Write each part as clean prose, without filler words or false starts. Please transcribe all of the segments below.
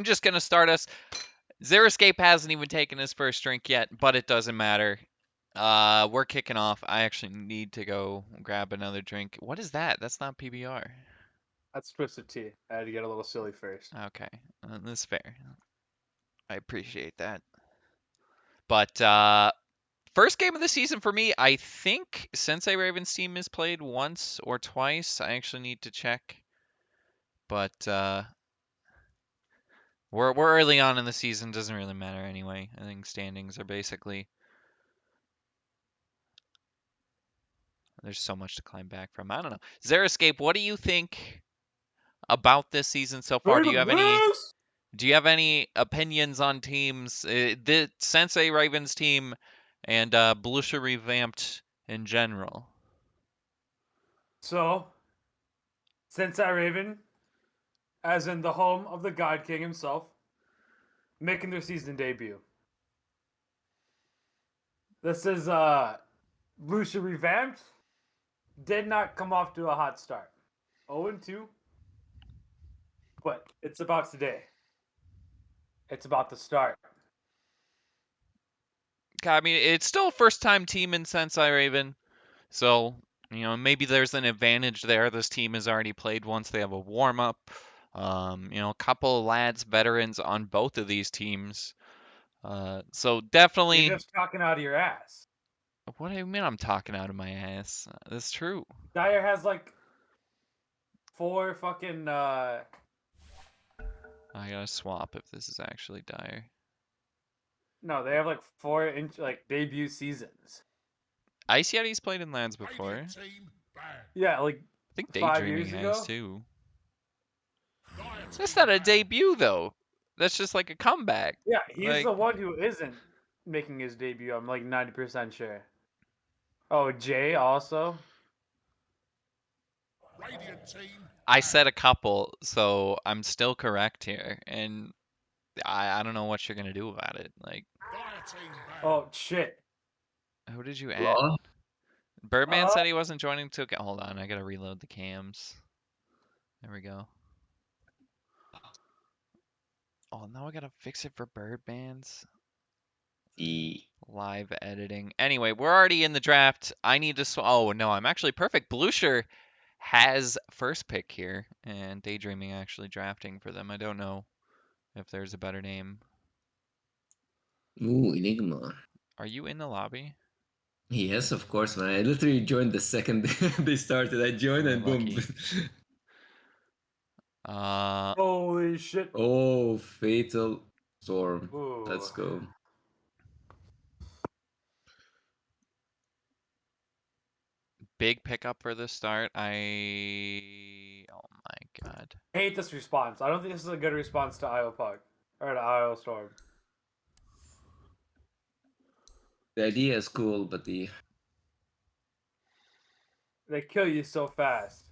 I'm just going to start us. Xeriscape hasn't even taken his first drink yet, but it doesn't matter. We're kicking off. I actually need to go grab another drink. What is that? That's not PBR. That's Twisted Tea. I had to get a little silly first. Okay, that's fair. I appreciate that. But first game of the season for me, I think Sensei Raven's team has played once or twice. I actually need to check. But we're early on in the season, doesn't really matter anyway. I think standings are basically there's so much to climb back from. I don't know. Xeriscape, what do you think about this season so far? Ready to lose? Do you have any opinions on teams? The Sensei Ravens team and Belusha revamped in general. So, Sensei Raven, as in the home of the God King himself, making their season debut. This is Lucia revamped. Did not come off to a hot start. 0-2. But it's about today. It's about to start. I mean, it's still a first-time team in Sensei Raven, so maybe there's an advantage there. This team has already played once; they have a warm-up. A couple of lads, veterans on both of these teams. So definitely. You're just talking out of your ass. What do you mean I'm talking out of my ass? That's true. Dyer has like 4 fucking I gotta swap if this is actually Dyer. No, they have like 4 debut seasons. Ice Yeti's played in lands before. Yeah, like I think 5 Daydreaming years has ago. too. That's not a debut though. That's just like a comeback. Yeah, he's Like, the one who isn't making his debut. I'm like 90% sure. Oh, Jay also. I said a couple, so I'm still correct here, and I don't know what you're gonna do about it. Like, Oh shit. who did you add? Law? Birdman said he wasn't joining to. Hold on, I gotta reload the cams. There we go. Oh, now I gotta fix it for Birdman's. Live editing. Anyway, we're already in the draft. I need to. Oh no, I'm actually perfect. Blucher has first pick here, and Daydreaming actually drafting for them. I don't know if there's a better name. Ooh, Enigma. Are you in the lobby? Yes, of course, man. I literally joined the second they started. I joined We're and boom. lucky. Holy shit. Oh, Fatal Storm. Ooh. Let's go. Big pickup for the start. Oh my god. I hate this response. I don't think this is a good response to IO Pug. Or to IO Storm. The idea is cool, but They kill you so fast.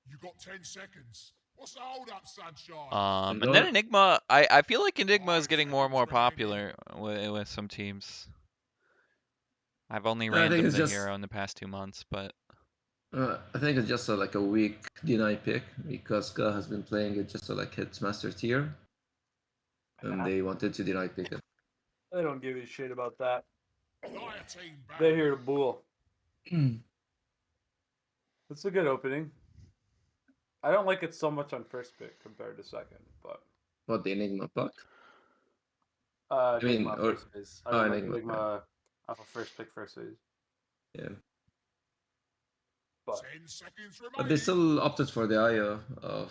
You got 10 seconds. What's the hold up, sunshine? And then Enigma. I feel like Enigma is getting more and more popular with some teams. I've only ran the hero in the past 2 months, but I think it's just like a weak deny pick because Ga has been playing it just like hits master tier, and they wanted to deny pick it. They don't give a shit about that. They're here to bull. It's a good opening. I don't like it so much on first pick compared to second, but What, the Enigma puck? Enigma first phase. I don't like Enigma off of first pick first phase. Yeah. But they still opted for the IO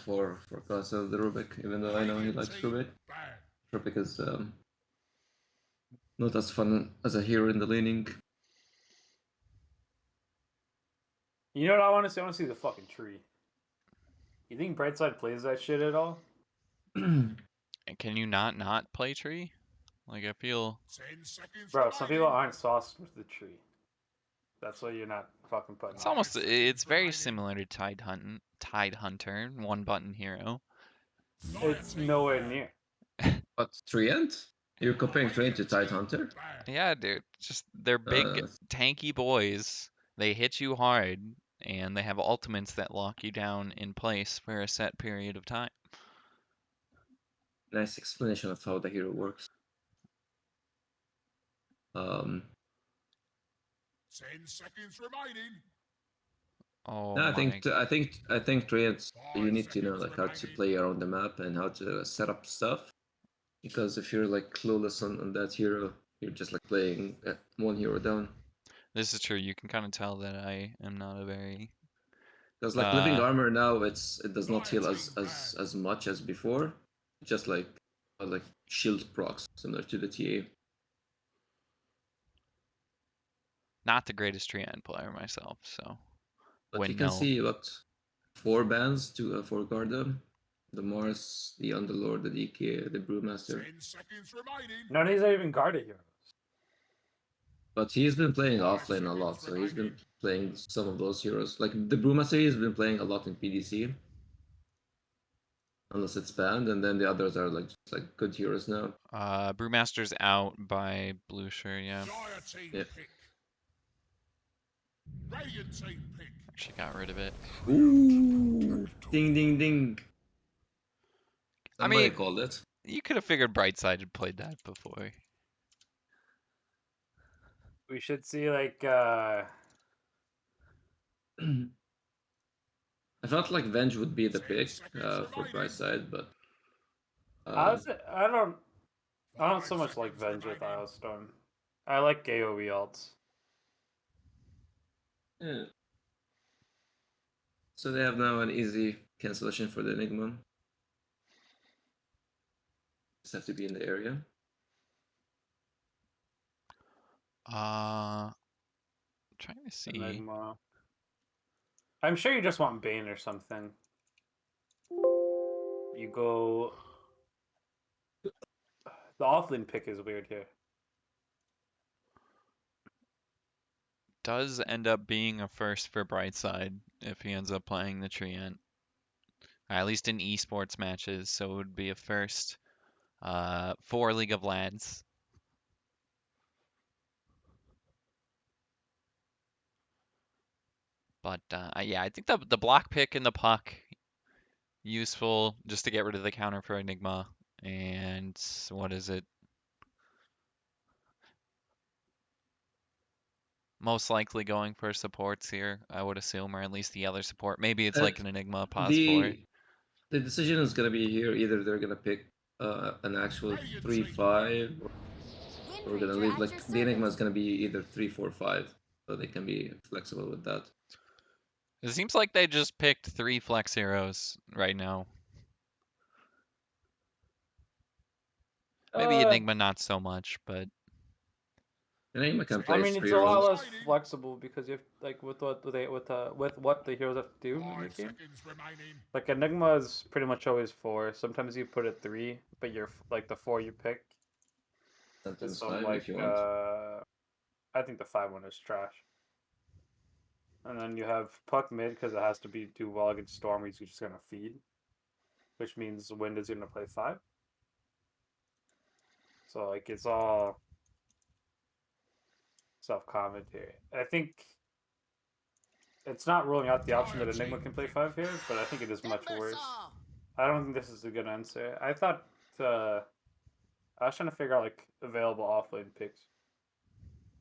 for Castle the Rubik, even though I know he likes Rubik. Rubik is not as fun as a hero in the laning. You know what I want to see? I want to see the fucking tree. You think Brightside plays that shit at all? And can you not play tree? Like, I feel... Bro, some people aren't sauced with the tree. That's why you're not fucking putting it's very similar to Tide Hunter, one button hero. It's nowhere near. But Treant? You're comparing Treant to Tide Hunter? Yeah, dude. Just they're big, tanky boys. They hit you hard, and they have ultimates that lock you down in place for a set period of time. nice explanation of how the hero works. 10 seconds remaining. Oh No, my. I think trades you 5 need to know seconds like how to remaining. play around the map and how to set up stuff. Because if you're like clueless on that hero, you're just like playing one hero down. This is true. You can kind of tell that I am not a very Because like living uh armor now, it does not heal Fire as team as much as before. Just like shield procs similar to the TA. not the greatest Treant player myself, so But you wouldn't can know. see what 4 bans to for Garda, the Mars, the Underlord, the DK, the 10 Brewmaster. seconds remaining. None of these are even guarded heroes. But he's been playing 5 offlane a lot, seconds so he's been remaining. playing some of those heroes. Like the Brewmaster, he's been playing a lot in PDC, unless it's banned, and then the others are like just like good heroes now. Brewmaster's out by blue shirt, yeah. Dire team Yeah. pick. Radiant team pick. Actually got rid of it. Ooh, ding ding ding. I Somebody mean, called it. you could have figured Brightside had played that before. We should see like I felt like Venge would be the 10 pick seconds for remaining. Brightside, but honestly, I don't 5 so much like seconds Venge with remaining. Iostorm. I like AoE alts. yeah. So they have now an easy cancellation for the Enigma. Just have to be in the area. Trying to see. Enigma. I'm sure you just want Bane or something. You go. The offlane pick is weird here. Does end up being a first for Brightside if he ends up playing the Treant. At least in esports matches, so it would be a first for League of Lads. But yeah, I think the block pick and the puck useful just to get rid of the counter for Enigma. And what is it? Most likely going for supports here, I would assume, or at least the other support. Maybe it's like It, an Enigma pause for. the decision is gonna be here. Either they're gonna pick an actual Radiant team 3-5, pick. or we're gonna leave like the Enigma is gonna be either 3-4-5, so they can be flexible with that. It seems like they just picked 3 flex heroes right now. Maybe Enigma not so much, but Enigma can 10 I play mean, it's 3 a lot roles. less remaining. flexible because you have like with what they with what the heroes have to do in the 5 game. seconds remaining. Like Enigma is pretty much always 4. Sometimes you put it 3, but you're like the 4 you pick is Sometimes some 5 if like you want. I think the 5 one is trash. And then you have Puck mid because it has to be do well against Storm. He's just gonna feed, which means Wind is gonna play 5. So like it's all self commentary. I think it's not ruling out the option that Dire Enigma team can play pick. 5 here, but I think it is much worse. I don't think this is a good answer. I thought I was trying to figure out like available offlane picks,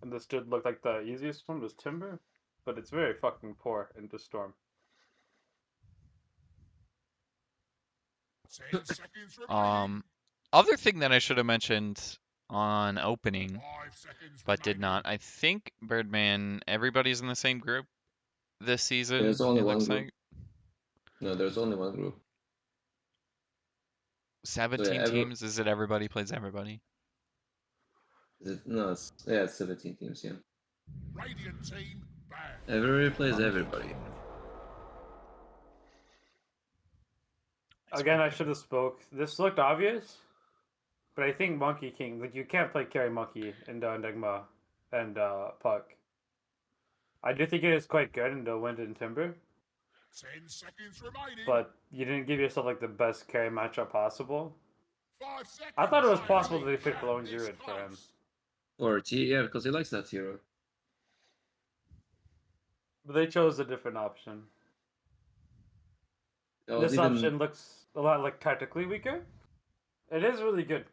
and this did look like the easiest one was Timber, but it's very fucking poor into Storm. 10 seconds remaining. other thing that I should have mentioned on opening 5 seconds but did remaining. not. I think Birdman, everybody's in the same group this season, There's only it one looks group. like. No, there's only one group. So yeah, 17 teams, is it everybody plays everybody? no, it's 17 teams. Yeah, Radiant team banned. everybody plays everybody. Again, I should have spoke. This looked obvious, but I think Monkey King, like you can't play carry Monkey into Enigma and Puck. I do think it is quite good into Wind and Timber, 10 seconds remaining. but you didn't give yourself like the best carry matchup possible. 5 seconds. I thought it was Dire possible team that they picked banned Lone this Druid for him. close. Or T, yeah, because he likes that hero. But they chose a different option. Oh, This even option looks a lot like tactically weaker, It is really good.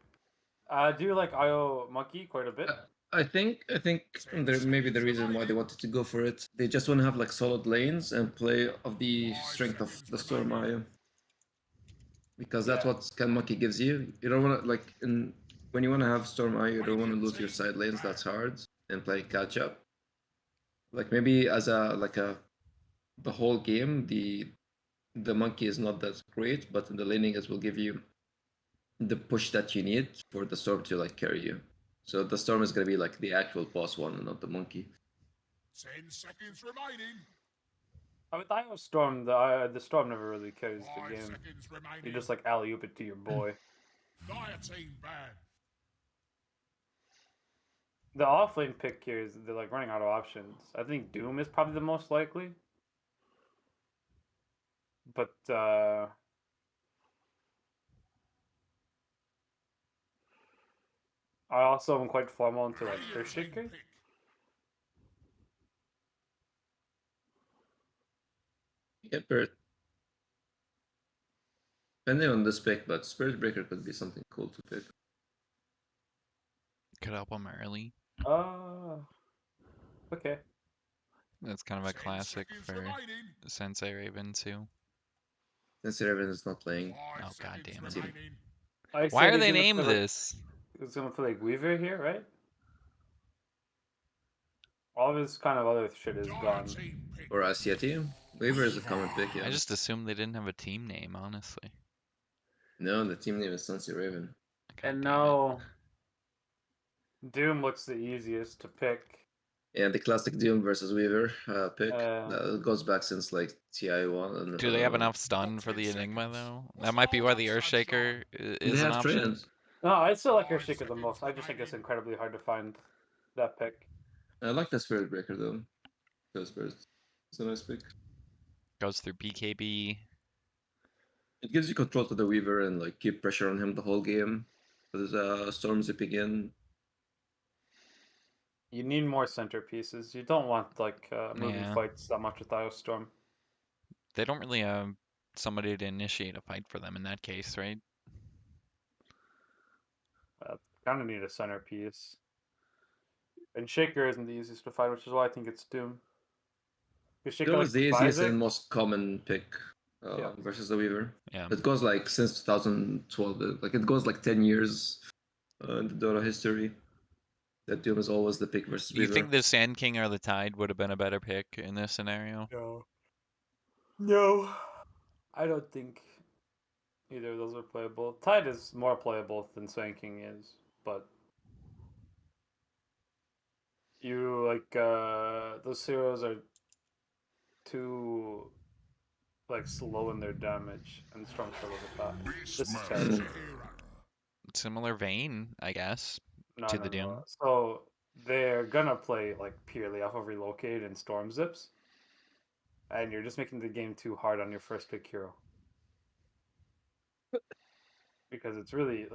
I do like IO Monkey quite a bit. I think maybe the reason why they wanted to go for it, they just want to have like solid lanes and play of the strength of the Storm Eye. Because that's Yeah. what Scan Monkey gives you. You don't want to when you want to have Storm Eye, you don't want to lose your side lanes. That's hard and play catch up. Like maybe as the whole game, the monkey is not that great, but in the laning it will give you the push that you need for the storm to like carry you. So the storm is gonna be like the actual boss one and not the monkey. 10 seconds remaining. I mean, the IO Storm, the Storm never really carries the 5 game. seconds remaining. You just like alley-oop it to your boy. Dire team ban. The offlane pick here is they're like running out of options. I think Doom is probably the most likely. But I also am quite formal into like Dire team Earthshaker. pick. Get Bird. Depending on this pick, but Spirit Breaker could be something cool to pick. Could help them early. Okay. That's kind of a 10 classic seconds for remaining. Sensei Raven too. Since Raven is not playing. 5 Oh, God seconds damn it. remaining. I Why said are he's they gonna named play, like, this? He's gonna play like Weaver here, right? All of his kind of other shit is Dire gone. team pick. Or Asiati. Weaver is a common pick, yeah. I just assumed they didn't have a team name, honestly. No, the team name is Sunset Raven. God And damn it. now Doom looks the easiest to pick. Yeah, the classic Doom versus Weaver pick. Uh, That goes back since like TI1 and Do they have enough stun for the Enigma though? That might be why the Earthshaker is they an have option. trends. No, I still like 5 Earthshaker the most. I just think it's remaining. incredibly hard to find that pick. I like the Spirit Breaker though. The Spirit. It's a nice pick. Goes through BKB. It gives you control to the Weaver and like keep pressure on him the whole game. There's storm zipping in. You need more centerpieces. You don't want like moving Yeah. fights that much with Storm. They don't really have somebody to initiate a fight for them in that case, right? Kind of need a centerpiece. And Shaker isn't the easiest to find, which is why I think it's Doom. Because Shaker Doom like is the defies easiest it. and most common pick Yeah. versus the Weaver. Yeah. It goes like since 2012. Like it goes like 10 years in the Dota history. That Doom is always the pick versus You Weaver. think the Sand King or the Tide would have been a better pick in this scenario? No. No. I don't think either of those are playable. Tide is more playable than Sand King is, but you like those heroes are too like slow in their damage and Storm's a little bit fast. This is terrible. Similar vein, I guess, No, to no, the no. Doom. So they're gonna play like purely off of relocate and storm zips, and you're just making the game too hard on your first pick hero because it's really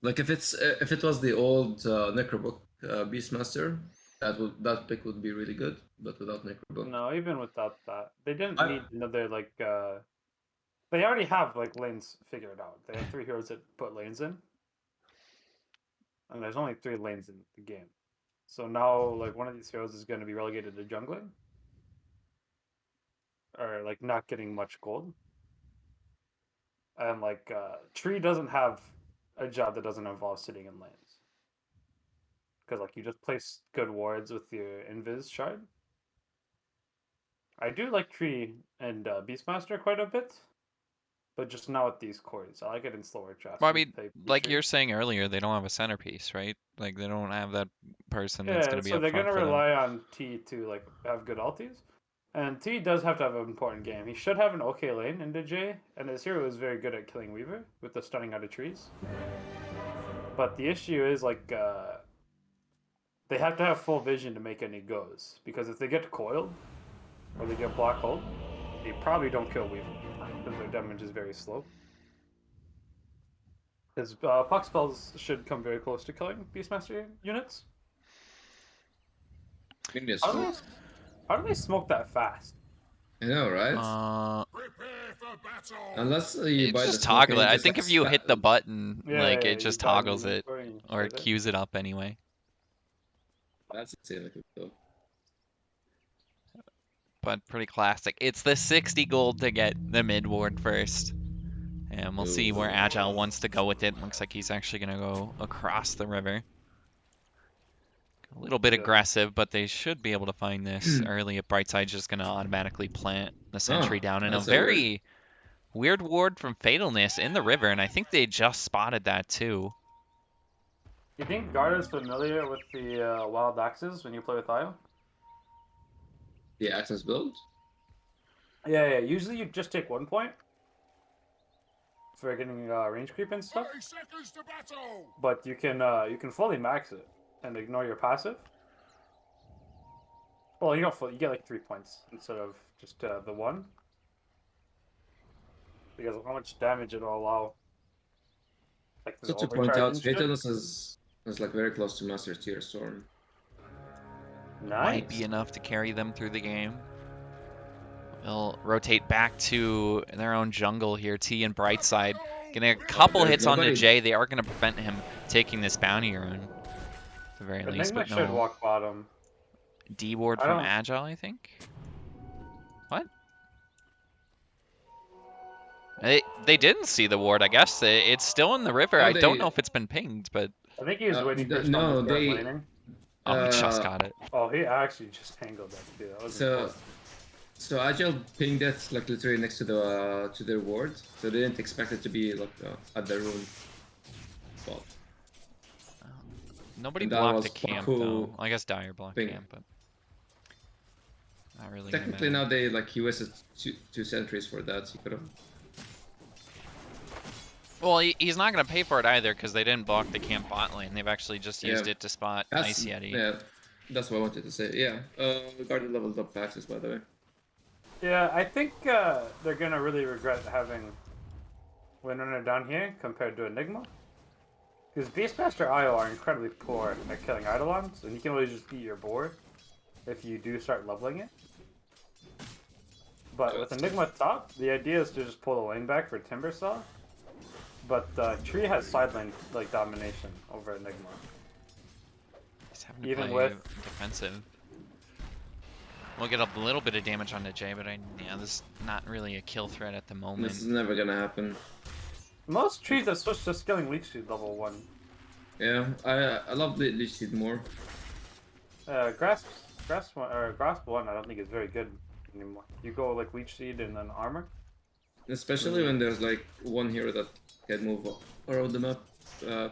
Like if it was the old Necrobook Beastmaster, that pick would be really good. But without Necrobook, no, even without that, they didn't I- need another like. They already have like lanes figured out. They have 3 heroes that put lanes in, and there's only 3 lanes in the game. So now, like one of these heroes is going to be relegated to jungling, or like not getting much gold. And like Tree doesn't have a job that doesn't involve sitting in lanes, because like you just place good wards with your invis shard. I do like Tree and Beastmaster quite a bit, but just not with these cores. I like it in slower drafts. Well, I When you mean, play like Tree. you're saying earlier, they don't have a centerpiece, right? Like they don't have that person that's Yeah, going to be so up they're front gonna for them. rely on T to like have good ultis. And T does have to have an important game. He should have an okay lane into J, and his hero is very good at killing Weaver with the stunning out of trees. But the issue is like they have to have full vision to make any goes, because if they get coiled or they get black hole, they probably don't kill Weaver because their damage is very slow. Because puck spells should come very close to killing Beastmaster units. I think How do they smoke that fast? I know, right? Uh, Prepare for battle. Unless you buy the Just smoke toggle it. and I just think if you hit the button, like Yeah, it you just buy an toggles it, inventory and or set it it. queues it up anyway. That's insanely cool. But pretty classic. It's the 60 gold to get the mid ward first. And we'll see where Agile wants to go with it. Looks like he's actually going to go across the river. A little bit Yeah. aggressive, but they should be able to find this early. If Brightside's just going to automatically plant the sentry down in a that's very weird ward from Fatalness in the river, and I think they just spotted that too. You think Guard is familiar with the wild axes when you play with Io? The access build? Yeah. Usually you just take 1 point for getting range creep and stuff, 30 seconds to battle. but you can fully max it and ignore your passive. Well, you don't fully, you get like 3 points instead of just the 1. Because of how much damage it'll allow. Like So the to point out, overcharge and shit. Fatalness is like very close to Master Tier Storm. Might be Nice. enough to carry them through the game. They'll rotate back to their own jungle here. T and Brightside getting a couple there's hits onto nobody- Jay. They are going to prevent him taking this bounty run, at the very least. Enigma But should no walk bottom. D ward I from don't- Agile, I think. What? They didn't see the ward, I guess. It's still in the river. Oh, I don't they- know if it's been pinged, but I think he was waiting for no, someone to start they- laning. oh, he just Uh, got it. Oh, he actually just angled that too. That was So Agile pinged it like literally next to their ward, so they didn't expect it to be like at their own spot. Nobody and that blocked was the camp, Baku though. I guess Dyer blocked ping. camp, but not really. Technically now he wasted two sentries for that. He could have. Well, he's not going to pay for it either because they didn't block the camp bot lane. They've actually just used it to spot Ice Yeti. Yeah, that's what I wanted to say. Yeah, Guardian leveled up Axis, by the way. Yeah, I think they're gonna really regret having Windrunner down here compared to Enigma. Because Beastmaster IO are incredibly poor at killing Eidolons, and you can always just eat your board if you do start leveling it. But with Enigma top, the idea is to just pull the lane back for Timbersaw. But Tree has side lane like domination over Enigma. He's having to Even play with- defensive. We'll get a little bit of damage onto Jay, but yeah, this is not really a kill threat at the moment. This is never gonna happen. Most trees have switched to skilling Leech Seed level 1. Yeah, I love Leech Seed more. Grasp 1 I don't think is very good anymore. You go like Leech Seed and then Armor. Especially when there's like one hero that can move around the map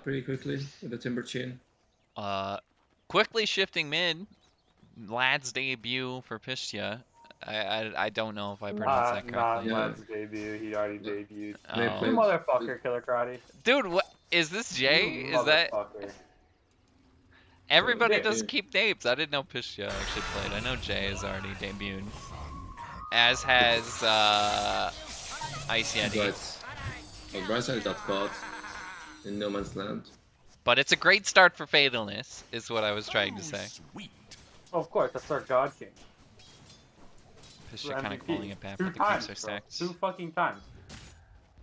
pretty quickly with the Timber Chain. Quickly shifting mid. Lad's debut for Pistia. I don't know if I pronounced that Not correctly. Yeah. Lad's debut. He already debuted. They Oh. played- You motherfucker, Killer Karate. Dude, what is this Jay? You Is that motherfucker. everybody Yeah. doesn't keep names? I didn't know Pistia actually played. I know Jay has already debuted. As has Ice Yeti. Brightside got caught in no man's land. But it's a great start for Fatalness, is what I was trying to say. Sweet. Of course, that's our God King. Pistia kind of MVP. calling it back, Two but the times, creeps are bro. stacked. 2 fucking times.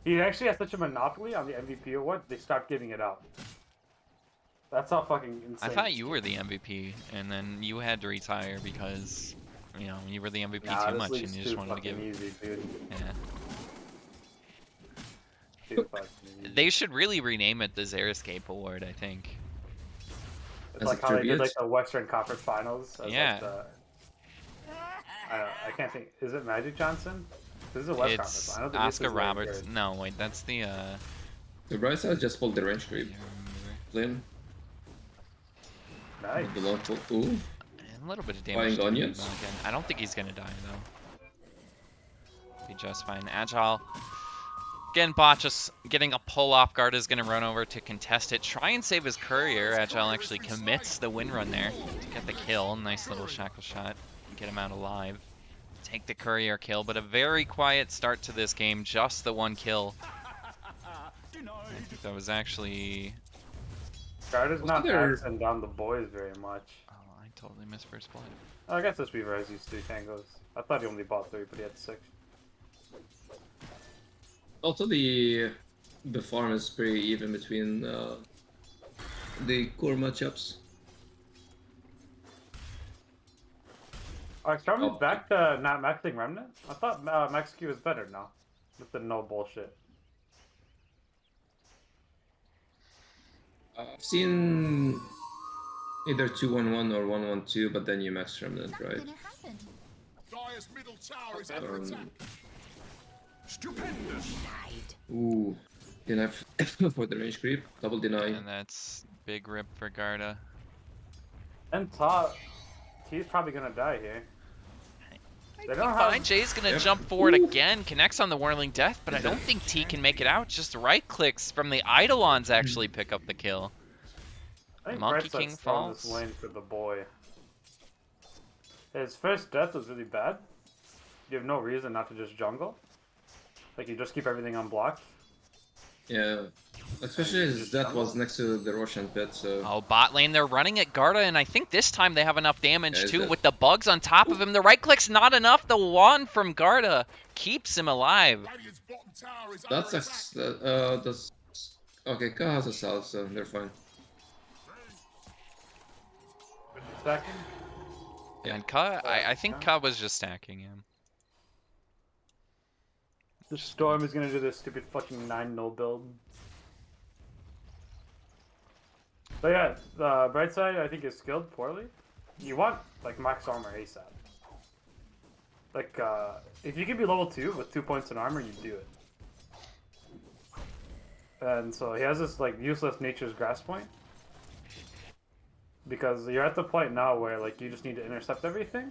He actually has such a monopoly on the MVP award, they stopped giving it out. That's how fucking insane. I thought you were the MVP, and then you had to retire because, you know, you were the MVP Nah, too this much, league's and you just too wanted to fucking give. easy, dude. Yeah. Too fucking easy. They should really rename it the Xeriscape Award, I think. It's As like a how they did tribute? like the Western Conference Finals. As Yeah. Like I can't think. Is it Magic Johnson? This is a West Conference. It's I don't think this Oscar is very Roberts. good. No, wait, that's the. The Brightside just pulled the range creep. Yeah, Lane. Nice. The long pull. Ooh. a little bit of Buying damage. To onions? Again. I don't think he's gonna die though. Be just fine. Agile. Again, bot just getting a pull off guard is gonna run over to contest it. Try and save his courier. Agile actually commits the win run there to get the kill. Nice little shackle shot. Get him out alive. Take the courier kill, but a very quiet start to this game. Just the one kill. I think that was actually. Guard is not there- axing down the boys very much. Oh, I totally missed first blood. I guess this Weaver has used 3 tangos. I thought he only bought 3, but he had 6. Also, the farm is pretty even between the core matchups. Are Stormy's Oh, back to not maxing Remnant? I thought Max Q was better now. With the no bullshit. I've seen either 2-1-1 or 1-1-2, but then you max Remnant, right? Dire's middle tower is Okay. under attack. Stupendous. Ooh, deny for the range creep, double deny. And that's big rip for Garda. And top, he's probably gonna die here. I They think don't fine. have. Jay's gonna Yep. jump forward Ooh. again, connects on the Whirling Death, but I Is don't that- think T can make it out. Just right clicks from the Eidolons actually pick up the kill. I think Monkey Brightside King stormed this falls. lane for the boy. His first death was really bad. You have no reason not to just jungle. Like you just keep everything unblocked. Yeah, especially as that was next to the Roshan pit, so Oh, bot lane, they're running at Garda, and I think this time they have enough damage Yeah, he's too dead. with the bugs on top of him. The right click's not enough. The wand from Garda keeps him alive. Radiant's bottom tower is under that's attack. that's okay. Ka has a salve, so they're fine. Second. And Ka, I think Ka was just stacking him. The Storm is gonna do this stupid fucking 9-0 build. But yeah, the Brightside I think is skilled poorly. You want like max armor ASAP. Like if you can be level 2 with 2 points in armor, you do it. And so he has this like useless Nature's Grasp point. Because you're at the point now where like you just need to intercept everything.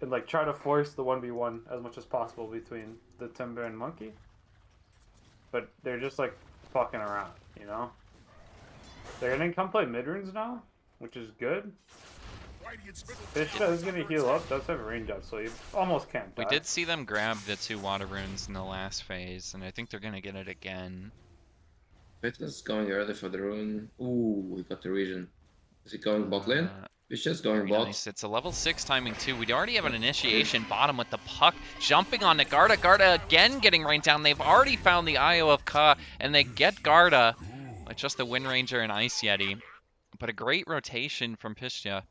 And like try to force the 1v1 as much as possible between the Timber and Monkey. But they're just like fucking around, you know? They're gonna come play mid runes now, which is good. Radiant's middle Fishta tower is gonna heal up, does have a range up, so you almost can't die. We did see them grab the 2 water runes in the last phase, and I think they're gonna get it again. Fitness going early for the rune. Ooh, we got the region. Is he going bot lane? He's just going Very bot. nice. It's a level 6 timing too. We already have an initiation bottom with the puck jumping onto Garda. Garda again getting rained down. They've already found the IO of Ka, and they get Garda with just the Wind Ranger and Ice Yeti. But a great rotation from Pistia.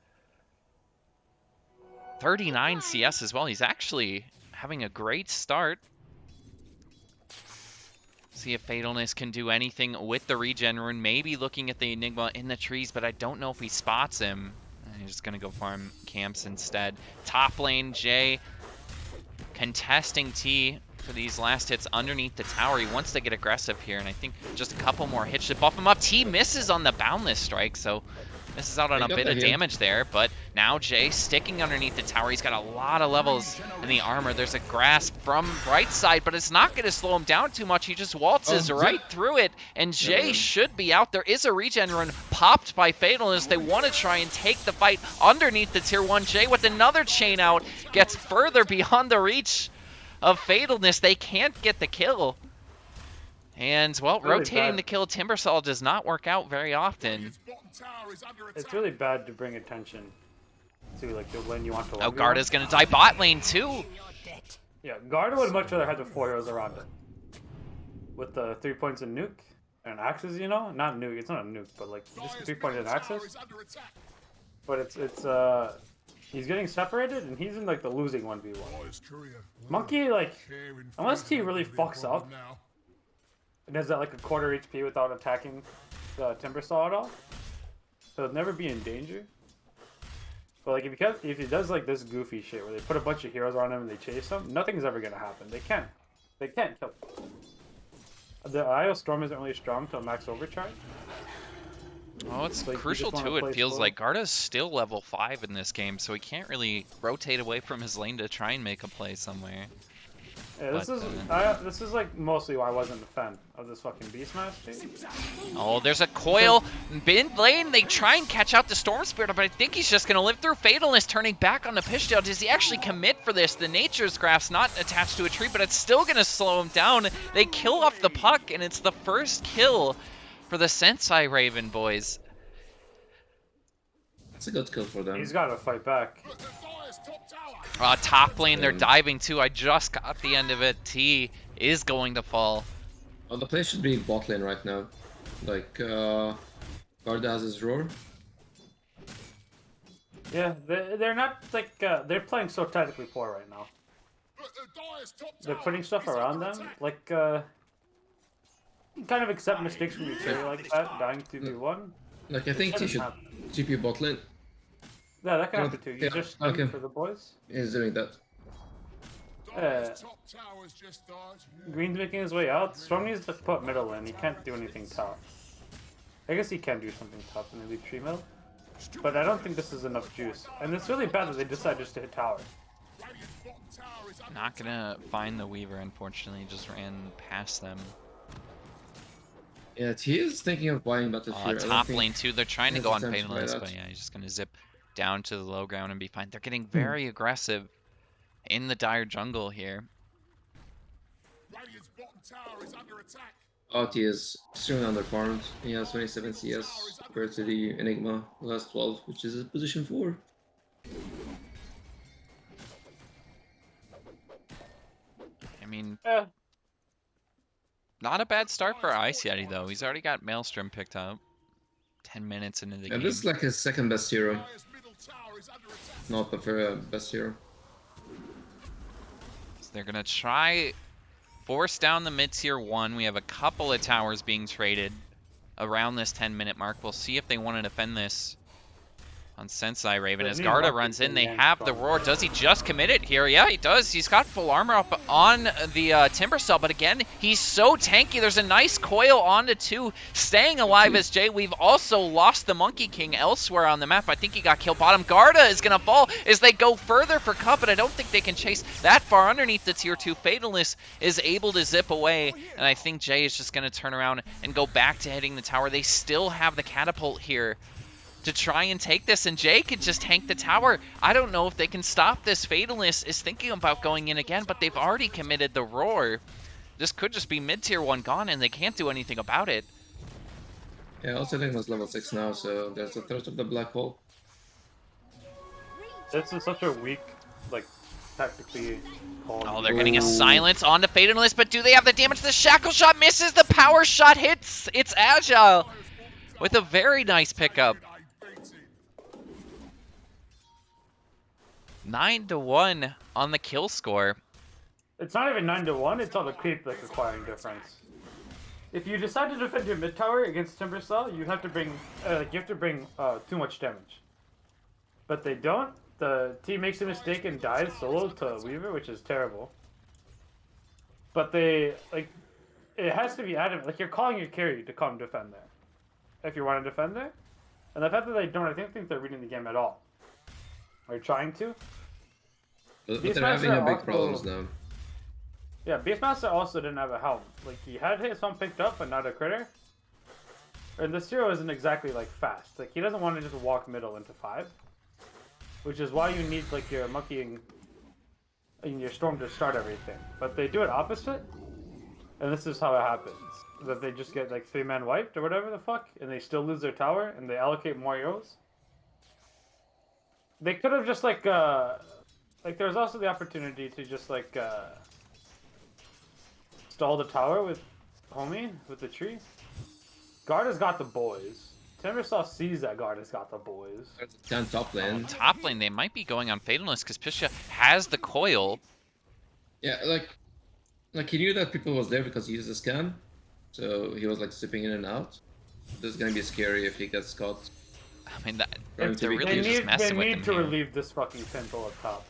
39 CS as well. He's actually having a great start. See if Fatalness can do anything with the regen rune. Maybe looking at the Enigma in the trees, but I don't know if he spots him. He's just going to go farm camps instead. Top lane, Jay contesting T for these last hits underneath the tower. He wants to get aggressive here, and I think just a couple more hits should buff him up. T misses on the Boundless Strike, so misses out on He a got bit the of hit. damage there, but now Jay sticking underneath the tower. He's got a lot of levels in the armor. There's a grasp from right side, but it's not going to slow him down too much. He just waltzes Oh, right through it, and Jay mind. should be out. There is a regen run popped by Fatalness. They want to try and take the fight underneath the tier 1. Jay with another chain out gets further beyond the reach of Fatalness. They can't get the kill. And, well, Really rotating bad. to kill Timbersaw does not work out very often. Radiant's bottom tower is under attack. It's really bad to bring attention to like the lane you want to. Oh, 1v1. Garda's going to die bot lane too. Yeah, Garda would much rather have the 4 heroes around it. With the 3 points in nuke and axes, you know? Not nuke, it's not a nuke, but like just Dire's 3 points in middle tower axes. is under attack. But it's he's getting separated and he's in like the losing 1v1. Dire's courier. Monkey, like, Caring unless for T the really big fucks problem up now. and has that like a quarter HP without attacking the Timbersaw at all, so it'll never be in danger. But like if he does like this goofy shit where they put a bunch of heroes on him and they chase him, nothing's ever gonna happen. They can't kill him. The IO Storm isn't really strong till max overcharge. Oh, it's Like, you crucial just wanna too. play It feels slow. like Garda's still level 5 in this game, so he can't really rotate away from his lane to try and make a play somewhere. Yeah, this But, this is like mostly why I wasn't a fan of this fucking Beast Master. Oh, there's a coil. Mid lane, they try and catch out the Storm Spirit, but I think he's just going to live through. Fatalness turning back on the Pishdale. Does he actually commit for this? The Nature's Graph's not attached to a tree, but it's still going to slow him down. They kill off the puck, and it's the first kill for the Sensei Raven boys. It's a good kill for them. He's got to fight back. But the Dire's top tower Top lane, they're Um, diving too. I just got the end of it. T is going to fall. Oh, the play should be bot lane right now. Like, Garda has his roar. Yeah, they're not like they're playing so tactically poor right now. They're putting stuff around them, like you kind of accept mistakes from your carry like that, dying 2v1. Like, I think he should TP bot lane. Yeah, that can Oh, happen too. You yeah, just okay. for the boys. He's doing that. Green's making his way out. Strong needs to put middle in. He can't do anything top. I guess he can do something top and maybe tree middle. But I don't think this is enough juice. And it's really bad that they decide just to hit tower. Not gonna find the Weaver, unfortunately. Just ran past them. Yeah, he is thinking of buying Battlefield. Top lane too. They're trying to go on has attempts to buy Fatalist, that. but yeah, he's just gonna zip down to the low ground and be fine. They're getting very aggressive in the dire jungle here. He is extremely underfarmed. He has 27 CS compared to the Enigma, who has 12, which is position 4. I mean, Yeah. not a bad start for Ice Yeti though. He's already got Maelstrom picked up. 10 minutes into the game. And this is like his second best hero. Not the very best hero. So they're gonna try force down the mid-tier 1. We have a couple of towers being traded around this 10-minute mark. We'll see if they want to defend this on Sensei Raven. As Garda runs in, they have the roar. Does he just commit it here? Yeah, he does. He's got full armor up on the Timber Cell, but again, he's so tanky. There's a nice coil onto 2, staying alive as Jay. We've also lost the Monkey King elsewhere on the map. I think he got killed bottom. Garda is going to fall as they go further for cut, but I don't think they can chase that far underneath the tier 2. Fatalist is able to zip away, and I think Jay is just going to turn around and go back to hitting the tower. They still have the catapult here to try and take this, and Jay could just tank the tower. I don't know if they can stop this. Fatalist is thinking about going in again, but they've already committed the roar. This could just be mid-tier 1 gone, and they can't do anything about it. Yeah, also Enigma's level 6 now, so there's a threat of the black hole. This is such a weak, like, tactically called. Oh, they're getting a silence on the Fatalist, but do they have the damage? The Shackle Shot misses, the Power Shot hits. It's Agile with a very nice pickup. 9-1 on the kill score. It's not even 9-1, it's all the creep like acquiring difference. If you decide to defend your mid tower against Timber Cell, you have to bring too much damage. But they don't. The team makes a mistake and dies solo to Weaver, which is terrible. But they it has to be adamant. Like, you're calling your carry to come defend there, if you want to defend there. And the fact that they don't, I don't think they're reading the game at all. Or trying to. But they're having a big problems now. Yeah, Beastmaster also didn't have a helm. Like, he had his helm picked up, but not a critter. And this hero isn't exactly, like, fast. Like, he doesn't want to just walk middle into 5. Which is why you need, like, your Monkey and your Storm to start everything. But they do it opposite. And this is how it happens. That they just get, like, 3-man wiped or whatever the fuck. And they still lose their tower. And they allocate more heroes. They could have just, like, there's also the opportunity to just, like, stall the tower with Homie, with the tree. Garda's got the boys. Timbersaw sees that Garda's got the boys. Down top lane. Top lane, they might be going on Fatalist because Pisha has the coil. Yeah, like he knew that people was there because he used a scan. So he was like zipping in and out. This is gonna be scary if he gets caught. I mean, Going they're to be really just messing with They him need to here. relieve this fucking temple up top.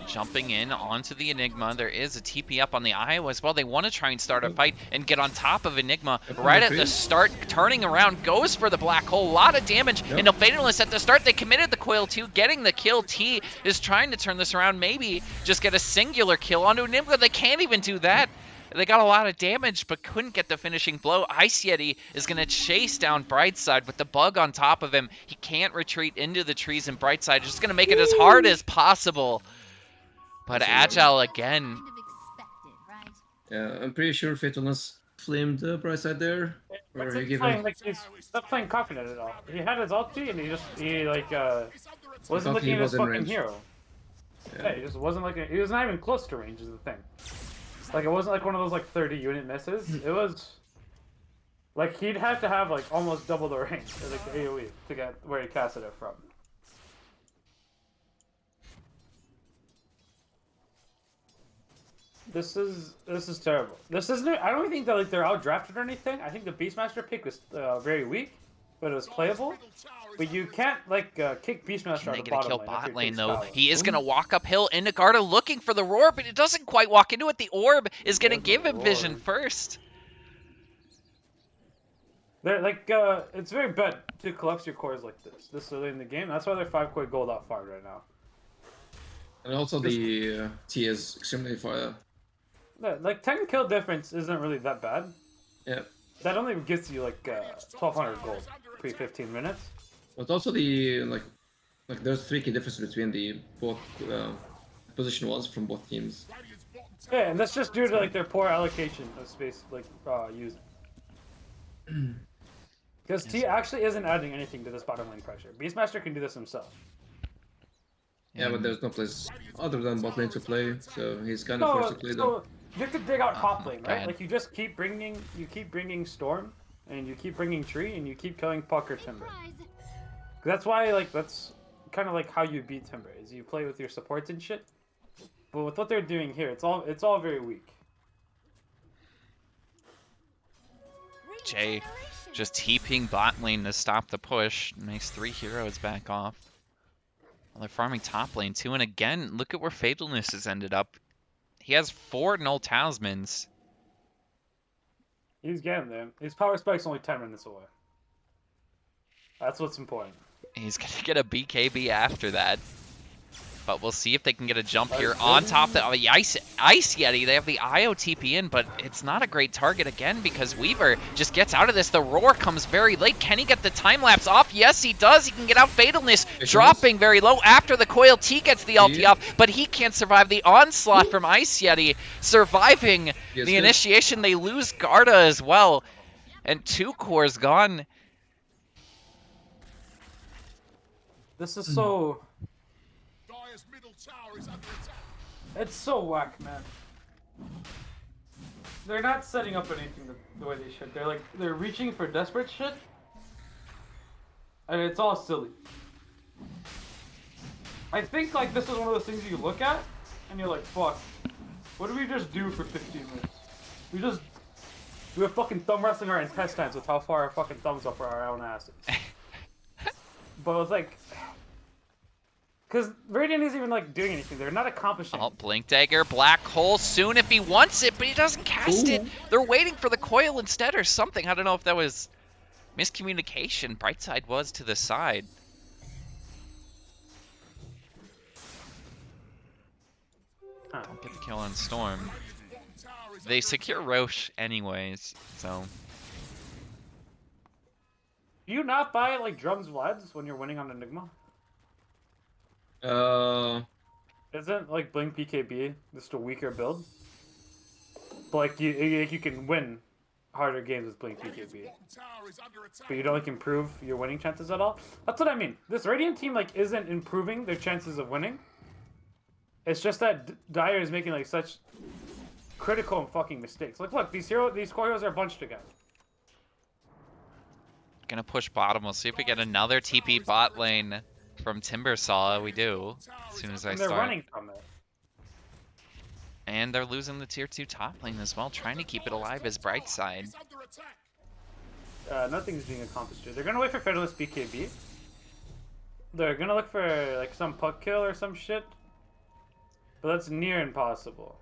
Jumping in onto the Enigma. There is a TP up on the Iowa as well. They want to try and start a fight and get on top of Enigma. Right at the start, turning around, goes for the black hole. A lot of damage. And the Fatalist at the start, they committed the coil too, getting the kill. T is trying to turn this around, maybe just get a singular kill onto Enigma. They can't even do that. They got a lot of damage, but couldn't get the finishing blow. Ice Yeti is going to chase down Brightside with the bug on top of him. He can't retreat into the trees, and Brightside is just going to make it as hard as possible. But Agile again. Yeah, I'm pretty sure Fatalness flamed Brightside there. Or he gave him... He's not playing confident at all. He had his ulti and he wasn't thought looking he at his was in fucking range. hero. Yeah, he just wasn't like he was not even close to range. Is the thing. Like it wasn't like one of those like 30-unit misses. It was like he'd have to have like almost double the range, or, like the AOE, to get where he casted it from. This is terrible. This isn't. I don't think that like they're outdrafted or anything. I think the Beastmaster pick was very weak, but it was playable. But you can't like kick Beastmaster Can out they of get a kill bottom lane after bot he lane takes though? power. He is gonna walk uphill into Garda looking for the roar, but it doesn't quite walk into it. The orb is gonna There's the give him vision roar. first. They're like it's very bad to collapse your cores like this early in the game. That's why they're 5 core gold out farmed right now. And also the T is extremely far. Like 10 kill difference isn't really that bad. Yeah. That only gets you like 1200 gold pre 15 minutes. But also the like there's 3 key difference between the both position ones from both teams. Yeah, and that's just due to like their poor allocation of space, like using. Because T actually isn't adding anything to this bottom lane pressure. Beastmaster can do this himself. Yeah, but there's no place other than bot lane to play, so he's kind of forced to play them. So you have to dig out top lane, right? bad. Like you just keep bringing Storm, and you keep bringing Tree, and you keep killing Puck or Timber. That's why, like, that's kind of like how you beat Timber, is you play with your supports and shit. But with what they're doing here, it's all very weak. Jay just TPing bot lane to stop the push. Makes 3 heroes back off. Well, they're farming top lane too, and again, look at where Fatalness has ended up. He has 4 null talismans. He's getting there. His power spike's only 10 minutes away. That's what's important. He's gonna get a BKB after that. But we'll see if they can get a jump here on top of the Ice Yeti. They have the IOTP in, but it's not a great target again because Weaver just gets out of this. The roar comes very late. Can he get the time lapse off? Yes, he does. He can get out Fatalness, dropping very low after the Coil T gets the ulti off, but he can't survive the onslaught from Ice Yeti. Surviving the initiation, they lose Garda as well. And 2 cores gone. This is so... It's so whack, man. They're not setting up anything the way they should. They're reaching for desperate shit, and it's all silly. I think like this is one of those things you look at, and you're like, "Fuck, what did we just do for 15 minutes? We were fucking thumb wrestling our intestines with how far our fucking thumbs up for our own asses." But it was like. Because Radiant isn't even like doing anything. They're not accomplishing. Oh, Blink Dagger, Black Hole soon if he wants it, but he doesn't cast it. They're waiting for the coil instead or something. I don't know if that was miscommunication. Brightside was to the side. Don't get the kill on Storm. They secure Roche anyways, so. Do you not buy like drums Vlads when you're winning on Enigma? Isn't like Blink BKB just a weaker build? But like you can win harder games with Blink BKB. But you don't like improve your winning chances at all? That's what I mean. This Radiant team like isn't improving their chances of winning. It's just that Dire is making like such critical and fucking mistakes. Like look, these core heroes are bunched together. Gonna push bottom. We'll see if we get another TP bot lane. From Timbersaw, we do, as soon as I start. They're running from it. And they're losing the tier 2 top lane as well, trying to keep it alive as Brightside. Nothing's being accomplished here. They're gonna wait for Federalist BKB. They're gonna look for like some puck kill or some shit. But that's near impossible.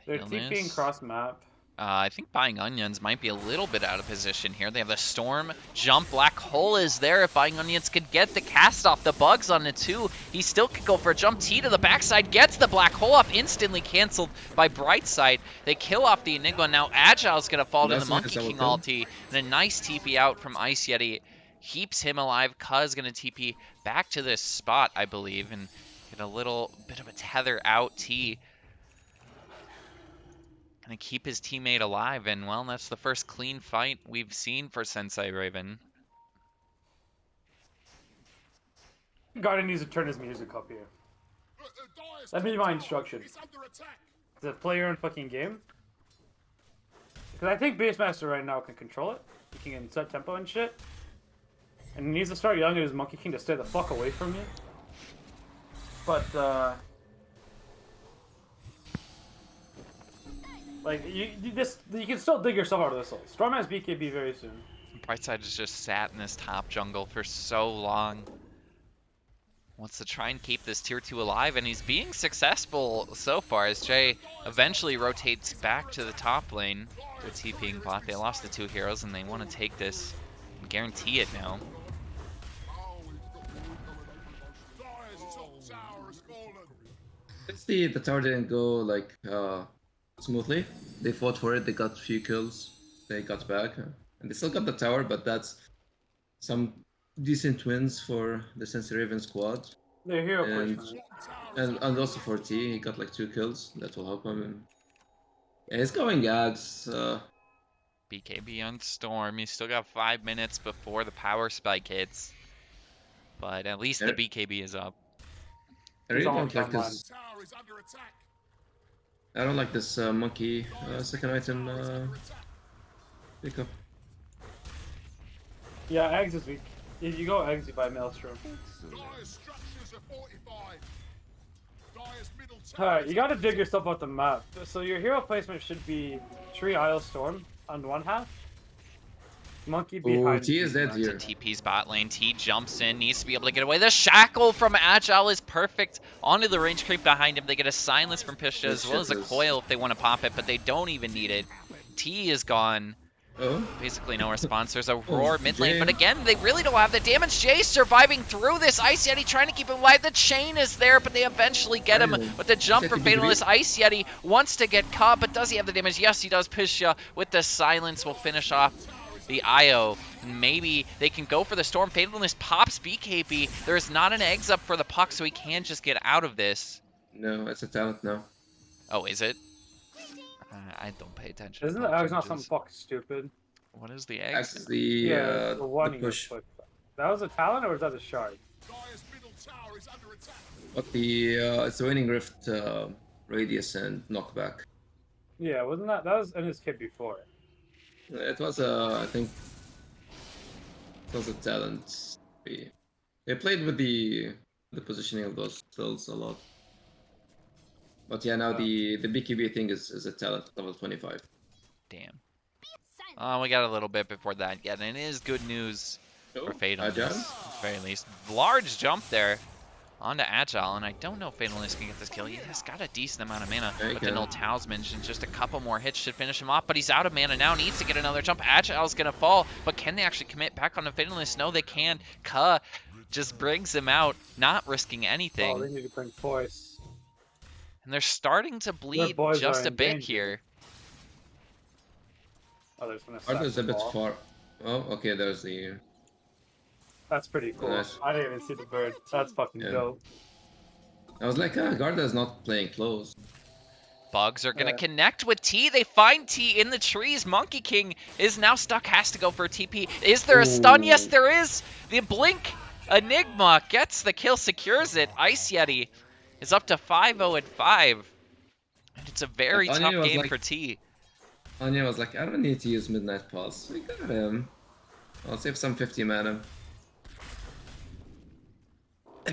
They're TPing cross map. I think Buying Onions might be a little bit out of position here. They have the Storm jump. Black Hole is there. If Buying Onions could get the cast off, the bugs on it too, he still could go for a jump. T to the backside, gets the Black Hole off, instantly canceled by Brightside. They kill off the Enigma. Now Agile's going to fall to the Monkey King ulti. And a nice TP out from Ice Yeti. Keeps him alive. Cuz going to TP back to this spot, I believe, and get a little bit of a tether out. T gonna keep his teammate alive, and well, that's the first clean fight we've seen for Sensei Raven. Garden needs to turn his music up here. That'd be my instruction. To play your own fucking game. Because I think Beastmaster right now can control it. He can set tempo and shit. And he needs to start yelling at his Monkey King to stay the fuck away from me. But, like, you can still dig yourself out of this hole. Storm has BKB very soon. Brightside has just sat in this top jungle for so long. Wants to try and keep this tier 2 alive, and he's being successful so far as Jay eventually rotates back to the top lane. They're TPing bot. They lost the 2 heroes, and they want to take this and guarantee it now. It's the tower didn't go like smoothly. They fought for it. They got a few kills. They got back, and they still got the tower. But that's some decent wins for the Sensi Raven squad. They're hero And- placement. And also for T, he got like 2 kills. That will help him. And yeah, he's going Ags. BKB on Storm. He's still got 5 minutes before the power spike hits. But at least the Yeah. BKB is up. I really He's on don't like front this. I don't like this monkey second item pickup. Yeah, eggs is weak. If you go eggs, you buy Maelstrom. Alright, you gotta dig yourself out the map. So your hero placement should be Tree, Isle, Storm on one half. Monkey Oh, behind. T is dead To here. TP's bot lane. T jumps in, needs to be able to get away. The shackle from Agile is perfect. Onto the range creep behind him. They get a silence from Pisha as well as a coil if they want to pop it, but they don't even need it. T is gone. Oh, Basically no response. There's a roar mid lane, Jay. but again, they really don't have the damage. Jay surviving through this. Ice Yeti trying to keep him alive. The chain is there, but they eventually get him Really? with the jump for Yeti BKB? Fatalist. Ice Yeti wants to get caught, but does he have the damage? Yes, he does. Pisha with the silence will finish off the IO. Maybe they can go for the Storm. Fatalist pops BKB. There is not an eggs up for the puck, so he can just get out of this. no, it's a talent now. Oh, is it? I don't pay attention. to Isn't the puck eggs not changes. something fucking stupid? What is the Axe eggs? is the The one the you push. put. That was a talent or was that a shard? But the it's the winning rift radius and knockback. Yeah, wasn't that was in his kit before? It was I think it was a talent. They played with the positioning of those skills a lot. But yeah, now the BKB thing is a talent level 25. Damn. We got a little bit before that yet, and it is good news for Fatalist, Agile? at the very least. Large jump there onto Agile, and I don't know if Fatalist can get this kill. He's got a decent amount of mana, Yeah, he but the can. null talisman, and just a couple more hits should finish him off, but he's out of mana now, needs to get another jump. Agile's gonna fall, but can they actually commit back on the Fatalist? No, they can. Ka just brings him out, not risking anything. Oh, they need to bring force. And they're starting to bleed boys just are a in bit danger. here. Oh, there's gonna. Ardo's a bit far. Oh, okay, there's the. That's pretty cool. Nice. I didn't even see the bird. That's fucking Yeah. dope. I was like, Garda's not playing close. Bugs are gonna Yeah. connect with T. They find T in the trees. Monkey King is now stuck, has to go for a TP. Is there a stun? Ooh. Yes, there is. The Blink Enigma gets the kill, secures it. Ice Yeti is up to 5-0 and 5. And it's a very But tough Anya was game like- for T. Anya was like, I don't need to use Midnight Pulse. We got him. I'll save some 50 mana. I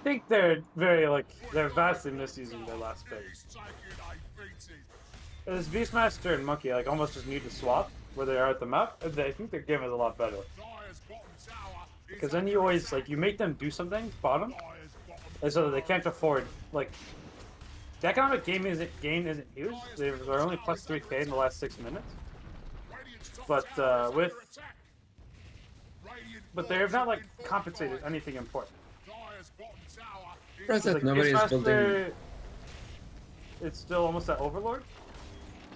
think they're they're vastly misusing their last pick. This Beastmaster and Monkey almost just need to swap where they are at the map. I think their game is a lot better. Because then you always you make them do something bottom, and so that they can't afford the economic gain isn't huge. They're only plus 3k in the last 6 minutes. But they have not compensated anything important. Surprised So, that nobody is building. Beastmaster, it's still almost at Overlord,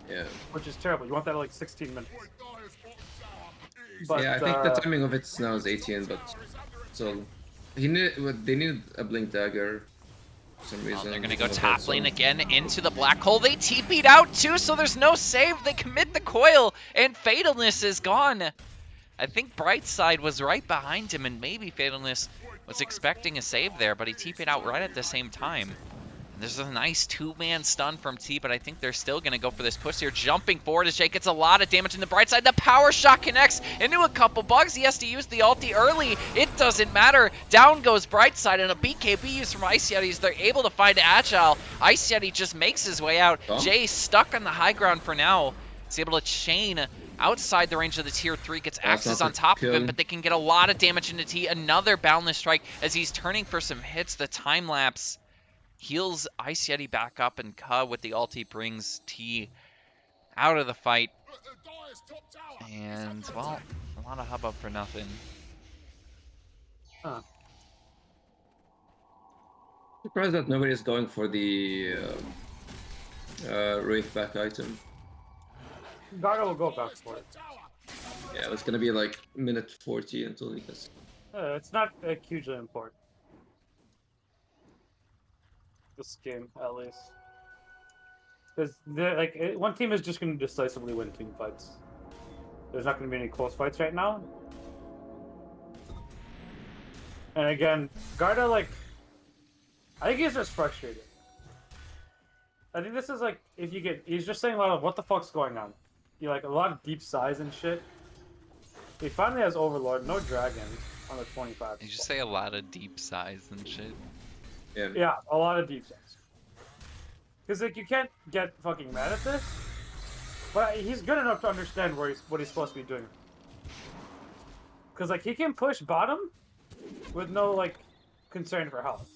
Yeah. which is terrible. You want that at 16 minutes. But, Yeah, I think the timing of it now is 18, but so they needed a blink dagger for some reason. They're gonna go Okay, top so- lane again into the black hole. They TP'd out too, so there's no save. They commit the coil, and Fatalness is gone. I think Brightside was right behind him, and maybe Fatalness Was expecting a save there, but he TP'd out right at the same time. There's a nice two-man stun from T, but I think they're still going to go for this push here. Jumping forward as Jay gets a lot of damage in the bright side. The power shot connects into a couple bugs. He has to use the ulti early. It doesn't matter. Down goes bright side, and a BKB use from Ice Yetis. They're able to find Agile. Ice Yeti just makes his way out. Oh. Jay stuck on the high ground for now. He's able to chain outside the range of the tier 3, gets Axes on top of him, but they can get a lot of damage into T. Another boundless strike as he's turning for some hits. The time lapse heals Ice Yeti back up, and Ka with the ulti brings T out of the fight. And, well, a lot of hubbub for nothing. Huh. Surprised that nobody's going for the Wraith back item. Gaga will go back for it. Yeah, it's gonna be like minute 40 until he gets. It's not hugely important. This game, at least. Because one team is just going to decisively win team fights. There's not going to be any close fights right now. And again, Garda, like, I think he's just frustrated. I think this is like, he's just saying a lot of what the fuck's going on. Like a lot of deep size and shit. He finally has Overlord, no dragon on the 25. Did you say a lot of deep size and shit? Yeah, a lot of deep size. Because like you can't get fucking mad at this, but he's good enough to understand what he's supposed to be doing. Because like he can push bottom with no like concern for health.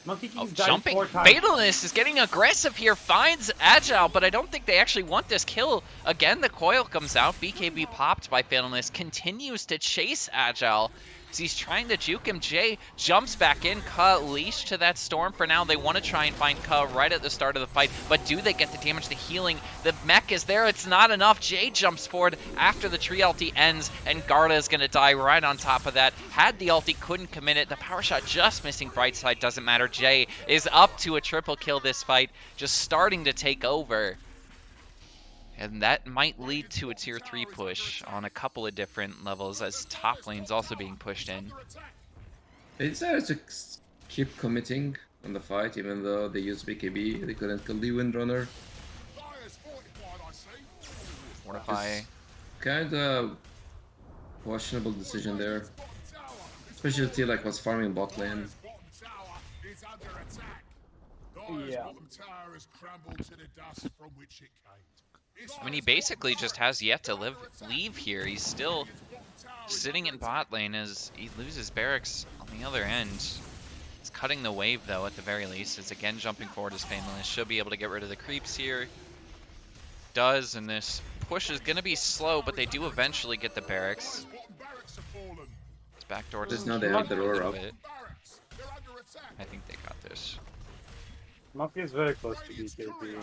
Monkey King's died Jumping. 4 times. Fatalist is getting aggressive here, finds Agile, but I don't think they actually want this kill. Again, the coil comes out. BKB popped by Fatalist, continues to chase Agile. As he's trying to juke him, Jay jumps back in. Ka leash to that storm for now. They want to try and find Ka right at the start of the fight, but do they get the damage, the healing? The mech is there, it's not enough. Jay jumps forward after the tree ulti ends, and Garda is going to die right on top of that. Had the ulti, couldn't commit it. The power shot just missing bright side, doesn't matter. Jay is up to a triple kill this fight, just starting to take over. And that might lead to a tier 3 push on a couple of different levels as top lane's also being pushed in. They decided to keep committing on the fight even though they used BKB. They couldn't kill the Windrunner. Fortify. Kinda questionable decision there. Especially the team like was farming bot lane. Yeah. I mean, he basically just has yet to leave here. He's still sitting in bot lane as he loses barracks on the other end. He's cutting the wave, though, at the very least. Is again jumping forward as Fatalist. Should be able to get rid of the creeps here. Does, and this push is going to be slow, but they do eventually get the barracks. It's backdoor. Just now they have the roar up. I think they got this. Monkey is very close to BKB.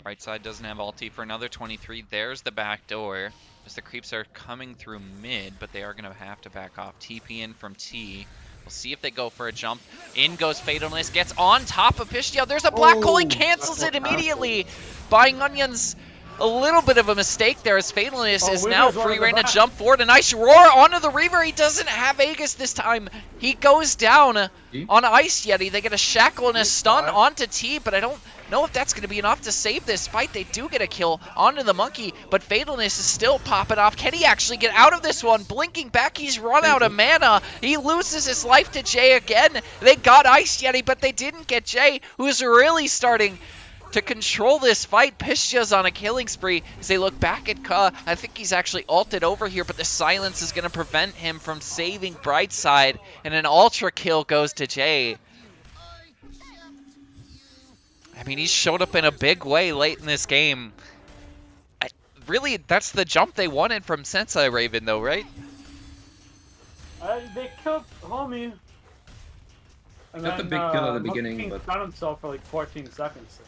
Right side doesn't have ulti for another 23. There's the back door. As the creeps are coming through mid, but they are going to have to back off. TP in from T. We'll see if they go for a jump. In goes Fatalist. Gets on top of Pishtio. There's a black hole. He cancels it immediately. Buying Onions. A little bit of a mistake there as Fatalist is now free reign to jump forward. A nice roar onto the Reaver. He doesn't have Aegis this time. He goes down on Ice Yeti. They get a shackle and a stun onto T, but I don't know if that's going to be enough to save this fight. They do get a kill onto the Monkey, but Fatalist is still popping off. Can he actually get out of this one? Blinking back, he's run out of mana. He loses his life to Jay again. They got Ice Yeti, but they didn't get Jay, who's really starting to control this fight. Pishtio's on a killing spree as they look back at Ka. I think he's actually ulted over here, but the silence is going to prevent him from saving Brightside, and an ultra kill goes to Jay. I mean, he showed up in a big way late in this game. Really, that's the jump they wanted from Sensei Raven, though, right? They killed Homie. And Got the big kill at the beginning, but found himself for like 14 seconds.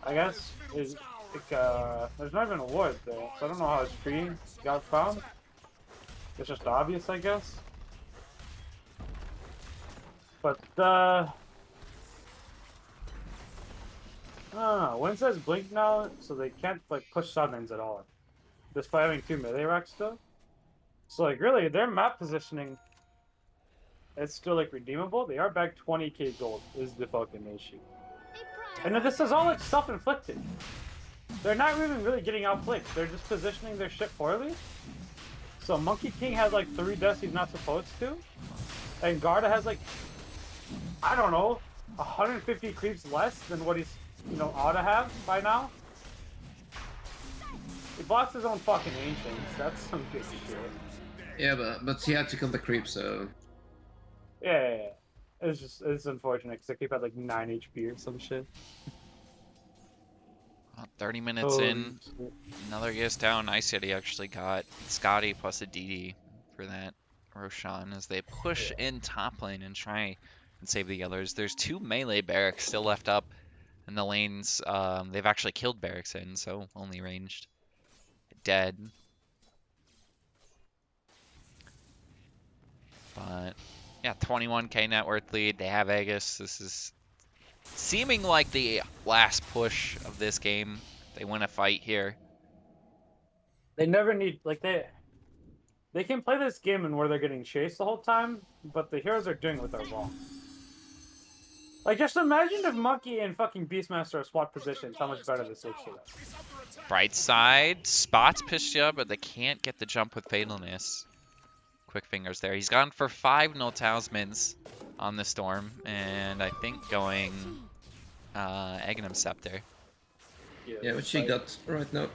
I guess there's not even a ward there, so I don't know how his tree got found. It's just obvious, I guess. But I don't know. Wind says blink now, so they can't like push Sudlands at all. Despite having 2 melee racks still. So like really, their map positioning, it's still like redeemable. They are back 20k gold is the fucking issue. And then this is all like self-inflicted. They're not even really getting outflanked. They're just positioning their shit poorly. So Monkey King has like 3 deaths he's not supposed to. And Garda has like, I don't know, 150 creeps less than what he's, ought to have by now. He blocks his own fucking ancients. That's some good shit. Yeah, but he had to kill the creep, so Yeah. It's unfortunate because the creep had like 9 HP or some shit. 30 minutes in, another ES down. Nice hit he actually got. Scotty plus a DD for that Roshan as they push in top lane and try and save the others. There's 2 melee barracks still left up in the lanes. They've actually killed barracks in, so only ranged. Dead. But yeah, 21k net worth lead. They have Aegis. This is seeming like the last push of this game. They win a fight here. They never need they can play this game and where they're getting chased the whole time, but the heroes are doing what they're wrong. Like just imagine if Monkey and fucking Beastmaster are swapped positions, how much better this looks for them. Bright side spots Pistia, but they can't get the jump with Fatalness. Quick fingers there. He's gone for 5 no talismans on the storm, and I think going Aghanim Scepter. yeah, which he got right now.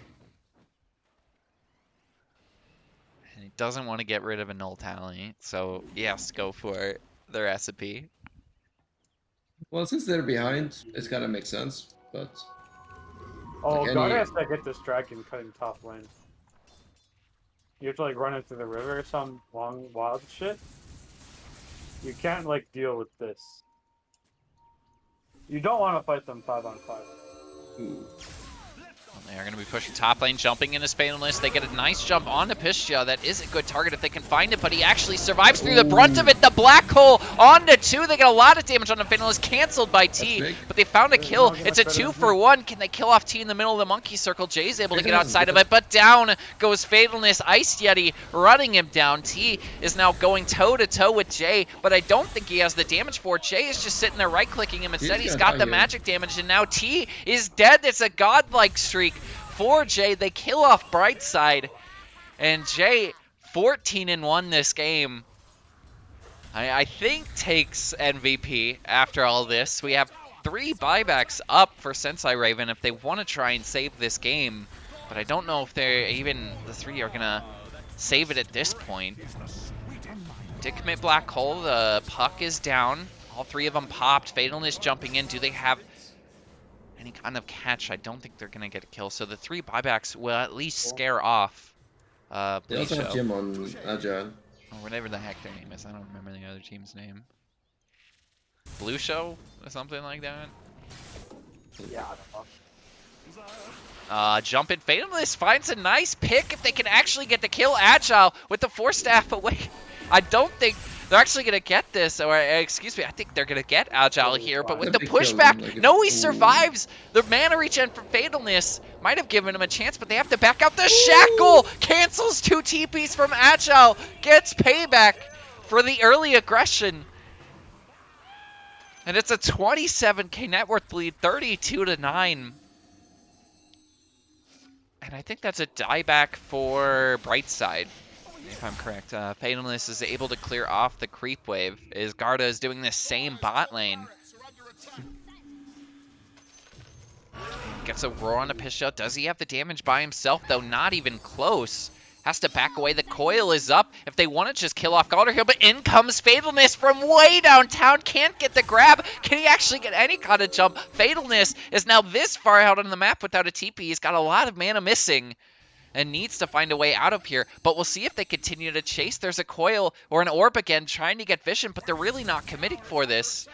And he doesn't want to get rid of a null tally, so yes, go for the recipe. Well, since they're behind, it's gotta make sense. But Oh, like God any- has to get this dragon cutting top lane. You have to like run into the river or some long wild shit. You can't like deal with this. You don't want to fight them 5-on-5. ooh. They are going to be pushing top lane, jumping into Fatalness. They get a nice jump onto Pistia. That is a good target if they can find it, but he actually survives through the brunt of it. The black hole onto 2. They get a lot of damage on the Fatalness, canceled by T, but they found a kill. It's a 2-for-1. Can they kill off T in the middle of the monkey circle? Jay's able to get outside of it, but down goes Fatalness. Ice Yeti running him down. T is now going toe-to-toe with Jay, but I don't think he has the damage for it. Jay is just sitting there right-clicking him. Instead, he's got the magic damage, and now T is dead. It's a godlike streak for Jay. They kill off Brightside, and Jay 14-1 this game. I think takes MVP after all this. We have 3 buybacks up for Sensei Raven if they want to try and save this game, but I don't know if they're even the 3 are gonna save it at this point. Did commit black hole. The puck is down. All 3 of them popped. Fatalness jumping in. Do they have any kind of catch? I don't think they're going to get a kill. So the 3 buybacks will at least scare off They also have Blisho, Jim on Agile. or whatever the heck their name is. I don't remember the other team's name. Blusho or something like that. Yeah, I don't know. Jump in. Fatalness finds a nice pick if they can actually get the kill. Agile with the 4 staff away. I don't think they're actually going to get this, or excuse me, I think they're going to get Agile here, but with the pushback, no, he survives. The mana regen from Fatalness might have given him a chance, but they have to back out. The Shackle cancels 2 TPs from Agile, gets payback for the early aggression. And it's a 27k net worth lead, 32-9. And I think that's a dieback for Brightside, if I'm correct. Fatalness is able to clear off the creep wave, as Garda is doing the same bot lane. Gets a roar on a Pistia. Does he have the damage by himself, though? Not even close. Has to back away. The coil is up. If they want to just kill off Galder here, but in comes Fatalness from way downtown. Can't get the grab. Can he actually get any kind of jump? Fatalness is now this far out on the map without a TP. He's got a lot of mana missing and needs to find a way out of here. But we'll see if they continue to chase. There's a coil or an orb again trying to get vision, but they're really not committing for this.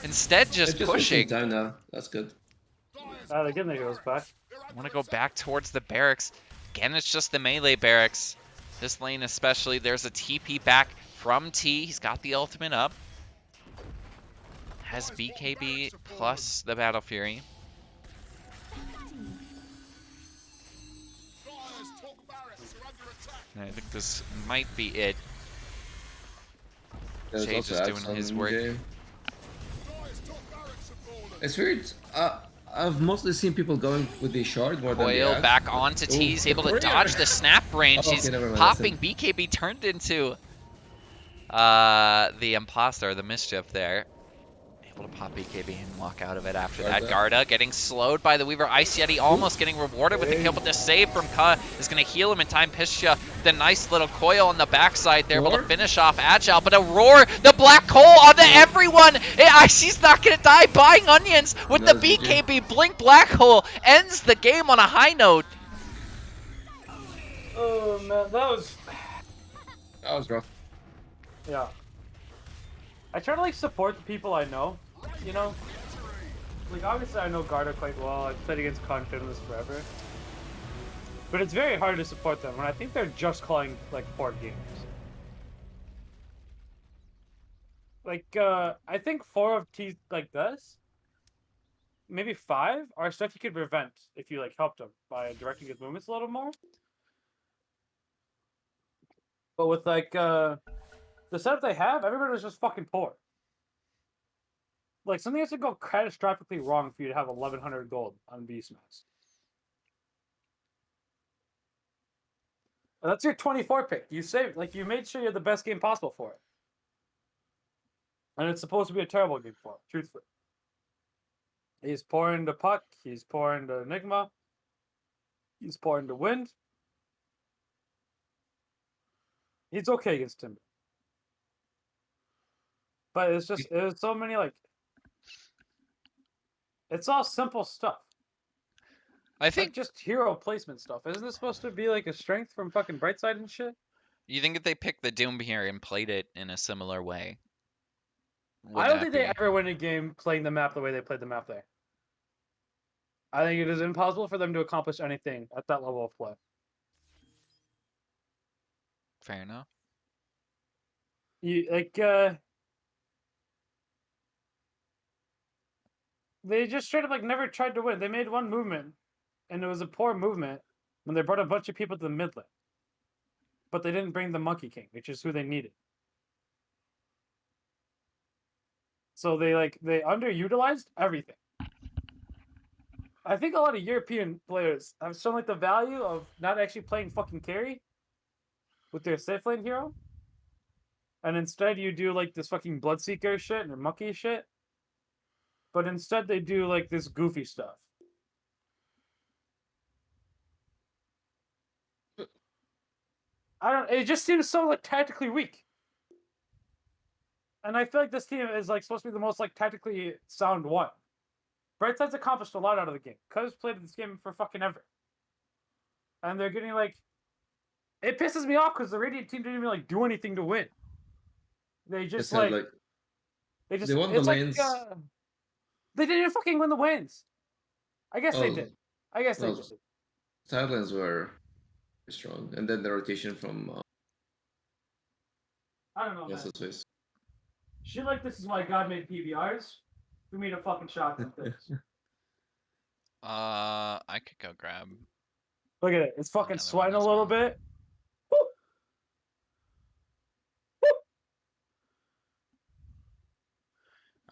Instead, just pushing. Time now. That's good. They're getting the heroes back. I want to go back towards the barracks. Again, it's just the melee barracks. This lane especially. There's a TP back from T. He's got the ultimate up. Has BKB plus the Battle Fury. And I think this might be it. There's Shade also just ads doing his on work. game. It's weird. I've mostly seen people going with the shard more than the Coil ads. back onto T. He's able to dodge the snap range. Oh, okay, He's never mind, that's him. popping BKB, turned into the imposter, the mischief there. Able to pop BKB and walk out of it after that. Garda getting slowed by the Weaver. Ice Yeti almost getting rewarded with the kill, but the save from Ka is going to heal him in time. Pisha, the nice little coil on the backside. They're able to finish off Agile, but a roar, the black hole onto everyone. Icy's not going to die. Buying onions with the BKB. Blink black hole ends the game on a high note. Oh man, that was rough. yeah. I try to like support the people I know, you know. Like obviously I know Garda quite well. I've played against Confidence forever, but it's very hard to support them when I think they're just calling like port games. Like I think 4 of T's like this, maybe 5 are stuff you could prevent if you like helped him by directing his movements a little more. But with like the setup they have, everybody was just fucking poor. Like something has to go catastrophically wrong for you to have 1100 gold on Beastmaster. And that's your 24 pick. You saved, like you made sure you had the best game possible for it. And it's supposed to be a terrible game for him, truthfully. He's poor into Puck, he's poor into Enigma, he's poor into Wind. He's okay against Timber. But it's just, there's so many like, it's all simple stuff. I think like just hero placement stuff. Isn't this supposed to be like a strength from fucking Brightside and shit? You think if they picked the Doom here and played it in a similar way? I don't think they ever win a game playing the map the way they played the map there. I think it is impossible for them to accomplish anything at that level of play. Fair enough. You like they just straight up like never tried to win. They made one movement, and it was a poor movement when they brought a bunch of people to the mid lane. But they didn't bring the Monkey King, which is who they needed. So they underutilized everything. I think a lot of European players have shown like the value of not actually playing fucking carry with their safe lane hero. And instead you do like this fucking Bloodseeker shit and monkey shit. But instead they do like this goofy stuff. It just seems so like tactically weak. And I feel like this team is like supposed to be the most like tactically sound one. Brightside's accomplished a lot out of the game. Cuz played this game for fucking ever. And they're getting like, it pisses me off because the Radiant team didn't even like do anything to win. They just they won the lanes. They didn't even fucking win the wins. I guess they did. I guess they did. Side lanes were strong, and then the rotation from I don't know, man. Shit like this is why God made PBRs. We made a fucking shot from this. I could go grab. Look at it. It's fucking sweating a little bit.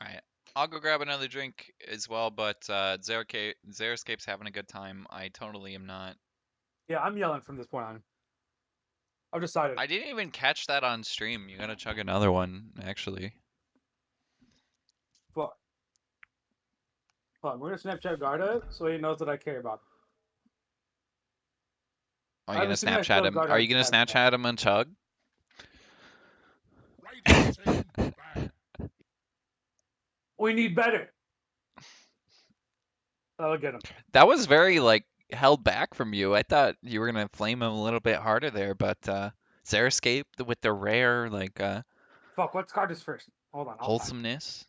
Alright. I'll go grab another drink as well, but Xeriscape's having a good time. I totally am not. Yeah, I'm yelling from this point on. I've decided. I didn't even catch that on stream. You gotta chug another one, actually. Fuck. Hold on, we're gonna Snapchat Garda so he knows that I care about him. Are you gonna Snapchat him? Are you gonna Snapchat him and chug? We need better. That'll get him. That was very like held back from you. I thought you were gonna flame him a little bit harder there, but Xeriscape with the rare like fuck, let's card this first. Hold on. Wholesomeness.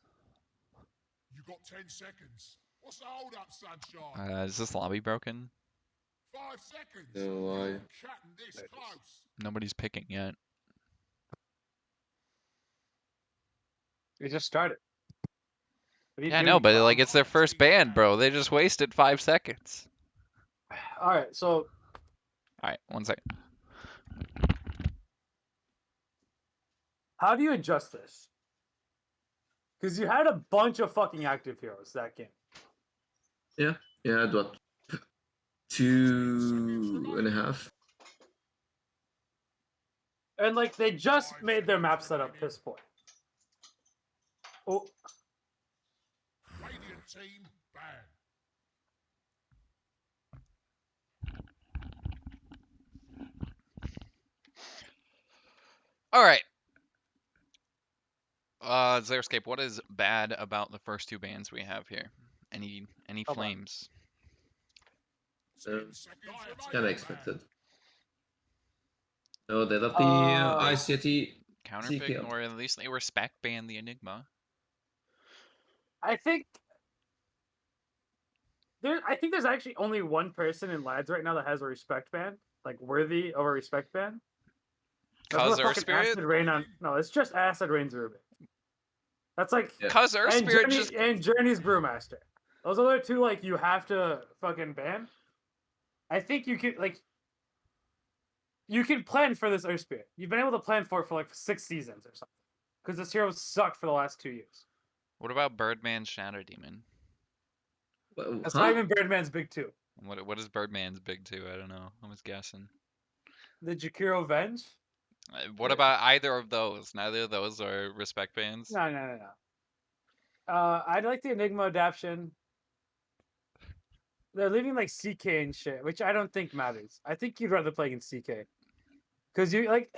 You got 10 seconds. What's the hold up, sunshine? Is this lobby broken? 5 seconds. No lie. Chatting this close. Nobody's picking yet. We just started. Yeah, no, but like it's their first ban, bro. They just wasted 5 seconds. All right, so. All right, 1 second. How do you adjust this? Because you had a bunch of fucking active heroes that game. Yeah, I had what? 2.5. And like they just made their map setup piss poor. Oh, Radiant team banned. All right. Xeriscape, what is bad about the first two bands we have here? Any on. flames? Kind of expected. No, they left the Wait. ICT Counterpick, CK. or at least they respect ban the Enigma. I think there's actually only one person in Lads right now that has a respect ban, like worthy of a respect ban. That's Cause what Earth fucking Spirit? acid rain on. No, it's just acid rain's Rubik. That's like Yeah. Cause Earth and Spirit Journey just and Journey's Brewmaster. Those other two, like you have to fucking ban. I think you can like you can plan for this Earth Spirit. You've been able to plan for it for like 6 seasons or something. Because this hero sucked for the last 2 years. What about Birdman's Shadow Demon? That's Huh? not even Birdman's big two. What is Birdman's big two? I don't know. I was guessing. The Jakiro Venge? What about either of those? Neither of those are respect bans. No. I'd like the Enigma adaptation. They're leaving like CK and shit, which I don't think matters. I think you'd rather play against CK. Because you like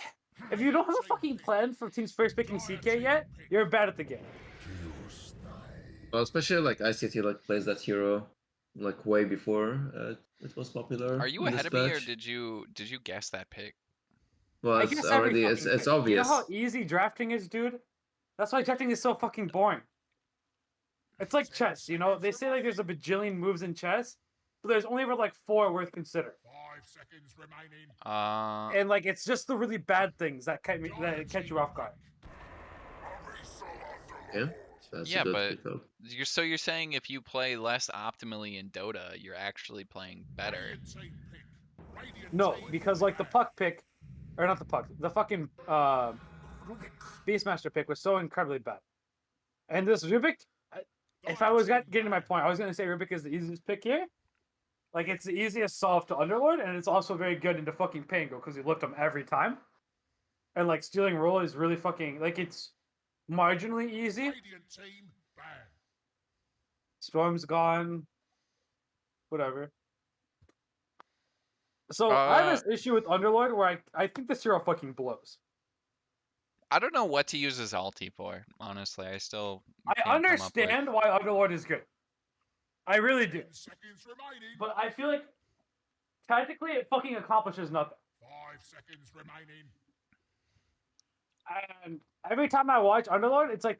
if you don't have a fucking plan for teams first picking CK yet, you're bad at the game. Well, especially like ICT like plays that hero like way before it was popular. Are you in ahead this of me, or patch. did you guess that pick? Well, I it's guess every already fucking it's pick. Do you know obvious. how easy drafting is, dude? That's why drafting is so fucking boring. It's like chess, you know? They say like there's a bajillion moves in chess, but there's only ever like 4 worth considering. 5 seconds remaining. And like it's just the really bad things that catch you off guard. Yeah, that's Yeah, a good but pick up. you're saying if you play less optimally in Dota, you're actually playing better. Radiant team pick. Radiant No, team because like the puck pick, or not the puck, the fucking Beastmaster pick was so incredibly bad. And this Rubik, if I was getting to my point, I was gonna say Rubik is the easiest pick here. Like it's the easiest solve to Underlord, and it's also very good into fucking Pango because you lift him every time. And like stealing roll is really fucking like it's marginally easy. Radiant team banned. Storm's gone. Whatever. So I have this issue with Underlord where I think this hero fucking blows. I don't know what to use as ulti for, honestly. I still I can't come up with. understand why Underlord is good. I really do. 10 seconds remaining. But I feel like tactically it fucking accomplishes nothing. 5 seconds remaining. And every time I watch Underlord, it's like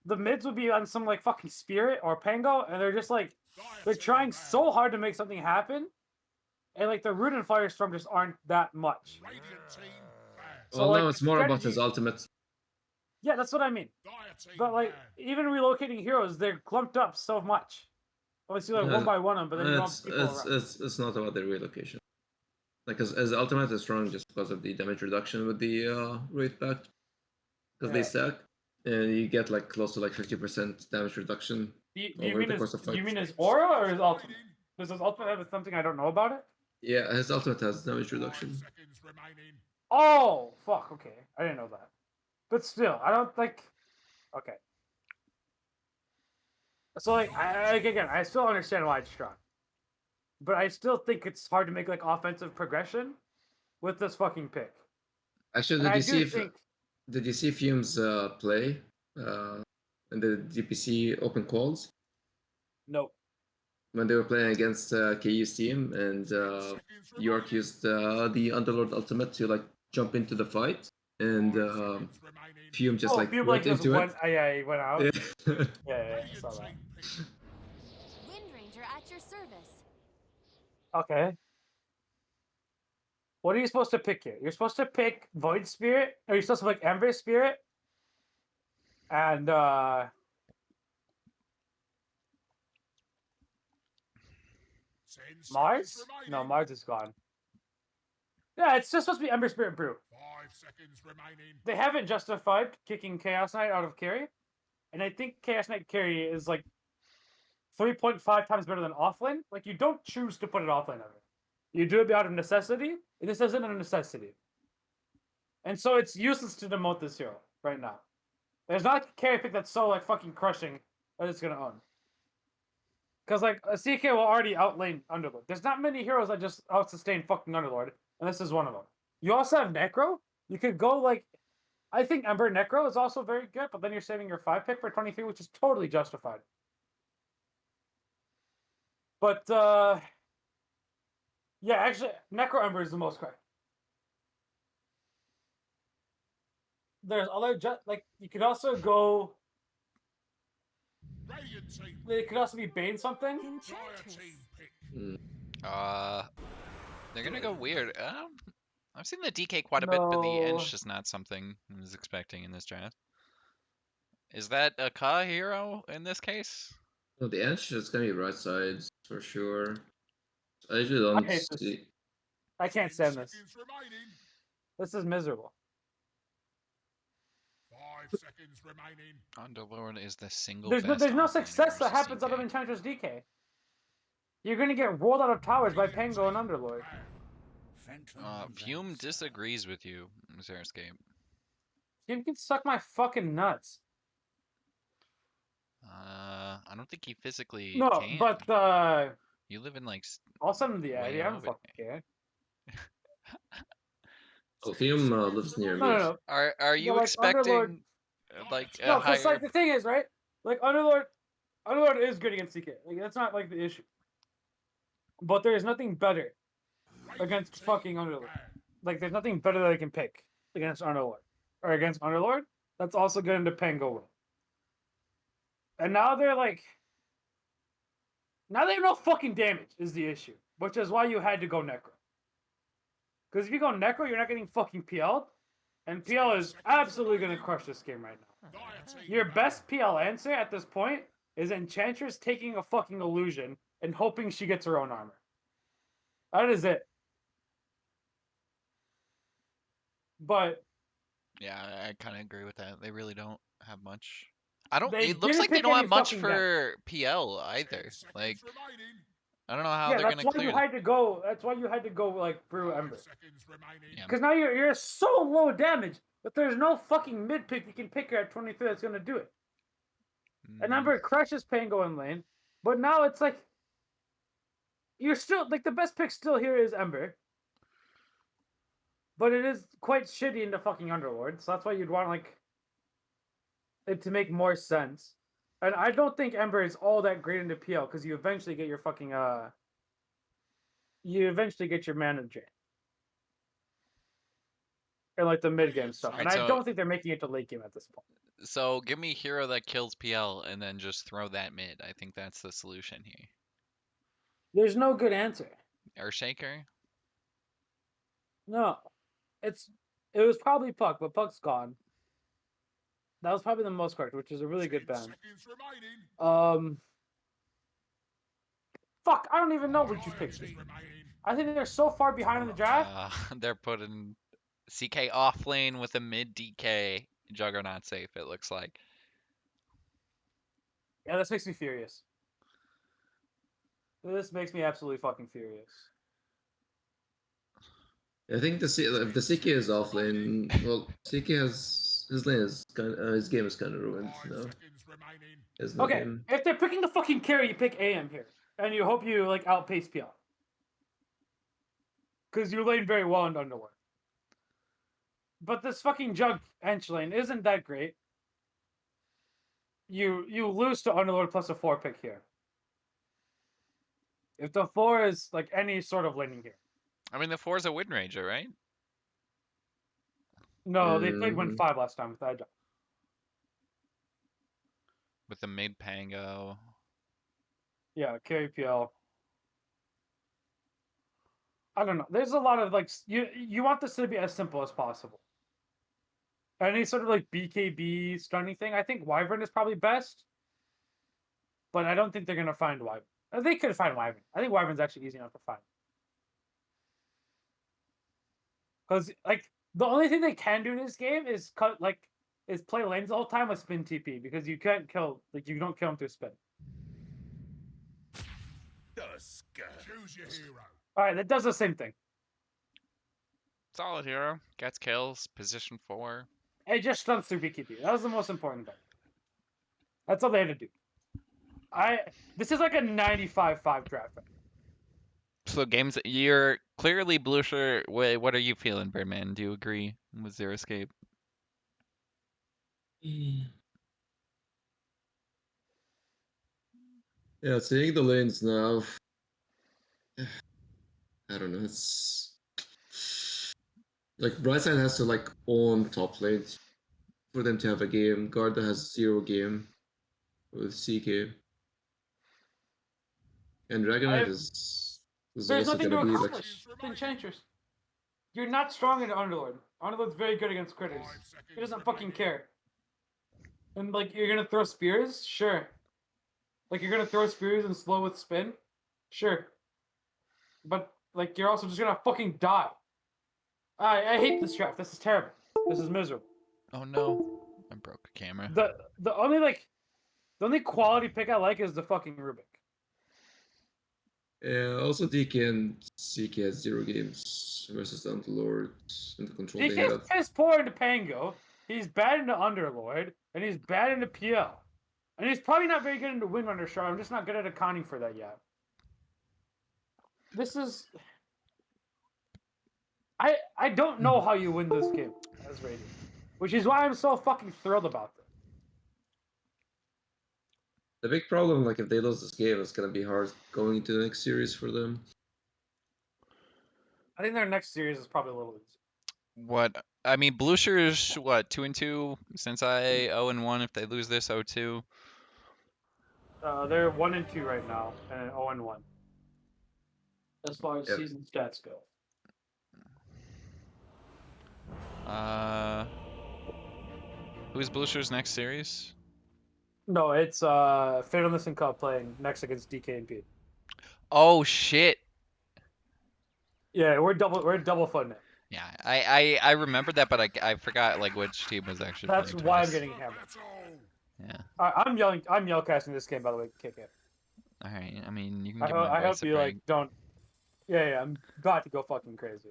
the mids would be on some like fucking Spirit or Pango, and they're just like they're trying so hard to make something happen, and like the Root and Firestorm just aren't that much. Radiant team banned. So, Well, like, no, it's more about his strategy- ultimate. Yeah, that's what I mean. Dire team But like banned. even relocating heroes, they're clumped up so much. Obviously, like one by one them, but then you don't have people around. It's not about the relocation. Like his ultimate is strong just because of the damage reduction with the Wraith Pact. Because they stack, and you get like close to like 50% damage reduction Do you over mean the his, course of do you fight. mean his aura or his ultimate? Does his ultimate have something I don't know about it? Yeah, his ultimate has damage 5 reduction. seconds remaining. Oh, fuck, okay. I didn't know that. But still, I don't like... Okay. So, like, I still understand why it's strong. But I still think it's hard to make, like, offensive progression with this fucking pick. Actually, And did you see Fume's play in the DPC open calls No. when they were playing against KU's team, and York used the Underlord ultimate to like jump into the fight, and Fume just like Fume, went just into went, it. Yeah, he went out. Yeah. Yeah, I saw that. Wind Ranger at your service. Okay. What are you supposed to pick here? You're supposed to pick Void Spirit, or you're supposed to pick Ember Spirit, and Mars? No, Mars is gone. Yeah, it's just supposed to be Ember Spirit Brew. 5 seconds remaining. They haven't justified kicking Chaos Knight out of carry, and I think Chaos Knight carry is like 3.5 times better than offlane. Like, you don't choose to put it offlane ever. You do it out of necessity, and this isn't a necessity. And so it's useless to demote this hero right now. There's not a carry pick that's so like fucking crushing that it's gonna own. Because like a CK will already outlane Underlord. There's not many heroes that just out-sustain fucking Underlord, and this is one of them. You also have Necro. You could go like, I think Ember Necro is also very good, but then you're saving your 5 pick for 23, which is totally justified. But yeah, actually, Necro Ember is the most correct. There's other like you could also go. Radiant team. It could also be Bane something. Dire Enchantress. team pick. They're gonna go weird. I've seen the DK quite a bit, but the No. Ench just not something I was expecting in this draft. Is that a Ka hero in this case? No, the edge is gonna be right sides for sure. I usually I don't hate this. see. I can't 10 stand this. seconds remaining. This is miserable. 5 seconds remaining. Underlord is the single There's best. no offlaner success that versus happens out of CK. Enchantress DK. You're gonna get rolled out of towers by Pango and Underlord. Fume disagrees with you, Xeriscape. You can suck my fucking nuts. I don't think he physically No, can. but You live in like I'll send him the way ID. I don't above fucking it. care. Oh, Fium lives near me. No. Are you like, Underlord- expecting like a No, because higher? like the thing is, right? Like Underlord is good against CK. Like that's not like the issue. But there is nothing better against fucking Underlord. Like there's nothing better that I can pick against Underlord or against Underlord. That's also good into Pango with. And now they're like, now they have no fucking damage is the issue, which is why you had to go Necro. Because if you go Necro, you're not getting fucking PL'd, and PL is absolutely gonna crush this game right now. Dire team Your back. best PL answer at this point is Enchantress taking a fucking illusion and hoping she gets her own armor. That is it. But Yeah, I kind of agree with that. They really don't have much. I don't. they It looks didn't like they pick don't any have much fucking for PL 10 either. seconds Like remaining. I don't know how yeah, they're that's gonna why clear you them. had to go. That's why you had to go like Brew 5 Ember. seconds remaining. Yeah. Because now you're so low damage that there's no fucking mid pick you can pick her at 23 that's gonna do it. And Mm, Ember crushes Pango in lane, but now it's like you're still like the best pick still here is Ember, but it is quite shitty into fucking Underlord, so that's why you'd want like it to make more sense. And I don't think Ember is all that great into PL because you eventually get your fucking you eventually get your mana drain. And like the mid game stuff. And Alright, I so- don't think they're making it to late game at this point. So give me a hero that kills PL and then just throw that mid. I think that's the solution here. There's no good answer. Earthshaker. No. It was probably Puck, but Puck's gone. That was probably the most correct, which is a really good 10 ban. seconds remaining. Fuck, I don't even know what you Dire picked. team remaining. I think they're so far behind in the draft. They're putting CK off lane with a mid DK Juggernaut safe. It looks like. Yeah, this makes me furious. This makes me absolutely fucking furious. I think if the CK is off lane, well, CK has his lane is his game is kind of ruined 5 now. seconds remaining. There's no Okay, game. if they're picking the fucking carry, you pick AM here. And you hope you like outpace PL. Because you lane very well in Underlord. But this fucking jug hench lane isn't that great. You lose to Underlord plus a 4 pick here. If the 4 is like any sort of laning here. I mean, the 4 is a Wind Ranger, right? No, they played win 5 last time with that jug. With the mid Pango. Yeah, carry PL. I don't know. There's a lot of like you want this to be as simple as possible. Any sort of like BKB stunning thing, I think Wyvern is probably best. But I don't think they're gonna find Wyvern. They could find Wyvern. I think Wyvern's actually easy enough to find. Because like the only thing they can do in this game is play lanes the whole time with spin TP because you can't kill you don't kill them through spin. Choose your hero. All right, that does the same thing. Solid hero. Gets kills. Position 4. It just stuns through BKB. That was the most important thing. That's all they had to do. This is like a 95-5 draft. So games, you're clearly Blucher. What are you feeling, Birdman? Do you agree with Xeriscape? Yeah, seeing the lanes now. I don't know. It's like Brightside has to like own top lanes for them to have a game. Garda has 0 game with CK, and Dragonite is There's also nothing to gonna be like. accomplish. Enchanters. You're not strong in Underlord. Underlord's very good against critters. He doesn't fucking care. And like you're gonna throw spears? Sure. Like you're gonna throw spears and slow with spin? Sure. But like you're also just gonna fucking die. I hate this draft. This is terrible. This is miserable. Oh no, I broke a camera. The only quality pick I like is the fucking Rubik. Yeah, also DK and CK has 0 games versus the Underlord and the control they DK's have. piss poor into Pango. He's bad into Underlord, and he's bad into PL. And he's probably not very good into Windrunner Shard. I'm just not good at accounting for that yet. This is... I don't know how you win this game as Radiant. Which is why I'm so fucking thrilled about this. The big problem, like if they lose this game, it's gonna be hard going into the next series for them. I think their next series is probably a little easier. What? I mean, Blucher's what 2-2 since I 0-1. If they lose this 0-2. They're 1-2 right now, and 0-1. As far as Yep. season stats go. Who's Blucher's next series? No, it's Fatalness and Cup playing next against DK and P. Oh shit! Yeah, we're double footing it. Yeah, I remembered that, but I forgot like which team was actually That's playing why I'm twice. getting hammered. Yeah. I'm yellcasting this game by the way. Kick it. All right. I mean, you can I give my hope voice a you break. like don't. Yeah, I'm about to go fucking crazy.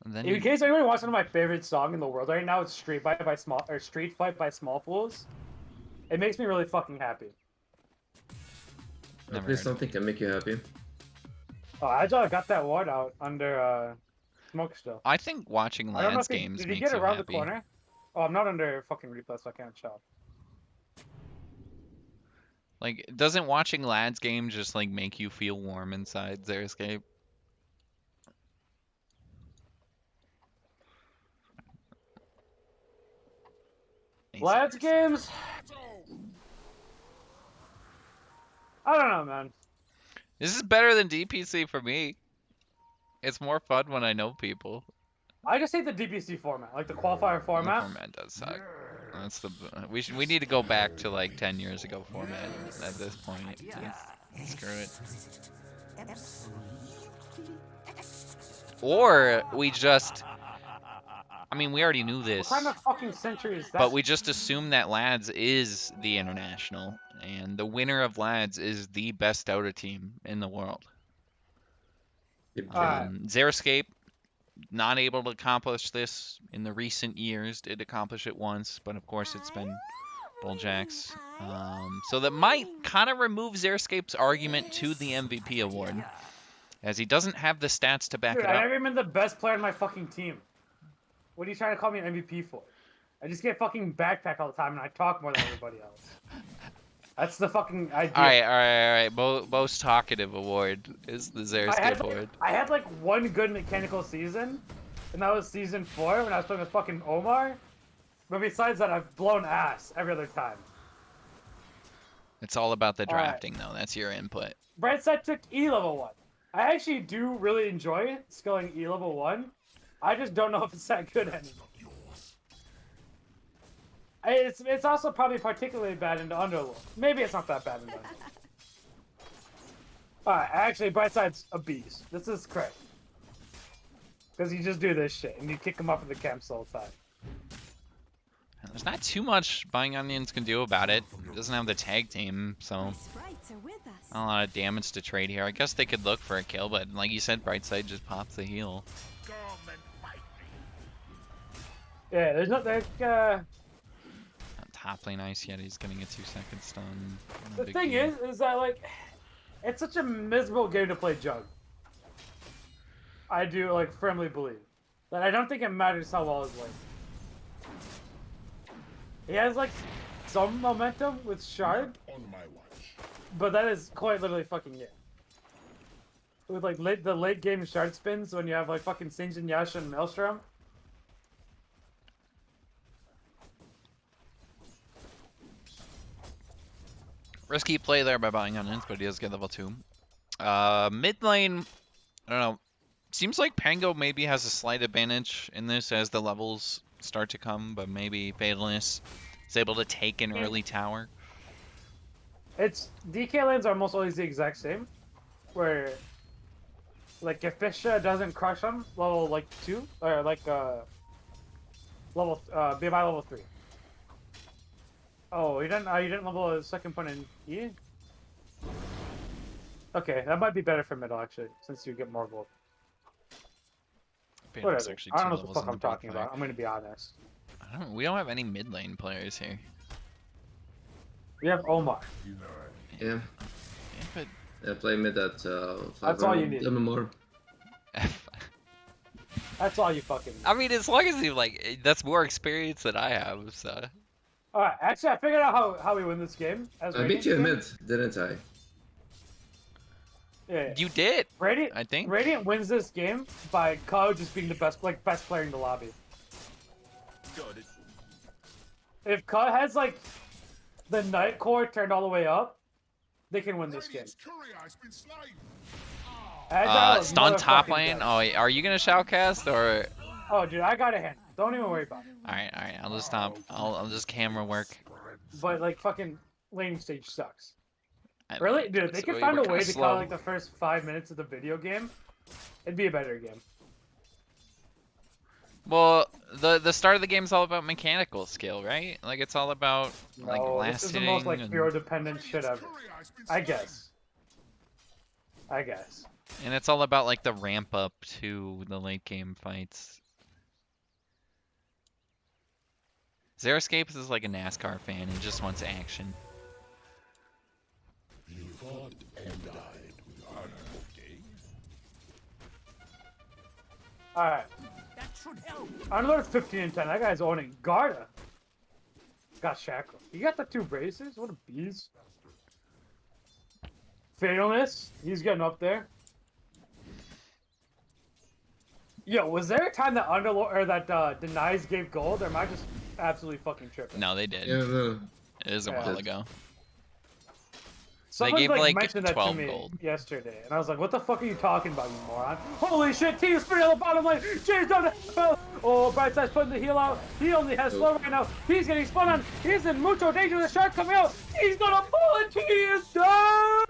And then In case anyone wants one of my favorite songs in the world right now, it's Street Fight by Small Fools. It makes me really fucking happy. Never Please heard something can make you happy. Oh, I just got that ward out under smoke still. I think watching I don't know Lance if games did he makes get you around happy. the corner? Oh, I'm not under fucking replay, so I can't shout. Like, doesn't watching lads games just like make you feel warm inside Xeriscape? Lads games? I don't know, man. This is better than DPC for me. It's more fun when I know people. I just hate the DPC format, like the qualifier format. The format does suck. That's the we need to go back to like 10 years ago format at this point. Screw it. Or we just, I mean, we already knew this, What kind of fucking century is that? but we just assume that Lads is the international, and the winner of Lads is the best Dota team in the world. Xeriscape, not able to accomplish this in the recent years, did accomplish it once, but of course it's been Bulljacks. So that might kind of remove Xeriscape's argument to the MVP award, as he doesn't have the stats to back Dude, it I up. never been the best player in my fucking team. What are you trying to call me an MVP for? I just get fucking backpack all the time and I talk more than everybody else. That's the fucking idea. All right. Most talkative award is the Xeriscape award. I had like one good mechanical season, and that was season 4 when I was playing with fucking Omar. But besides that, I've blown ass every other time. It's all about the drafting, though. That's your input. Brightside took E level 1. I actually do really enjoy skilling E level 1. I just don't know if it's that good anymore. It's also probably particularly bad into Underlord. Maybe it's not that bad in Underlord. Alright, actually, Brightside's a beast. This is correct. Because you just do this shit, and you kick him off of the camps all the time. There's not too much Buying Onions can do about it. It doesn't have the tag team, so The sprites are with us. not a lot of damage to trade here. I guess they could look for a kill, but like you said, Brightside just pops the heal. Come and fight me. Yeah, there's not like Top lane ice yet, he's getting a 2-second stun. Not a the big thing deal. is that like it's such a miserable game to play Jug. I do like firmly believe that I don't think it matters how well his lane. He has like some momentum with Shard, On my watch. but that is quite literally fucking it. With like the late game Shard spins when you have like fucking Sinjin, Yasha, and Maelstrom. Risky play there by Buying Onions, but he does get level 2. Mid lane, I don't know. Seems like Pango maybe has a slight advantage in this as the levels start to come, but maybe Fatalist is able to take an early tower. It's DK lanes are almost always the exact same, where like if Fisha doesn't crush him level like 2 or like level BMI level 3. Oh, you didn't level a second point in E? Okay, that might be better for middle actually, since you get more gold. Fatalist Whatever. actually I don't 2 know what the levels fuck in I'm talking bot fight. about. I'm gonna be honest. We don't have any mid lane players here. We have Omar. Yeah. Yeah, but I play mid at That's all you need. MMR. That's all you fucking need. I mean, as long as you like, that's more experience than I have. So Alright, actually I figured out how we win this game. As I beat you in Radiant mid, didn't I? Yeah. you did, Radiant, I think. Radiant wins this game by Ko just being the best player in the lobby. Got it. If Ko has like the Night Core turned all the way up, they can win this game. Radiant's courier has been slain. Agile is Stun top motherfucking lane. dead. Oh, are you gonna shoutcast or? Oh, dude, I got a hand. Don't even worry about it. All right. I'll just stop. I'll just camera work. But like fucking laning stage sucks. I- Really, dude, if they so could we're find a kinda way to slow. call like the first 5 minutes of the video game, it'd be a better game. Well, the start of the game is all about mechanical skill, right? Like it's all about like No, last this is the hitting. most like and, hero dependent shit Radiant's ever. courier has been I slain. guess. I guess. and it's all about like the ramp up to the late game fights. Xeriscape is like a NASCAR fan. He just wants action. You fought and died with honor. Okay. Alright. That should help. Another 15 and 10. That guy's owning Garda. Got Shackle. You got the 2 braces? What a beast. Fatalness. He's getting up there. Yo, was there a time that Underlord or that Denies gave gold, or am I just absolutely fucking tripping? No, they did. Yeah, no. It was a Yeah. while ago. Someone gave, like, mentioned that 12 to me gold. yesterday, and I was like, "What the fuck are you talking about, you moron?" Holy shit! Team spinning on the bottom lane. James down the hell. Oh, Brightside's putting the heal out. He only has slow right now. He's getting spun on. He's in mucho danger. The shark coming out. He's gonna pull it. He is done.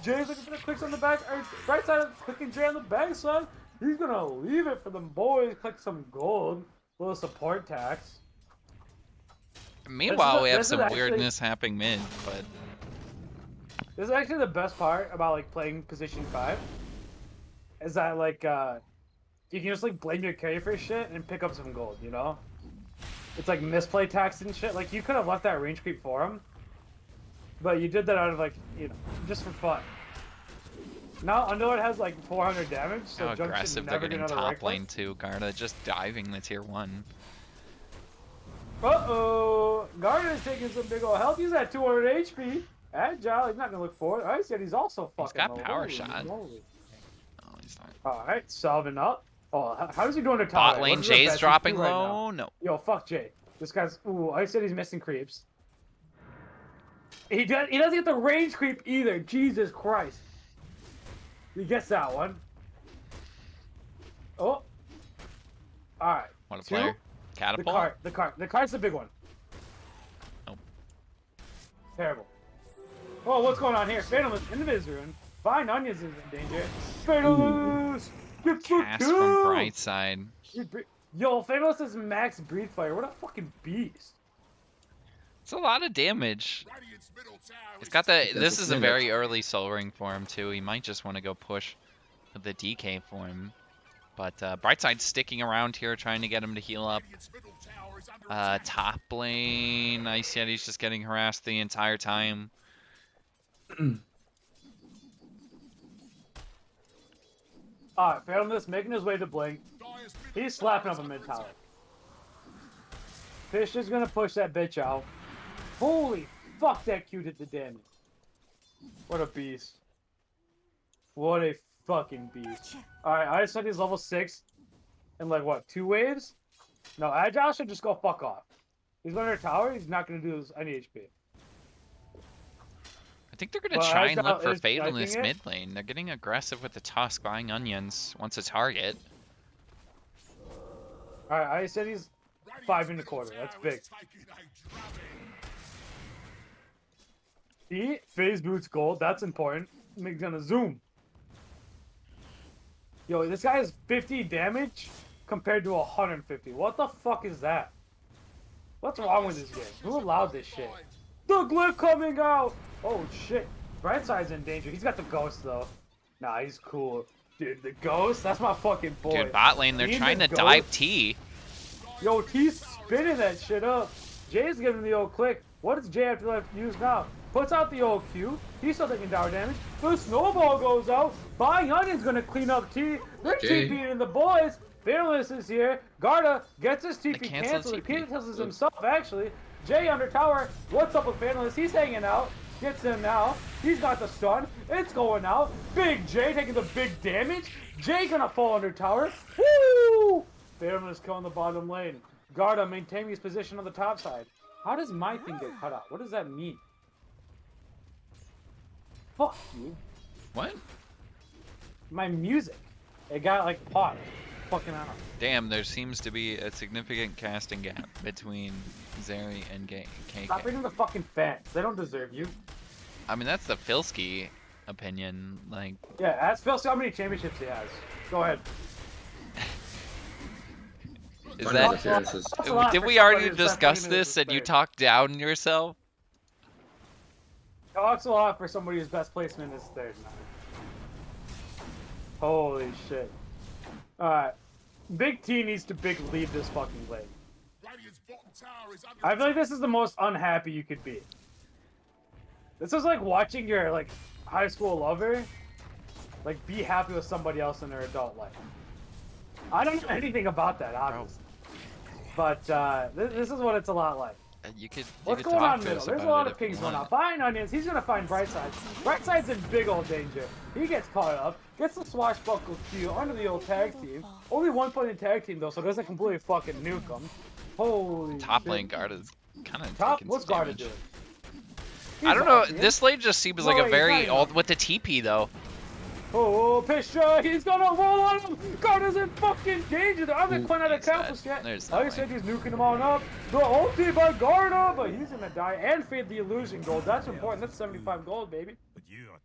James looking for the clicks on the back. Or Brightside clicking Jay on the backside. He's gonna leave it for them boys. Click some gold. Little support tax. Meanwhile, we have this is some actually- weirdness happening mid, but This is actually the best part about like playing position 5. Is that like you can just like blame your carry for shit and pick up some gold, you know? It's like misplay tax and shit. Like you could have left that range creep for him. But you did that out of like, you know, just for fun. Now Underlord has like 400 damage, so how Junk should aggressive they're never do getting another right top click. lane too. Garda just diving the tier 1. Uh-oh! Garden is taking some big ol' health. He's at 200 HP. Agile, he's not gonna look forward. I said he's also fucking got low. power Holy shot. moly. Oh, he's not. Alright, solving up. Oh, how's he doing to top Bot lane? lane, What's the Jay's best he dropping can do right low. now? No. Yo, fuck Jay. This guy's. Ooh, I said he's missing creeps. He doesn't get the range creep either. Jesus Christ. He gets that one. Oh. Alright. What a 2. player. Catapult. The cart's the big one. Nope. Terrible. Oh, what's going on here? Phantom in the Viz rune. Fine Onions is in danger. Fatalist! Get for Cast from two! Brightside. Yo, Fatalist is max breathe fire. What a fucking beast. It's a lot of damage. Radiant's middle tower He's is got the. Against This a is a minute. very early Soul Ring for him too. He might just want to go push with the DK for him. But Brightside's sticking around here, trying to get him to heal up. Radiant's middle tower is under attack. Top lane, Ice Yeti's just getting harassed the entire time. Alright, Fatalist making his way to Blink. Dire's middle He's slapping tower up a is mid under tower. attack. Fish is gonna push that bitch out. Holy fuck, that Q did the damage. What a beast. What a fucking beast. Alright, I said he's level 6 in like what, 2 waves? No, Agile should just go fuck off. He's under a tower, he's not gonna do any HP. I think they're gonna Well, try and Agile look for is Fatal in sniping this it. mid lane. They're getting aggressive with the Tusk, buying onions once a target. Alright, I said he's Radiant's 5 and a middle quarter. That's tower big. is taking a drubbing. He phase boots gold, that's important. He's gonna zoom. Yo, this guy has 50 damage compared to 150. What the fuck is that? What's wrong with this game? Who allowed this shit? The glyph coming out! Oh shit. Brightside's in danger. He's got the ghost though. Nah, he's cool. Dude, the ghost? That's my fucking boy. Dude, bot lane, they're He and trying the to dive ghost- T. Yo, T's spinning that shit up. Jay's giving the old click. What does Jay have to use now? Puts out the old Q. He's still taking tower damage. The snowball goes out. Buying Onion's gonna clean up T. They're Jay. TPing the boys. Fearless is here. Garda gets his TP cancel canceled. He TP. cancels himself actually. Jay under tower. What's up with Fearless? He's hanging out. Gets him now. He's got the stun. It's going out. Big Jay taking the big damage. Jay gonna fall under tower. Woo! Fearless killing the bottom lane. Garda maintaining his position on the top side. How does my thing get cut out? What does that mean? Fuck you. What? My music. It got like paused. Fucking out. Damn, there seems to be a significant casting gap between Zeri and KK. Stop reading the fucking fans. They don't deserve you. I mean, that's the Filsky opinion. Like, Yeah, ask Phil see how many championships he has. Go ahead. is Funny that? that Xeris is- That's a lot Did for we somebody already who's got discuss 20 minutes this to and you spare. talked down yourself? Talks a lot for somebody whose best placement is third. Holy shit. Alright. Big T needs to big leave this fucking lane. Radiant's bottom tower is under I feel like this is the most unhappy you could be. This is like watching your like high school lover like be happy with somebody else in their adult life. I don't know anything about that, obviously. But this is what it's a lot like. You could. What's you could going talk on to middle? us There's a about lot it of if you pings going on. want. Buying Onions, he's gonna find Brightside. Brightside's in big old danger. He gets caught up, gets the swashbuckle Q under the old tag team. Only 1 point in tag team though, so it doesn't completely fucking nuke him. Holy Top shit. lane guard is kind of Top, taking what's some Garda damage. doing? I He's don't know. off, yeah? This lane just seems No, like wait, a he's very not even old off. with the TP though. Oh, Pisha, he's gonna roll on him! Garda's in fucking danger! I haven't quite out of He's dead. countless yet. There's no I way. said he's nuking him on up. The ulti by Garda, but he's gonna die and fade the illusion gold. That's important. That's 75 gold, baby. But you are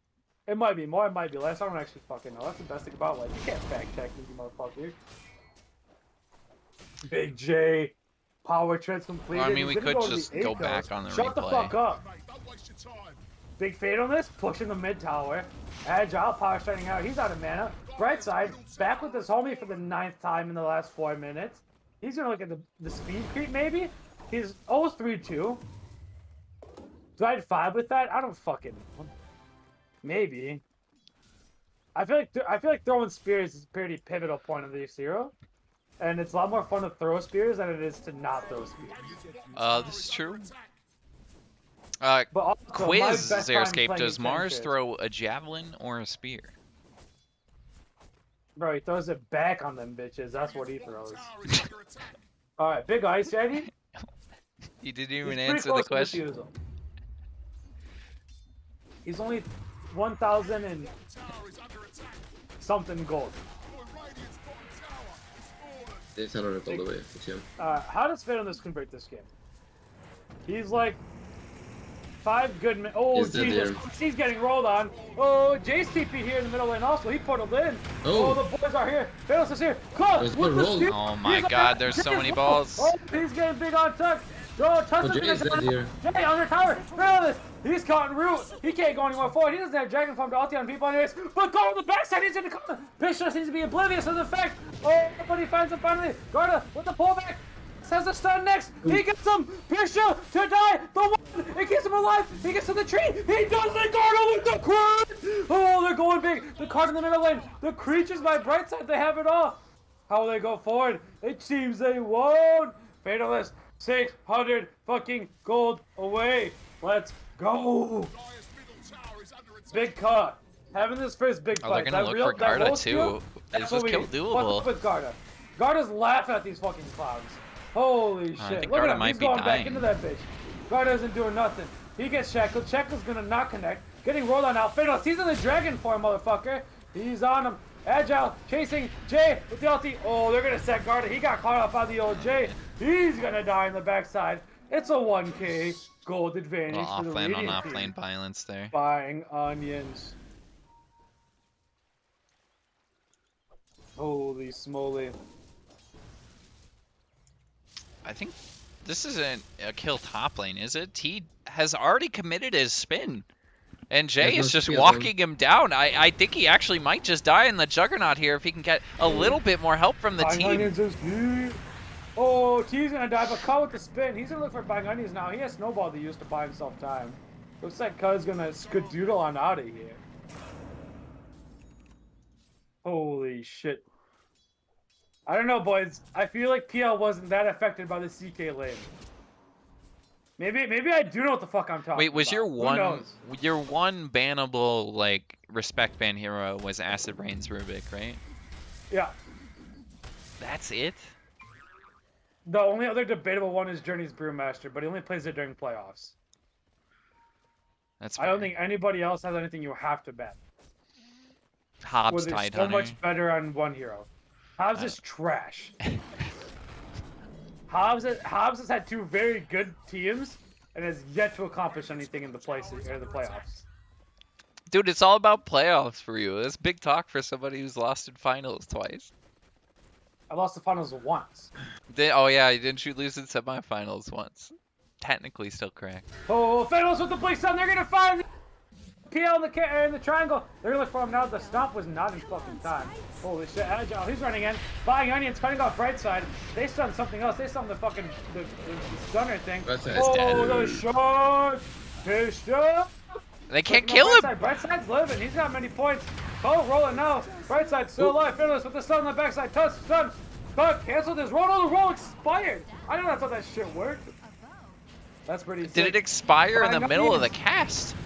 It might be more, it might be less. I don't actually fucking know. That's the best thing about life. You can't fact check me, you motherfucker. Big J. Power trends completed. Well, I mean, He's we gonna could to the just eight go coast. back on the Shut the replay. fuck up. mate, don't waste your time. Big fatalness, pushing the mid tower. Agile, power shining out. He's out of mana. Bright side, back with his homie for the 9th time in the last 4 minutes. He's gonna look at the speed creep, maybe? He's 0-3-2. Do I add 5 with that? I don't fucking know. Maybe. I feel like throwing spears is a pretty pivotal point of this hero. And it's a lot more fun to throw spears than it is to not throw spears. This is true. But also, my Quiz best time Xeriscape, playing does Mars Xeriscape. throw a javelin or a spear? Bro, he throws it back on them bitches. That's what he throws. Tower is under attack. Alright, big ice, Eddie. You didn't He's even pretty answer the close to question. refusal. He's only 1,000 and Tower is under attack. something gold. Boy, Radiant's bottom tower is fallen. They settled it all the way. It's him. How does Fatalness convert this game? He's like 5 good minutes. Oh, He's dead Jesus. here. He's getting rolled on. Oh, Jay's TP here in the middle lane also. He portaled in. Oh. The boys are here. Phalos is here. Close There's with no the roll. steal. Oh my He's on God, that. there's so Jay many is balls. low. Oh, he's getting big on Tuck. Oh, Tuck's Oh, Jay's dead here. Jay under tower. Phalos. He's caught in root. He can't go anymore forward. He doesn't have Dragon Form to ulti on people anyways. But go on the backside. He's going to come. Bishop seems to be oblivious of the fact. Oh, but he finds him finally. Garda with the pullback. Has a stun next. He gets him. Pisha to die. The one. It keeps him alive. He gets to the tree. He does the Garda with the crit. Oh, they're going big. The card in the middle lane. The creatures by Brightside. They have it all. How will they go forward? It seems they won't. Fatalist. 600 fucking gold away. Let's go. Dire's middle tower is under attack. Big cut. Having this first big Oh, fight. they're gonna That look real- for that Garda roll too. skill, Is that's this what we kill need. doable? What's with Garda? Garda's laughing at these fucking clowns. Holy I shit. think Look Garda at him. might He's be going dying. back into that bitch. Garda isn't doing nothing. He gets shackled. Shackle's gonna not connect. Getting rolled on now. Fatal. He's in the dragon form, motherfucker. He's on him. Agile. Chasing Jay with the ulti. Oh, they're gonna set Garda. He got caught up on the old Jay. He's gonna die in the backside. It's a 1k gold advantage Little for the off-lane on Radiant off-lane team. violence there. Buying onions. Holy smoly. I think this isn't a kill top lane, is it? T has already committed his spin. And Jay There's is no just spear walking him down. I think he actually might just die in the Juggernaut here if he can get a little bit more help from the Buying team. onions is huge. Oh, T's gonna die, but caught with the spin. He's gonna look for buying onions now. He has snowball to use to buy himself time. Looks like Cuz gonna skadoodle on out of here. Holy shit. I don't know, boys. I feel like PL wasn't that affected by the CK lane. Maybe I do know what the fuck I'm talking Wait, was about. your Who one knows? bannable like respect ban hero was Acid Rain's Rubik, right? Yeah. That's it? The only other debatable one is Journey's Brewmaster, but he only plays it during playoffs. That's I don't fair. think anybody else has anything you have to ban. Hobbs Where they're Tide so Hunter. much better on one hero. Hobbs is trash. Hobbs has had 2 very good teams and has yet to accomplish anything in the playoffs. Dude, it's all about playoffs for you. That's big talk for somebody who's lost in finals twice. I lost the finals once. Oh yeah, didn't you lose in semifinals once? Technically still correct. Oh, Finals with the Blink Sun. They're gonna find PL in the triangle. They're gonna look for him now. The stomp was not in fucking time. Holy shit, Agile. He's running in. Buying onions, cutting off right side. They stunned something else. They stunned the fucking the stunner thing. Right side. Oh, dead. the shot. Bishop. They can't No, kill him! Brightside's living. He's got many points. Oh, rolling now. Brightside still alive. Finless with the stun on the backside. Touch, stun. Cut, canceled his roll. Oh, the roll expired. I know that's how that shit worked. That's pretty sick. Did it expire in the Buying middle of the onions. cast?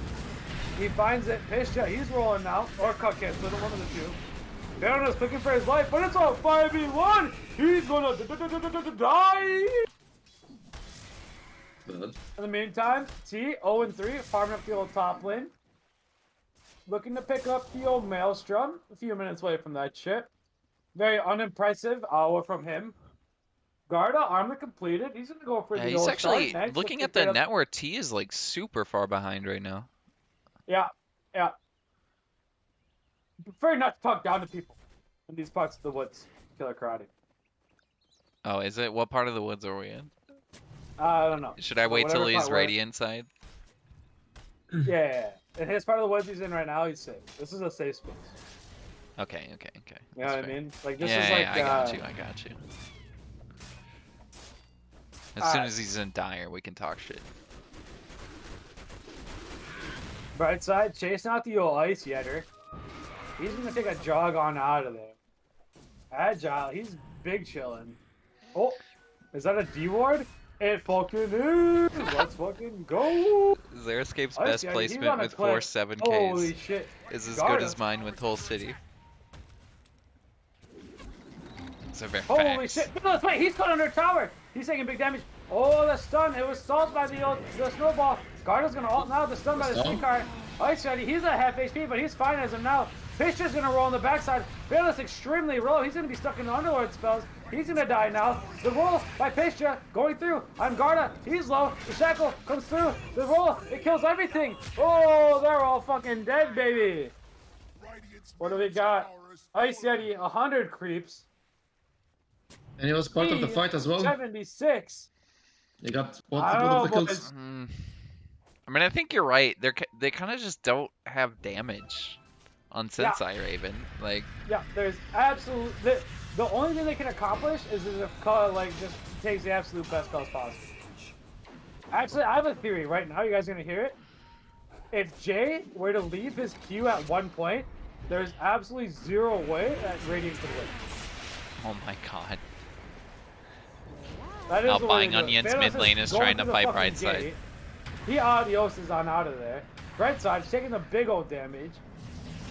He finds it. Pisha, he's rolling now. Or cut canceled, one of the two. Baroness looking for his life, but it's all 5v1. He's gonna die. But In the meantime, T 0-3, farming up the old top lane. Looking to pick up the old Maelstrom. A few minutes away from that shit. Very unimpressive hour from him. Garda, armor completed. He's gonna go for Yeah, the he's old actually, start next. looking Let's at the get up- network, T is like super far behind right now. Yeah, yeah. Prefer not to talk down to people in these parts of the woods. Killer karate. Oh, is it? What part of the woods are we in? I don't know. Should I But wait till whatever he's part we're- radiant side? Yeah. In his part of the woods he's in right now, he's safe. This is a safe space. Okay. You know That's what I fair. mean? Like this Yeah, is like yeah, I got you. As soon Alright. as he's in dire, we can talk shit. Bright side, chasing out the old ice yetter. He's gonna take a jog on out of there. Agile, he's big chillin'. Oh, is that a D ward? It fucking is! Let's fucking go! Xeriscape's I best see, he's placement on a with clip. 4 7Ks Holy shit. is as Garda. good as mine with Whole City. So very Holy facts. shit! No, let's wait, he's caught under tower! He's taking big damage. Oh, the stun! It was stalled by the snowball. Garda's gonna ult now. The stun by the Stun? C car. Ice Yeti, he's at half HP, but he's fine as of now. Pisha's gonna roll on the backside. Bayless extremely low. He's gonna be stuck in the Underlord spells. He's gonna die now. The roll by Pisha going through on Garda. He's low. The shackle comes through. The roll, it kills everything. Oh, they're all fucking dead, baby. Radiant's What do we middle got? tower is Ice falling. Yeti, 100 creeps. And he was part of the fight as well. 76. He got I both don't of the know, kills. boys. I mean, I think you're right. They kind of just don't have damage on Yeah. Sensei Raven. Like, Yeah, there's absolute. The only thing they can accomplish is if Ka like just takes the absolute best calls possible. Actually, I have a theory right now. You guys are gonna hear it. If Jay were to leave his Q at one point, there's absolutely zero way that Radiant could win. oh my god. That is Now the way buying to do it. onions Thanos mid lane is going trying to through the fight fucking right side. gate. He adioses on out of there. Right side's taking the big old damage.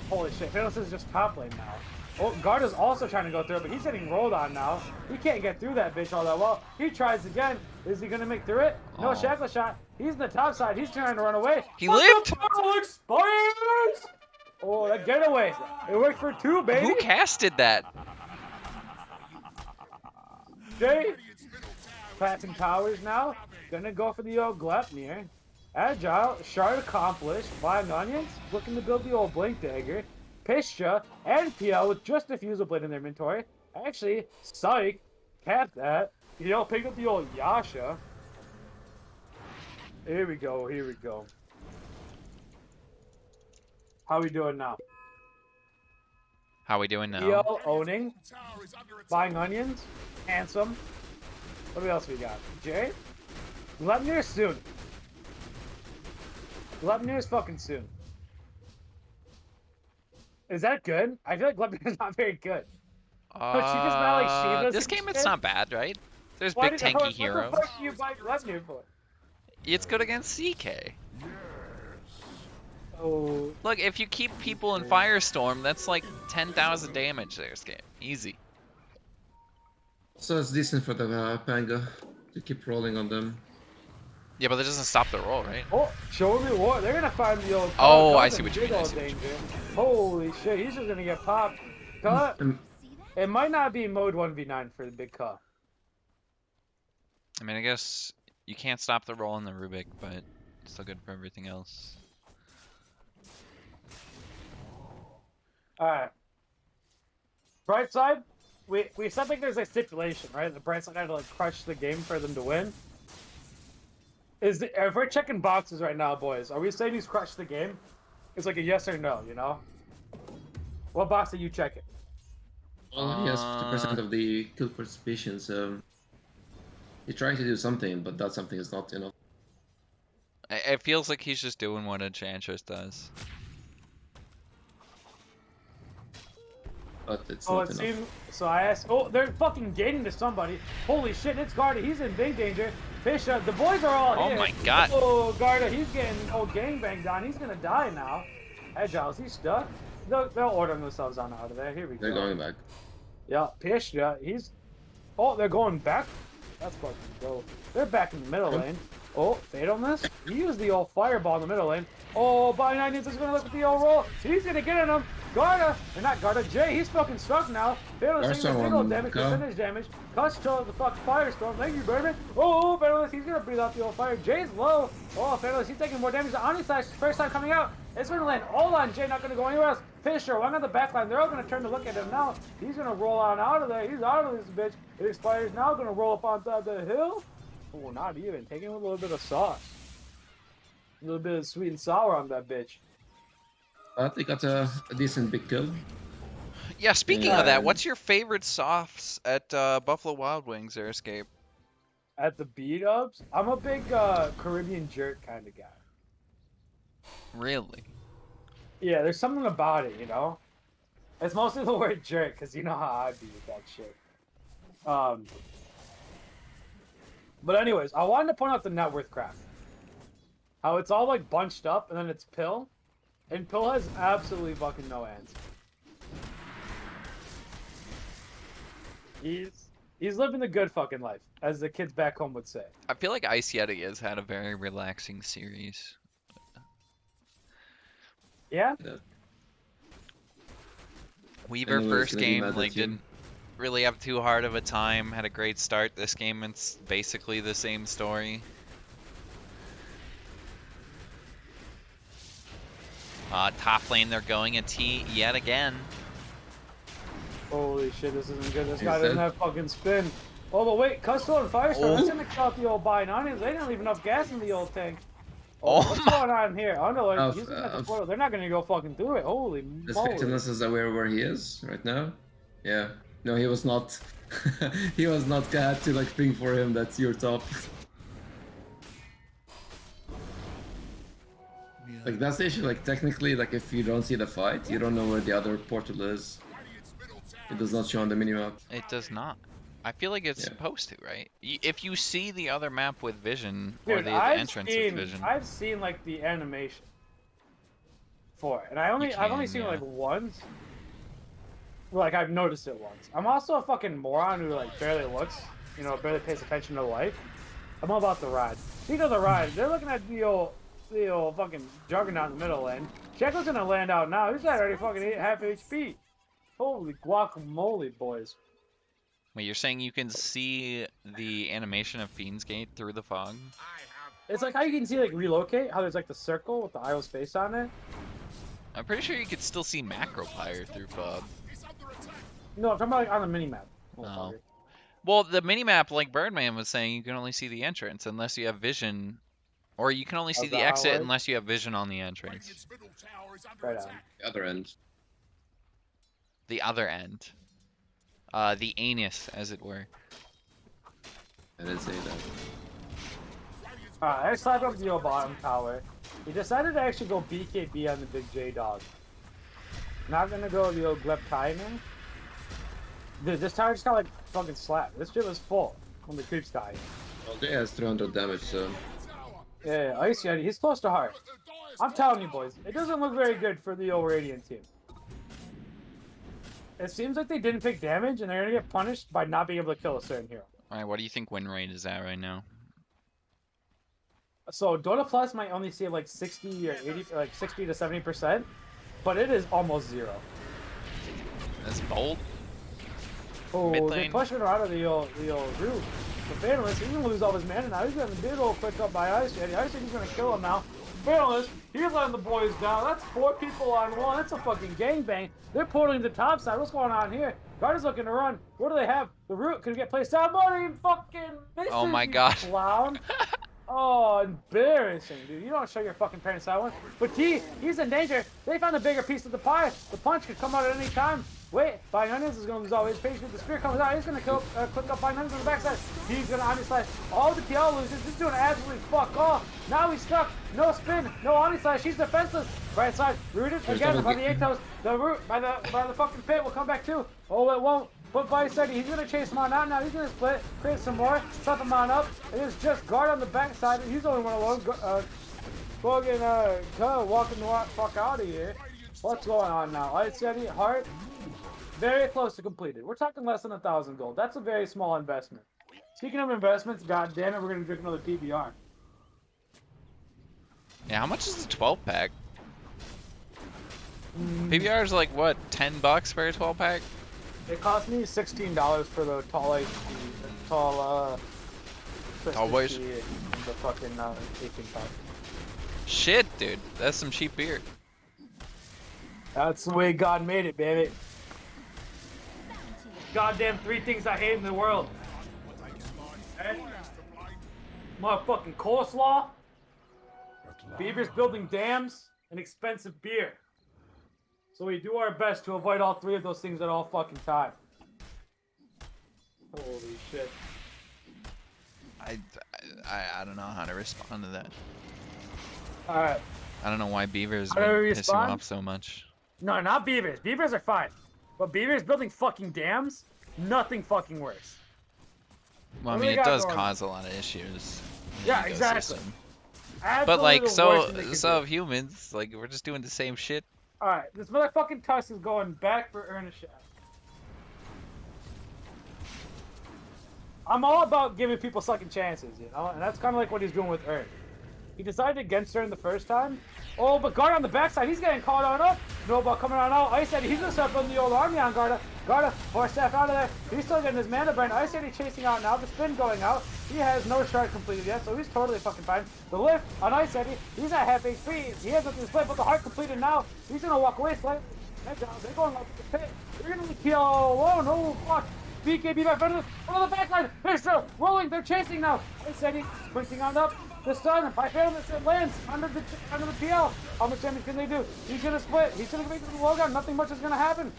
Holy shit, Thanos is just top lane now. Oh, Garda's also trying to go through it, but he's getting rolled on now. He can't get through that bitch all that well. He tries again. Is he gonna make through it? No Oh. shackle shot. He's in the top side. He's trying to run away. He But lived! the battle expires! Oh, that getaway. It worked for two, baby. Who casted that? Jay, passing towers now. Gonna go for the old Glepnir. Agile, shard accomplished. Buying onions, looking to build the old blink dagger. Pisha and PL with just a fusel blade in their inventory. Actually, Psych capped that. PL picked up the old Yasha. Here we go. Here we go. How we doing now? How we doing now? PL owning. Tower is under attack. Buying onions. Handsome. What else we got? Jay? Glepnir soon. Glepnir's fucking soon. Is that good? I feel like Glepnir's not very good. she just not like Shiva's This and game, it's shit? not bad, right? There's Why big did- tanky what heroes. the fuck do you buy Glepnir for? It's good against CK. Oh, Look, if you keep people in Firestorm, that's like 10,000 damage there, Skip. Easy. So it's decent for the Panga to keep rolling on them. Yeah, but that doesn't stop the roll, right? oh, show me what? They're gonna find the old. Oh, I Ka's see in what you big mean, I old see what you danger. Holy shit, he's just gonna get popped. Ka, Um, See that? it might not be mode 1v9 for the big Ka. I mean, I guess you can't stop the roll in the Rubik, but it's still good for everything else. Alright. Bright side, we said like there's a stipulation, right? The bright side had to like crush the game for them to win. If we're checking boxes right now, boys, are we saying he's crushed the game? It's like a yes or no, you know? What box are you checking? well, he has 50% of the kill participation, so he's trying to do something, but that something is not enough. It feels like he's just doing what Enchantress does. But it's Oh, not it enough. seems. So I asked. Oh, they're fucking gaining to somebody. Holy shit, it's Garda. He's in big danger. Fisha, the boys are all Oh here. my god. Oh, Garda, he's getting old gangbanged on. He's gonna die now. Agile, is he stuck? They'll order themselves on out of there. Here we They're go. going back. Yeah, Pisha, he's. Oh, they're going back. That's fucking dope. They're back in the middle lane. Oh, Fatalness. He used the old fireball in the middle lane. Oh, Buying Onions is gonna look at the old roll. He's gonna get in him. Garda, or not Garda, Jay, he's fucking stuck now. Fatalness taking the big old damage, percentage damage. Cuts to the fucking firestorm. Thank you, baby. Oh, Fatalness, he's gonna breathe out the old fire. Jay's low. Oh, Fatalness, he's taking more damage. The Oni slash, first time coming out. It's gonna land all on Jay, not gonna go anywhere else. Fisher, one on the back line. They're all gonna turn to look at him now. He's gonna roll on out of there. He's out of this bitch. It expires now. Gonna roll up on top of the hill. Oh, not even. Taking a little bit of sauce. A little bit of sweet and sour on that bitch. But they got a decent big kill. Yeah, speaking Yeah. of that, what's your favorite softs at Buffalo Wild Wings, Xeriscape? At the B-dubs, I'm a big Caribbean jerk kind of guy. Really? Yeah, there's something about it, you know? It's mostly the word jerk, because you know how I be with that shit. But anyways, I wanted to point out the net worth craft. How it's all like bunched up, and then it's Pill. And Pill has absolutely fucking no answer. He's living the good fucking life, as the kids back home would say. I feel like Ice Yeti has had a very relaxing series. Yeah. Yeah. Weaver Anyways, first gonna be mad game at like you. didn't really have too hard of a time. Had a great start. This game it's basically the same story. Top lane they're going a T yet again. Holy shit, this isn't good. This He's guy doesn't dead. have fucking spin. Oh, but wait, Custo and Firestorm. Oh. That's gonna kill out the old Binonians. They didn't leave enough gas in the old tank. Oh What's my- going on here? Oh no, Of- he's looking at the of- portal. They're not gonna go fucking through it. Holy This moly. Victimus is aware where he is right now. Yeah. No, he was not. He was not glad to like ping for him. That's your top. Like that's the issue. Like technically, like if you don't see the fight, you don't know where the other portal is. It does not show on the minimap. It does not. I feel like it's Yeah. supposed to, right? If you see the other map with vision, or Dude, the I've entrance seen, with vision. I've seen like the animation for it, and I've only can, seen it yeah. like once. Like I've noticed it once. I'm also a fucking moron who like barely looks, you know, barely pays attention to life. I'm all about the ride. Speaking of the ride, they're looking at the old fucking juggernaut in the middle lane. Checo's gonna land out now. He's at already fucking half HP. Holy guacamole, boys. Wait, you're saying you can see the animation of Fiend's Gate through the fog? It's like how you can see like relocate, how there's like the circle with the Io's face on it. I'm pretty sure you could still see Macropyre through fog. No, I'm talking about like on the minimap. Oh. Well, the minimap, like Birdman was saying, you can only see the entrance unless you have vision. Or you can only see Is the that how it exit works? unless you have vision on the entrance. Right on. The other end. The other end. The anus, as it were. I didn't say that. Alright, I slapped up the old bottom tower. He decided to actually go BKB on the big J dog. Not gonna go the old Glep timing. Dude, this tower just got like fucking slapped. This shit was full when the creeps died. Well, Jay has 300 damage, so Yeah, Ice Yeti, he's close to heart. I'm telling you, boys, it doesn't look very good for the old Radiant team. It seems like they didn't take damage, and they're gonna get punished by not being able to kill a certain hero. Alright, what do you think win rate is at right now? So Dota Plus might only save like 60 or 80, like 60 to 70%, but it is almost zero. That's bold. Oh, Mid they lane. pushed it out of the old roof. The Banalist, he's gonna lose all his mana now. He's getting a big old quick up by Ice Yeti. Ice Yeti's gonna kill him now. Banalist, he's letting the boys down. That's 4 people on one. That's a fucking gangbang. They're pulling the top side. What's going on here? Guard is looking to run. What do they have? The root could get placed down. Money fucking misses, Oh my you God. clown. Oh, embarrassing, dude. You don't show your fucking parents that one. But he's in danger. They found a bigger piece of the pie. The punch could come out at any time. Wait, Binonians is going to lose all his patience. The spear comes out. He's going to kill, click up Binonians on the backside. He's going to Omni-Slash. All the PL losers. He's doing absolutely fuck off. Now he's stuck. No spin. No Omni-Slash. He's defenseless. Right side. Rooted again by the Atos. The root by the fucking pit will come back too. Oh, it won't. But by side, he's gonna chase him on out now. He's gonna split, create some more, slap him on up. It is just guard on the backside. He's the only one alone. Fucking walking the fuck out of here. What's going on now? Ice Yeti, Heart, very close to completed. We're talking less than 1,000 gold. That's a very small investment. Speaking of investments, god damn it, we're gonna drink another PBR. Yeah, how much is the 12 pack? PBR is like what, $10 for a 12 pack? It cost me $16 for the tall Tall boys? and the fucking 18 pack. Shit, dude, that's some cheap beer. That's the way God made it, baby. Goddamn 3 things I hate in the world. Okay? Motherfucking coleslaw, beavers building dams, and expensive beer. So we do our best to avoid all 3 of those things at all fucking time. Holy shit. I don't know how to respond to that. Alright. I don't know why beavers How do we would piss you respond? off so much. No, not beavers. Beavers are fine. But beavers building fucking dams, nothing fucking works. Well, I What do mean, we it got does going? cause a lot of issues. in the Yeah, exactly. ecosystem. But Absolutely like, the worst so thing they can so do. humans, like, we're just doing the same shit. Alright, this motherfucking Tusk is going back for Earnest Shaft. I'm all about giving people second chances, you know? And that's kind of like what he's doing with Earn. He decided against her in the first time. Oh, but Garda on the backside, he's getting called on up. Snowball coming on out. Ice Eddie, he's gonna start building the old army on Garda. Garda, force staff out of there. He's still getting his mana burn. Ice Eddie chasing out now. The spin going out. He has no shard completed yet, so he's totally fucking fine. The lift on Ice Eddie, he's at half HP. He has nothing to split, but the heart completed now. He's gonna walk away slightly. They're going up to the pit. They're gonna kill. Oh no, fuck. BKB back front of this. Oh, the backline. They're still rolling. They're chasing now. Ice Eddie sprinting on up. The stun by Fairness, it lands under the PL. How much damage can they do? He's gonna split. He's gonna make it to the low gun. Nothing much is gonna happen.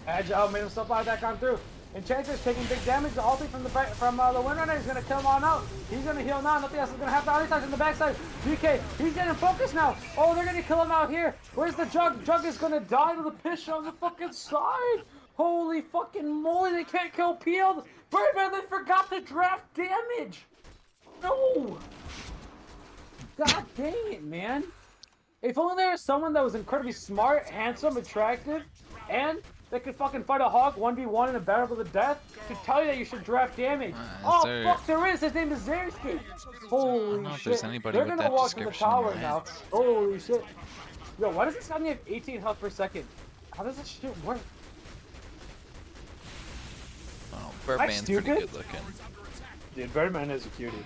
Agile made himself out of that gun through. Enchantress taking big damage. The ulti from the Windrunner is gonna kill him on out. He's gonna heal now. Nothing else is gonna happen. Onyx on the backside. BK, he's getting focused now. Oh, they're gonna kill him out here. Where's the Jug? Jug is gonna die to the pitch on the fucking side. Holy fucking moly! They can't kill PL. Birdman, they forgot to draft damage. No. God dang it, man. If only there was someone that was incredibly smart, handsome, attractive, and that could fucking fight a hog 1v1 in a battle to the death to tell you that you should draft damage. Oh, fuck, there is. His name is Xeriscape. Holy if shit. there's anybody They're with gonna that walk to the description tower yet. now. Holy shit. Yo, why does this guy only have 18 health per second? How does this shit work? Oh, Birdman's pretty stupid? good looking. Dude, Birdman is a cutie.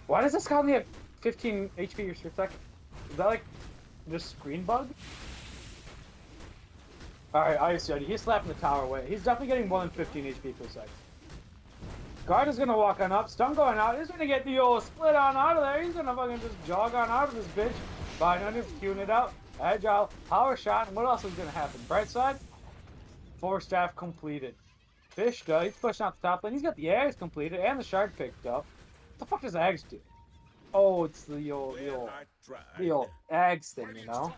Why does this guy only have 15 HP per second? Is that like just screen bug? Alright, I see. He's slapping the tower away. He's definitely getting more than 15 HP per second. Guard is gonna walk on up. Stun going out. He's gonna get the old split on out of there. He's gonna fucking just jog on out of this bitch. Behind under, queuing it out. Agile, power shot, and what else is gonna happen? Bright side? 4 staff completed. Fish does. He's pushing out the top lane. He's got the Ags completed and the shard picked up. What the fuck does Ags do? Oh, it's the old Ags thing, you know?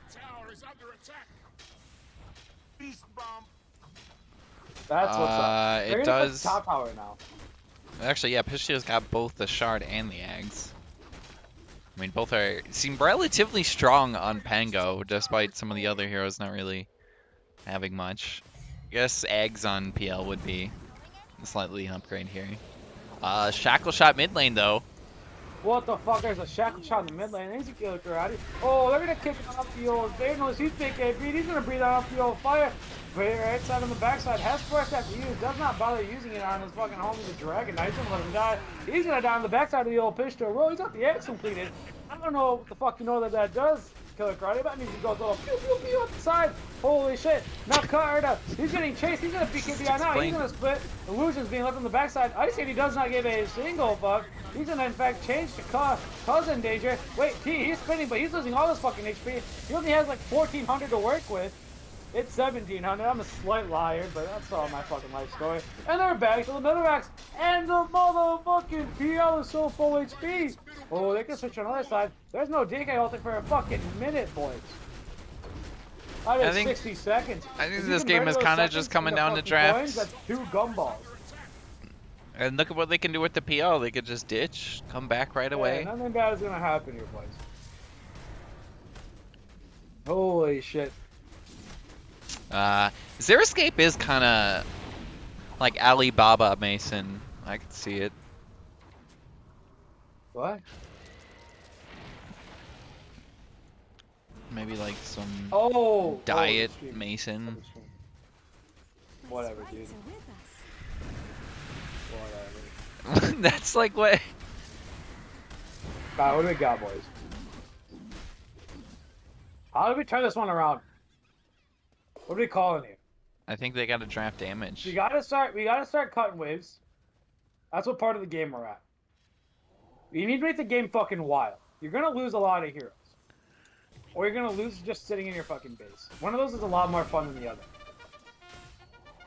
That's what's up. They're It gonna put does. top tower now. Actually, yeah, Pishio's got both the shard and the eggs. I mean, both seem relatively strong on Pango, despite some of the other heroes not really having much. I guess eggs on PL would be slightly an upgrade here. Shackle shot mid lane though. What the fuck? There's a shackle shot in the mid lane. He's a killer karate. Oh, they're gonna kick off the old Thanos. He's BKB. He's gonna breathe off the old fire. Right side on the backside. Has force after use. Does not bother using it on his fucking homie, the Dragon Knight. He's gonna let him die. He's gonna die on the backside of the old pistol. Roll. He's got the X completed. I don't know what the fuck you know that does. Killer karate. That means he goes all pew pew pew up the side. Holy shit. Now Carter. He's getting chased. He's gonna BKB on now. He's gonna split. Illusion's being left on the backside. Ice Lady does not give a single fuck. He's gonna in fact change to cousin danger. Wait, he's spinning, but he's losing all his fucking HP. He only has like 1400 to work with. It's 1700. I'm a slight liar, but that's all my fucking life story. And they're back to the Middlerax. And the motherfucking PL is so full HP. Oh, they can switch on the other side. There's no DK ulting for a fucking minute, boys. I think 60 seconds. I think this game is kind of just coming down to drafts. That's 2 gumballs. And look at what they can do with the PL. They could just ditch, come back right away. Yeah, nothing bad is gonna happen here, boys. Holy shit. Xeriscape is kind of like Alibaba Mason. I can see it. What? Maybe like some Oh, diet the stream. Mason. The stream. Whatever, dude. Rights are with us. Whatever. That's like what. Alright, what do we got, boys? How do we turn this one around? What are we calling here? I think they got to draft damage. We gotta start cutting waves. That's what part of the game we're at. You need to make the game fucking wild. You're gonna lose a lot of heroes. Or you're gonna lose just sitting in your fucking base. One of those is a lot more fun than the other.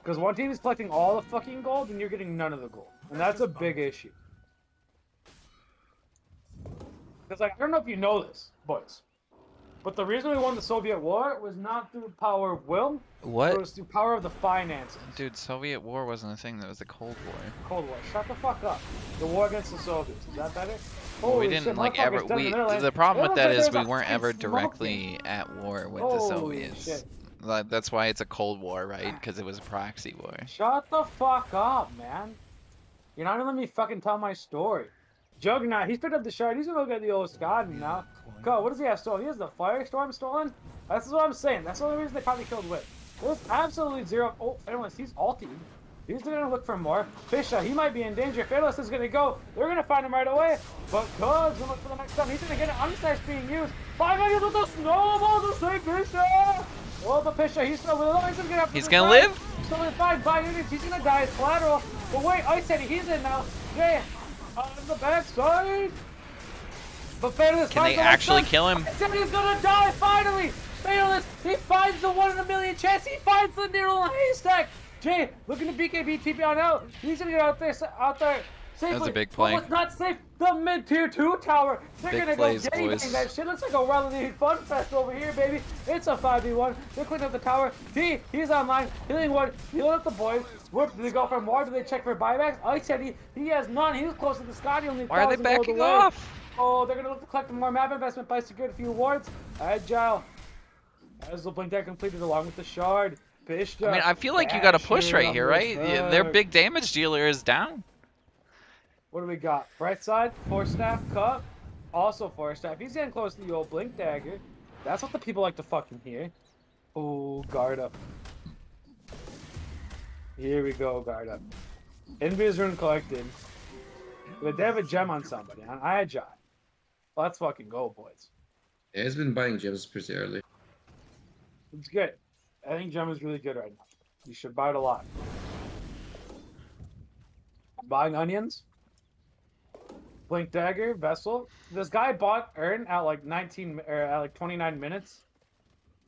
Because one team is collecting all the fucking gold and you're getting none of the gold. And that's a big issue. Because like, I don't know if you know this, boys. But the reason we won the Soviet War was not through power of will. What? It was through power of the finances. Dude, Soviet War wasn't a thing. That was the Cold War. Cold War. Shut the fuck up. The war against the Soviets. Is that better? Well, we Holy didn't shit, like ever. motherfuckers done in their The problem land. with that It is looks like we there's weren't a ever fucking directly at war with the Holy Soviets. shit. That's why it's a Cold War, right? Because it was a proxy war. Shut the fuck up, man. You're not gonna let me fucking tell my story. Juggernaut, he's picked up the shard. He's gonna look at the old Scotty now. God, what does he have stolen? He has the Firestorm stolen? That's what I'm saying. That's the only reason they probably killed Wit. There's absolutely zero. Oh, Fatalist, he's ulting. He's gonna look for more. Fisha, he might be in danger. Fatalist is gonna go. They're gonna find him right away. But Cub's gonna look for the next time. He's gonna get it. Unstash being used. 5 minutes with the snowball to save Fisha. Oh, but Fisha, he's still with it. He's gonna, He's gonna live? Still in 5 by units. He's gonna die as collateral. But wait, I said he's in now. Jay, on the backside. But Fatalist Can they actually kill him? He's gonna die finally. Fatalist, he finds the 1 in a million chance. He finds the needle in a haystack. Jay, looking to BKB TP on out. He's gonna get out there safely. That was a big play. But what's not safe? The mid tier 2 tower. They're Big gonna plays, go getting boys. that shit. Looks like a relatively fun fest over here, baby. It's a 5v1. They're cleaning up the tower. D, he's online. Healing 1. Healing up the boys. Whoop, do they go for more? Do they check for buybacks? I said he has none. He's close to the Scotty. Only Why are they 1,000 gold backing away. off? Oh, they're gonna look to collect more map investment by secured a few wards. Agile. As the blink deck completed along with the shard. Pishta. I mean, I feel like you got to push right Bashir here, on right? the Yeah, their side. big damage dealer is down. What do we got? Bright side, Force Staff, Cup. Also Force Staff. He's getting close to the old blink dagger. That's what the people like to fucking hear. Oh, guard up. Here we go, guard up. Envy's rune collected. But they have a gem on somebody, on Agile. Let's fucking go, boys. Yeah, he's been buying gems pretty early. It's good. I think gem is really good right now. You should buy it a lot. Buying onions. Blink dagger, vessel. This guy bought Earn at like 29 minutes.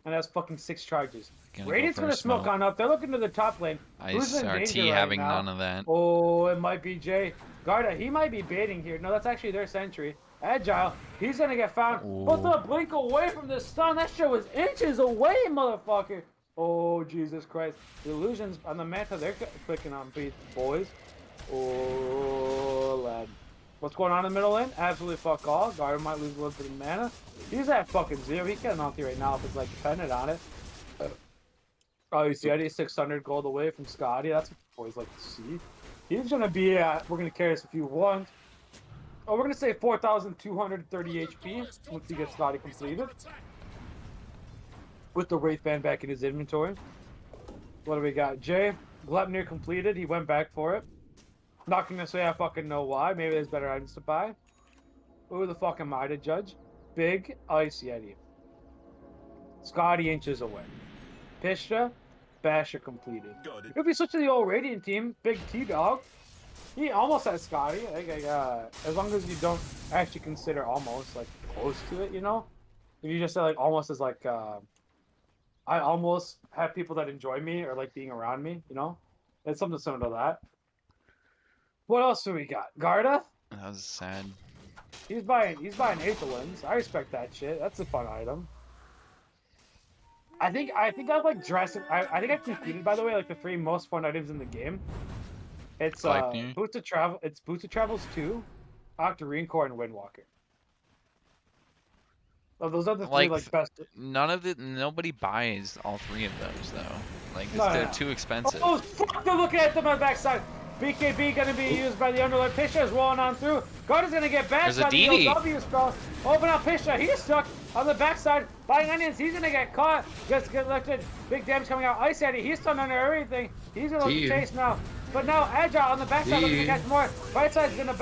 And that's fucking 6 charges. Gonna go Radiant's for gonna a smoke smoke. on up. They're looking to the top lane. Who's in RT danger right having now? none of that. Oh, it might be Jay. Garda, he might be baiting here. No, that's actually their sentry. Agile, he's gonna get found. But Ooh. the blink away from the stun. That shit was inches away, motherfucker. Oh, Jesus Christ. The illusions on the manta, they're clicking on beat, boys. Oh, lad. What's going on in the middle lane? Absolutely fuck all. Garda might lose a little bit of mana. He's at fucking 0. He can't ulti right now if it's like dependent on it. Oh, you see, I need 600 gold away from Scotty. That's what the boys like to see. He's gonna be at, we're gonna carry us if you want. Oh, we're gonna say 4,230 HP once he gets Scotty completed. With the Wraith Band back in his inventory. What do we got? Jay, Glepnir completed. He went back for it. Not gonna say I fucking know why. Maybe there's better items to buy. Who the fuck am I to judge? Big Ice Yeti. Scotty inches away. Pishta, Basher completed. If we switch to the old Radiant team, Big T-Dog, he almost has Scotty. As long as you don't actually consider almost, like, close to it, you know? If you just say, like, almost as, like, I almost have people that enjoy me or like being around me, you know? It's something similar to that. What else do we got? Garda? That was sad. He's buying Aethelins. I respect that shit. That's a fun item. I think I've like drastic. I think I've completed, by the way, like the 3 most fun items in the game. It's Gleipnir. Boots of Travel. It's Boots of Travels 2, Octarine Core, and Windwalker. Oh, those are the 3 like best. Nobody buys all 3 of those though. Like No, they're no. too expensive. Oh fuck! They're looking at them on the backside. BKB gonna be used by the Underlord. Pisha is rolling on through. Garda's gonna get bashed There's a by the DD. OW spell. Open up Pisha. He's stuck on the backside. Buying onions. He's gonna get caught. Just get lifted. Big damage coming out. Ice Eddie. He's stunned under everything. He's gonna look to chase now. But now Agile on the backside looking to catch more. Right side's gonna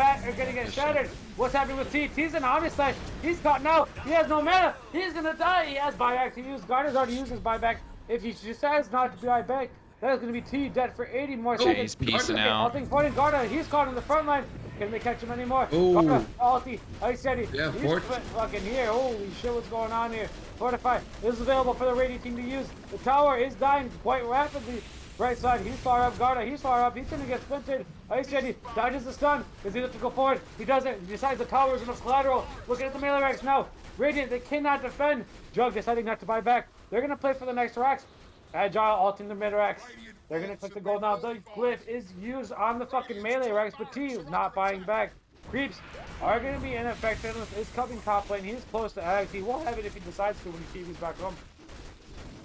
get shattered. What's happening with T? T's in the honest side. He's caught now. He has no mana. He's gonna die. He has buyback to use. Garda's already used his buyback. If he decides not to buy back, that is going to be T dead for 80 more seconds. Jay's piecing Okay, all out. things pointing. Garda, he's caught in the front line. Can they catch him anymore? Oh. Garda, ulti, Ice Eddie. Yeah, he's fort. fucking here. Holy shit, what's going on here? Fortify is available for the Radiant team to use. The tower is dying quite rapidly. Right side, he's far up. Garda, he's far up. He's going to get splintered. Ice Eddie dodges the stun. Is he left to go forward? He doesn't. He decides the tower is enough collateral. Looking at the melee ranks now. Radiant, they cannot defend. Jug deciding not to buy back. They're going to play for the next racks. Agile ulting the mid racks. They're gonna click the gold now. The glyph is used on the fucking melee racks, but T not buying back. Creeps are gonna be ineffective. Is coming top lane. He's close to Alex. He won't have it if he decides to when he TV's back home.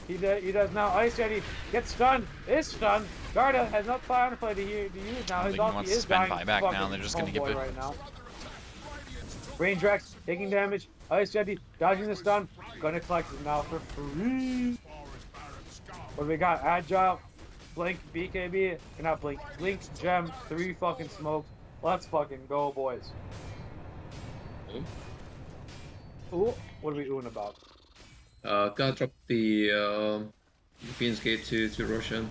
He does now. Ice Jetty gets stunned. Is stunned. Garda has not counterplay to use now. His He ulti wants to is spend dying. buyback now, Fucking they're just gonna homeboy give it. right now. Range Rex, taking damage. Ice Jetty, dodging the stun. Gonna collect it now for free. What do we got? Agile, Blink, BKB, not Blink, Blink, Gem, 3 fucking smokes. Let's fucking go, boys. Ooh, what are we oohing about? Gotta drop the Fiend's Gate to Roshan.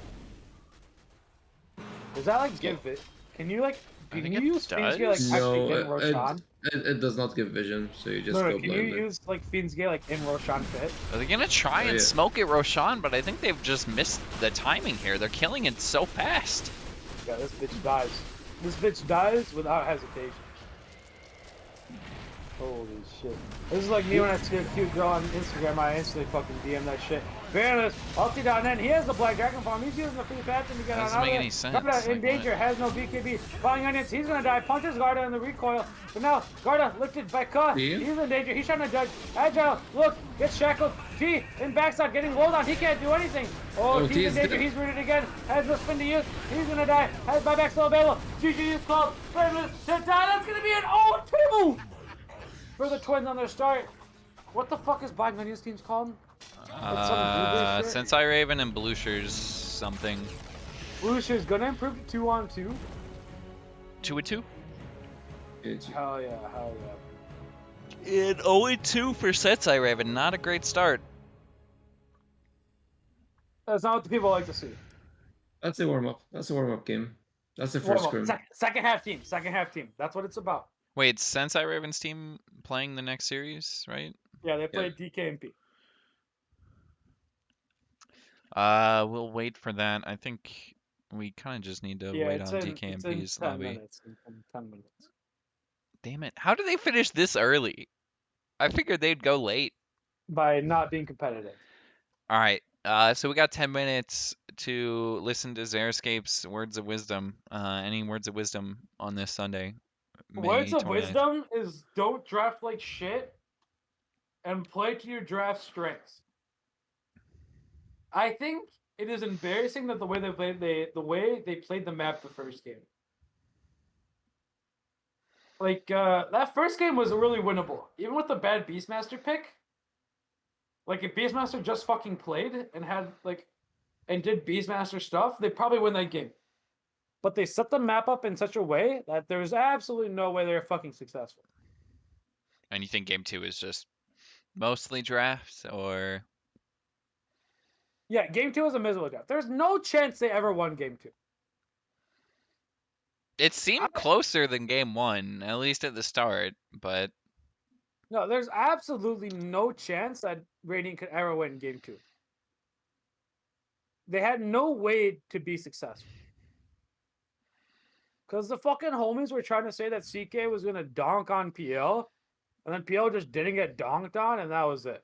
Does that like give it? Can you like? I Can think you it use Fiend's Gate like does. actually No, in Roshan? it does not give vision, so you just No, go can you blindly. use like Fiend's Gate like in Roshan Pit? Are they gonna try Oh, and yeah. smoke it Roshan? But I think they've just missed the timing here. They're killing it so fast. Yeah, this bitch dies. This bitch dies without hesitation. Holy shit. This is like me when I see a cute girl on Instagram, I instantly fucking DM that shit. Fairness, ulti down in. He has the Black Dragon farm. He's using the free pattern to get That on doesn't out make of any it. sense. Garda in Like, danger, what? has no BKB. Falling onions, he's gonna die. Punches Garda in the recoil. But now, Garda lifted by Ka. See? He's in danger. He's trying to dodge. Agile, look, gets shackled. T in backside, getting rolled on. He can't do anything. Oh, Oh, T's T in is danger. dead. He's rooted again. Has no spin to use. He's gonna die. Has buyback still available. GG is called. Fairness to die. That's gonna be an 0-2 for the Twins on their start. What the fuck is Buying Onions team's called? It's some blue shit. Sensei Raven and Blushers something. Blushers gonna improve to 2-on-2. 2-2? Hell yeah, hell yeah. In 0-2 for Sensei Raven. Not a great start. That's not what the people like to see. That's a warm up. That's a warm up game. That's the Warm first up. scrim. Second half team. Second half team. That's what it's about. Wait, Sensei Raven's team playing the next series, right? Yeah, they play DK and P. We'll wait for that. I think we kind of just need to Yeah, wait it's on in 10 DKMP's lobby. minutes. In 10 minutes. Damn it. How did they finish this early? I figured they'd go late. By not being competitive. All right. So we got 10 minutes to listen to Xeriscape's words of wisdom. Any words of wisdom on this Sunday? Words May of 29th. wisdom is don't draft like shit and play to your draft strengths. I think it is embarrassing that the way they played the map the first game. Like that first game was really winnable, even with the bad Beastmaster pick. Like if Beastmaster just fucking played and had like and did Beastmaster stuff, they probably win that game. But they set the map up in such a way that there's absolutely no way they're fucking successful. And you think game 2 is just mostly drafts, or Yeah, game 2 was a miserable draft. There's no chance they ever won game 2. it seemed closer than game 1, at least at the start, but No, there's absolutely no chance that Radiant could ever win game 2. They had no way to be successful. Because the fucking homies were trying to say that CK was going to donk on PL, and then PL just didn't get donked on, and that was it.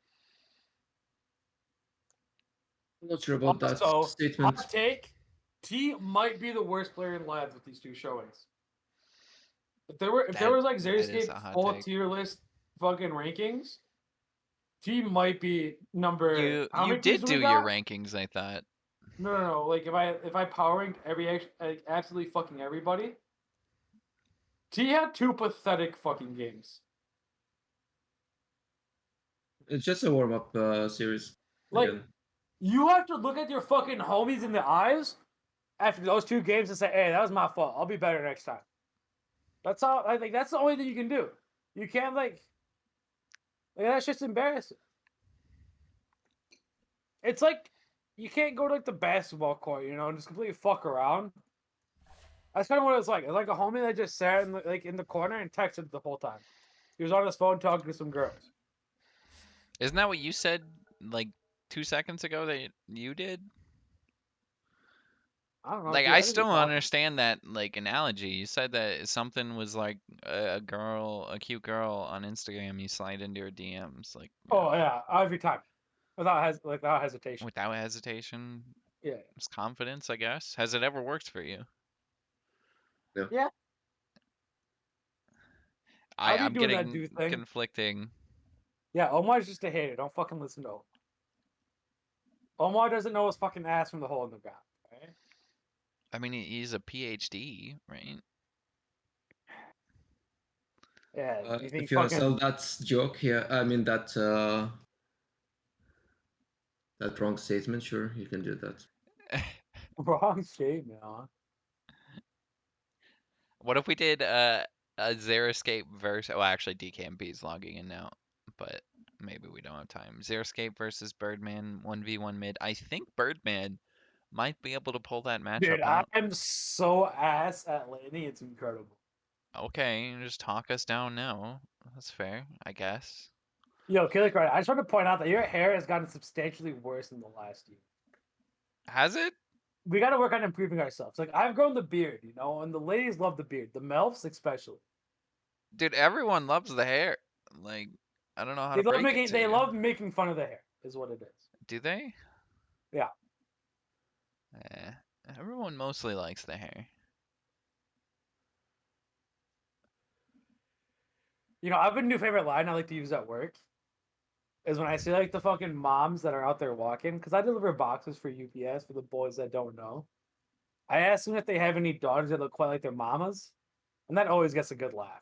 I'm not sure about that Also, statement. hot take, T might be the worst player in LADs with these two showings. If there was like is Xeriscape a hot full take. tier list fucking rankings, T might be number. How you many teams did we do got? your rankings, I thought. No. Like if I power ranked absolutely fucking everybody, T had 2 pathetic fucking games. It's just a warm up series. Like Again. you have to look at your fucking homies in the eyes after those 2 games and say, "Hey, that was my fault. I'll be better next time." That's all. I think that's the only thing you can do. You can't like that's just embarrassing. It's like you can't go to like the basketball court, and just completely fuck around. That's kind of what it's like. It's like a homie that just sat in the corner and texted the whole time. He was on his phone talking to some girls. Isn't that what you said like 2 seconds ago that you did? I don't know. Like dude, I think still we don't talked. understand that like analogy. You said that something was like a cute girl on Instagram. You slide into her DMs like Oh yeah, every time, without hesitation. without hesitation. Yeah. It's confidence, I guess. Has it ever worked for you? Yeah. I'll be I'm doing that getting dude thing. conflicting. Yeah, Omar's just a hater. Don't fucking listen to him. Omar doesn't know his fucking ass from the hole in the ground. Right? I mean, he's a PhD, right? Yeah, you think If you want to sell fucking that joke, yeah, I mean that wrong statement, sure, you can do that. wrong statement, huh? What if we did a Xeriscape versus? Oh, actually, DKMP is logging in now, but maybe we don't have time. Xeriscape versus Birdman 1v1 mid. I think Birdman might be able to pull that Dude, matchup I out. am so ass at laning, it's incredible. Okay, just talk us down now. That's fair, I guess. Yo, Killer Card, I just want to point out that your hair has gotten substantially worse in the last year. Has it? We got to work on improving ourselves. Like, I've grown the beard, you know, and the ladies love the beard, the melfs especially. Dude, everyone loves the hair. Like, I don't know how to break it to They you. love making fun of the hair, is what it is. Do they? Yeah. Eh, everyone mostly likes the hair. You know, I have a new favorite line I like to use at work. Is when I see like the fucking moms that are out there walking, because I deliver boxes for UPS for the boys that don't know. I ask them if they have any daughters that look quite like their mamas, and that always gets a good laugh.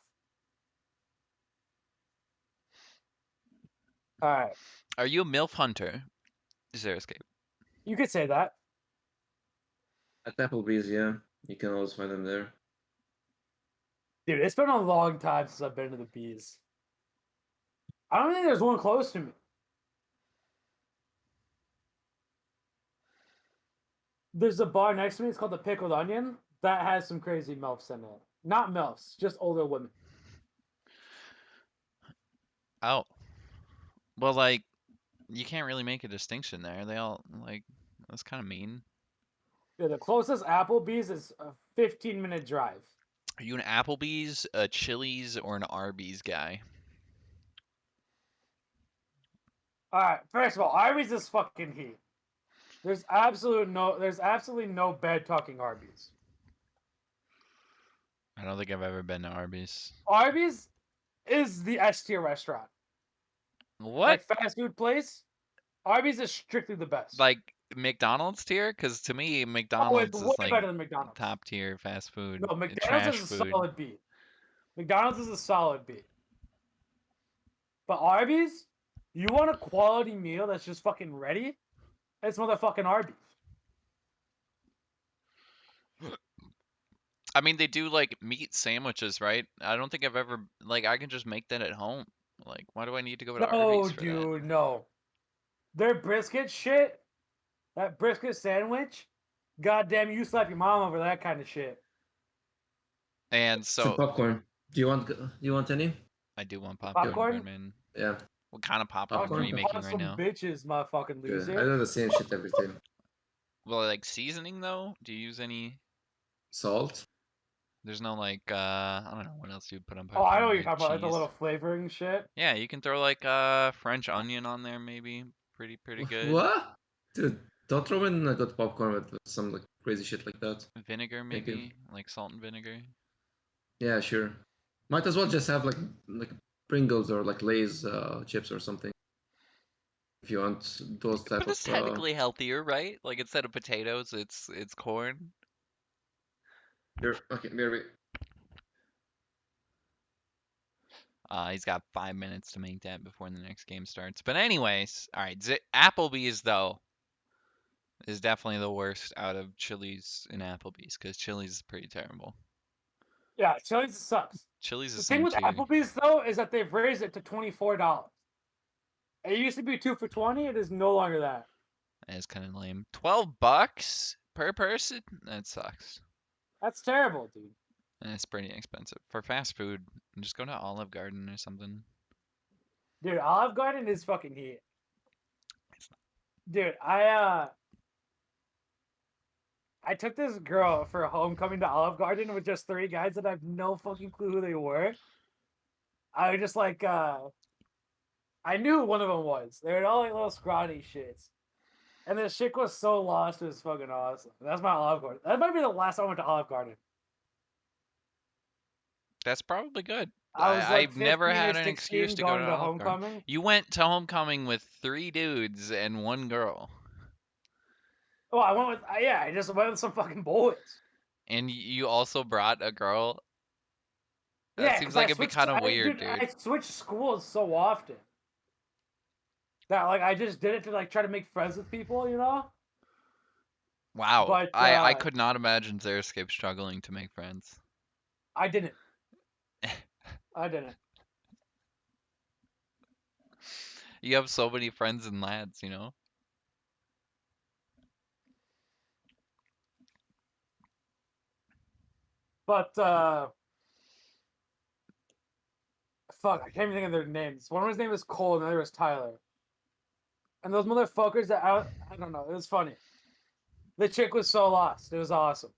All right, Are you a MILF hunter? Xeriscape. you could say that. At Applebee's, yeah, you can always find them there. Dude, it's been a long time since I've been to the bees. I don't think there's one close to me. There's a bar next to me. It's called the Pickled Onion. That has some crazy MILFs in it. Not MILFs, just older women. Oh. Well, like, you can't really make a distinction there. They all, like, that's kind of mean. Yeah, the closest Applebee's is a 15-minute drive. Are you an Applebee's, a Chili's, or an Arby's guy? All right, first of all, Arby's is fucking heat. There's absolutely no bad talking Arby's. I don't think I've ever been to Arby's. Arby's is the S tier restaurant. What? Like fast food place, Arby's is strictly the best. Like McDonald's tier? Because to me, Oh, it's McDonald's way is like better than McDonald's. top tier fast food, No, McDonald's trash is a food. solid beat. McDonald's is a solid beat. But Arby's, you want a quality meal that's just fucking ready? It's motherfucking Arby's. I mean, they do like meat sandwiches, right? I don't think I've ever like I can just make that at home. Like, why do I need to go to No, Arby's for that? dude, no. Their brisket shit, that brisket sandwich, goddamn, you slap your mom over that kind of shit. And Some so popcorn. Do you want any? I do want popcorn, Popcorn? Birdman. Yeah, What kind of popcorn are Popcorn? you Fucking making punch right some now? bitches, motherfucking good. I loser. do the same shit every time. Well, like seasoning though? Do you use any? Salt. There's no like I don't know what else you would put on Oh, I popcorn. know what you're Like talking about, like the cheese. little flavoring shit. Yeah, you can throw like French onion on there maybe. Pretty good. What? Dude, don't throw in a good popcorn with some like crazy shit like that. Vinegar Thank you. maybe, like salt and vinegar. Yeah, sure. Might as well just have like Pringles or like Lay's chips or something. If you want those type But it's of technically healthier, right? Like instead of potatoes, it's corn. here, okay, here He's got 5 minutes to make that before the next game starts. But anyways, all right. Applebee's though is definitely the worst out of Chili's and Applebee's because Chili's is pretty terrible. Yeah, Chili's sucks. Chili's The is thing same with tier. Applebee's though is that they've raised it to $24. It used to be 2 for $20. It is no longer that. It's kind of lame. $12 per person? That sucks. That's terrible, dude. And it's pretty expensive. For fast food, just go to Olive Garden or something. Dude, Olive Garden is fucking heat. It's Dude, I took this girl for a homecoming to Olive Garden with just 3 guys that I have no fucking clue who they were. I was just like, I knew who one of them was. They were all like little scrawny shits. And this chick was so lost, it was fucking awesome. That's my Olive Garden. That might be the last time I went to Olive Garden. That's probably good. I was like I've never 15 or had an 16 excuse to go going to to Olive Garden. homecoming. You went to homecoming with 3 dudes and 1 girl. Oh, I went with I just went with some fucking boys. And you also brought a girl. That Yeah, seems because like it'd be kind of weird, dude, dude. I switch schools so often that like I just did it to like try to make friends with people, you know. Wow, But I could not imagine Xeriscape struggling to make friends. I didn't. I didn't. You have so many friends and lads, you know? But fuck, I can't even think of their names. One of his name is Cole, and the other was Tyler. And those motherfuckers that I don't know. It was funny. The chick was so lost. It was awesome.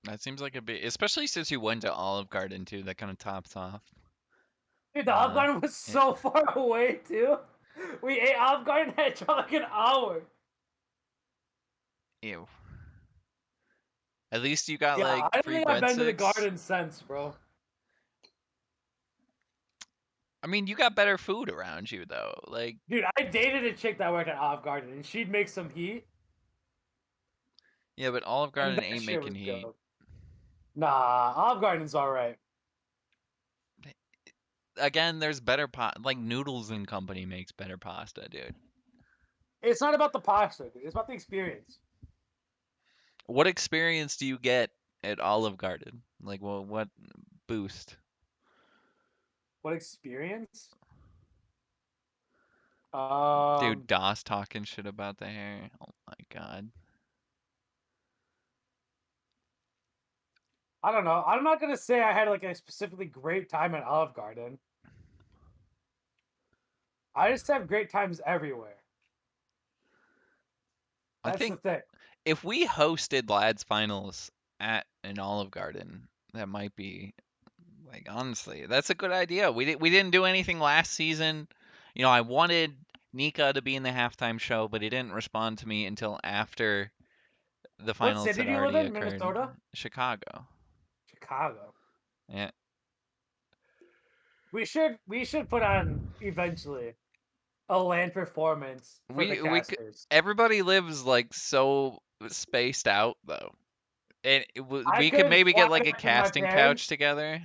That seems like a bit, especially since you went to Olive Garden too. That kind of tops off. Dude, the Olive Garden was Yeah. so far away too. We ate Olive Garden and it took like an hour. Ew. At least you got Yeah, like I don't free think I've been to the breadsticks. garden since, bro. I mean, you got better food around you though. Like, Dude, I dated a chick that worked at Olive Garden, and she'd make some heat, yeah, but Olive and Garden that ain't shit was making heat. dope. Nah, Olive Garden's all right. Again, there's better like Noodles and Company makes better pasta, dude. It's not about the pasta, dude. It's about the experience. What experience do you get at Olive Garden? Like, well, what boost? What experience? Dude, DOS talking shit about the hair. Oh my god. I don't know. I'm not gonna say I had like a specifically great time at Olive Garden. I just have great times everywhere. I That's the think thing. if we hosted Lads Finals at an Olive Garden, that might be like honestly, that's a good idea. We didn't do anything last season. You know, I wanted Nika to be in the halftime show, but he didn't respond to me until after the What finals city had do you live already in? occurred. Minnesota? Chicago. Chicago. Yeah. We should put on eventually a land performance for the We could, casters. everybody lives like so spaced out though. And I we could could maybe fly get like a back to my casting couch parents. together.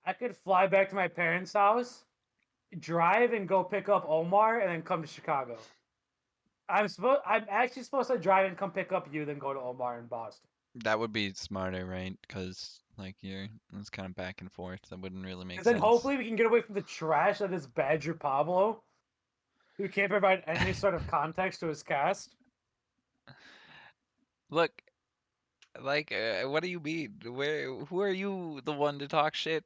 I could fly back to my parents' house, drive and go pick up Omar, and then come to Chicago. I'm actually supposed to drive and come pick up you, then go to Omar in Boston. That would be smarter, right? Because like it's kind of back and forth. That wouldn't really make And then sense. hopefully we can get away from the trash that is Badger Pablo, who can't provide any sort of context to his cast. Look, like, what do you mean? Who are you, the one to talk shit?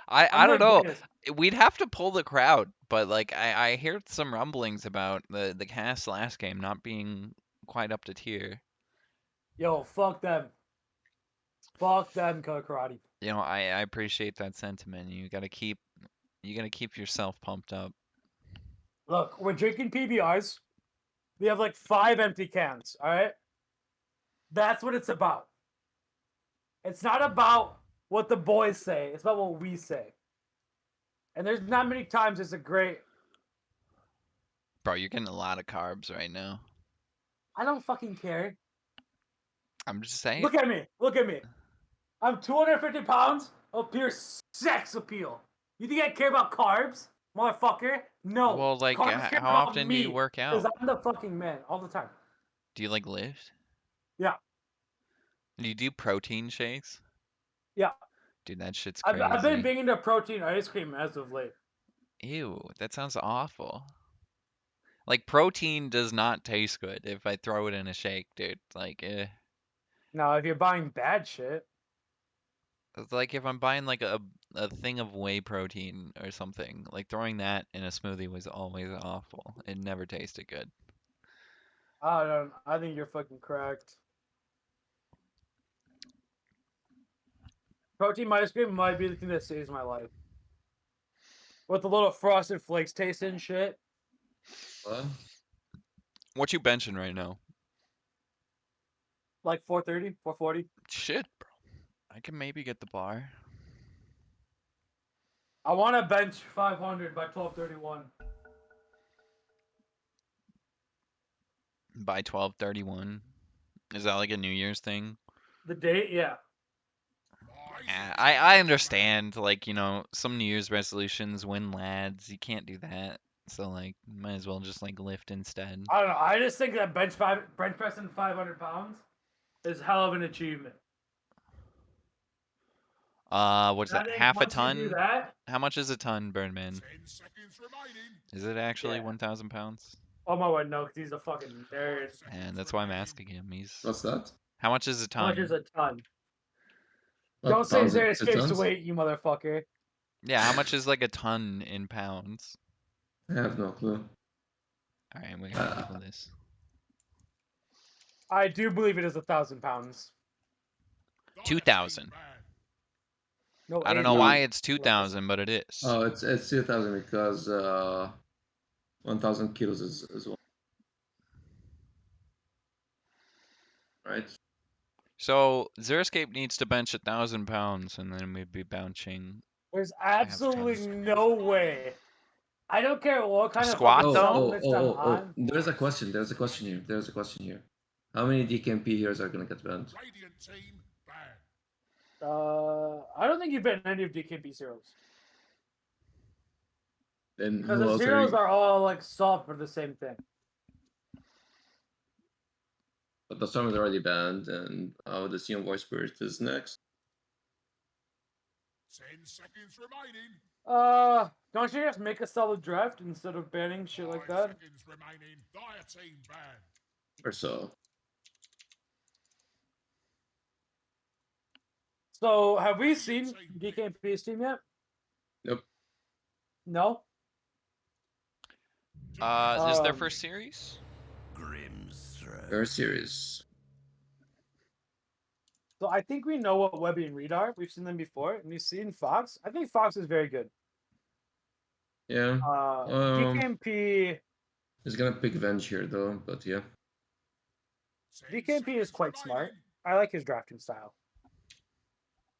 I'm I don't the know. greatest. We'd have to pull the crowd, but like, I heard some rumblings about the cast last game not being quite up to tier. Yo, fuck them. Fuck them, Killer Karate. You know, I appreciate that sentiment. You gotta keep yourself pumped up. Look, we're drinking PBRs. We have like 5 empty cans, all right? That's what it's about. It's not about what the boys say, it's about what we say. And there's not many times it's a great. Bro, you're getting a lot of carbs right now. I don't fucking care. I'm just saying. Look at me. Look at me. I'm 250 pounds of pure sex appeal. You think I care about carbs, motherfucker? No. Well, like, Carbs care how about often do you me work because out? I'm the fucking man all the time. Do you like lift? Yeah. Do you do protein shakes? Yeah. Dude, that shit's I've been crazy. big into protein ice cream as of late. Ew, that sounds awful. Like, protein does not taste good if I throw it in a shake, dude. Like, Now, if you're buying bad shit, it's like if I'm buying like a thing of whey protein or something, like throwing that in a smoothie was always awful. It never tasted good. I don't. I think you're fucking cracked. Protein ice cream might be the thing that saves my life. With the little frosted flakes taste and shit. What? What you benching right now? Like 430, 440. Shit, bro. I can maybe get the bar. I want to bench 500 by 1231. By 12:31. Is that like a New Year's thing? The date, yeah. Yeah, I understand, like, some New Year's resolutions, win lads. You can't do that. So, like, might as well just, like, lift instead. I don't know. I just think that bench pressing 500 pounds is hell of an achievement. What's I that? think Half a once you do ton? that, How much is a ton, Birdman? 10 seconds remaining. Is it actually Yeah. 1,000 pounds? oh my word, no, because he's a fucking nerd. 5 seconds And that's why I'm remaining. asking him. What's that? How much is a How much ton? is a ton? What, Don't say pounds? Xeriscape's Tons? weight, you motherfucker. Yeah, how much is like a ton in pounds? I have no clue. All right, we gotta Uh, Google this. I do believe it is 1,000 pounds. Dire 2,000. team ban. No, I don't it know is. why it's Less. 2,000, but it is. Oh, it's 2,000 because 1,000 kilos is one, right? So Xeriscape needs to bench 1,000 pounds, and then we'd be benching. There's half absolutely ton. no way. I don't care what kind of squat, fucking though? supplements I'm on. There's a question. There's a question here. There's a question here. How many DKMP heroes are gonna get banned? Radiant team ban. I don't think you've been any of DKP zeros. Then Because who the else zeros you? are all like soft for the same thing. But the storm is already banned, and the Sion Voice Spirit is next. 10 seconds remaining. Don't you just make a solid draft instead of banning shit like 5 that? seconds remaining. Dire team ban. Or so. So, have we seen DKP's team yet? Nope. No? Is this their Um, first series? They're serious. So I think we know what Webby and Reed are. We've seen them before, and we've seen Fox. I think Fox is very good. Yeah. DKMP He's gonna pick Venge here though, but yeah. 10 DKMP is seconds quite smart. remaining. I like his drafting style.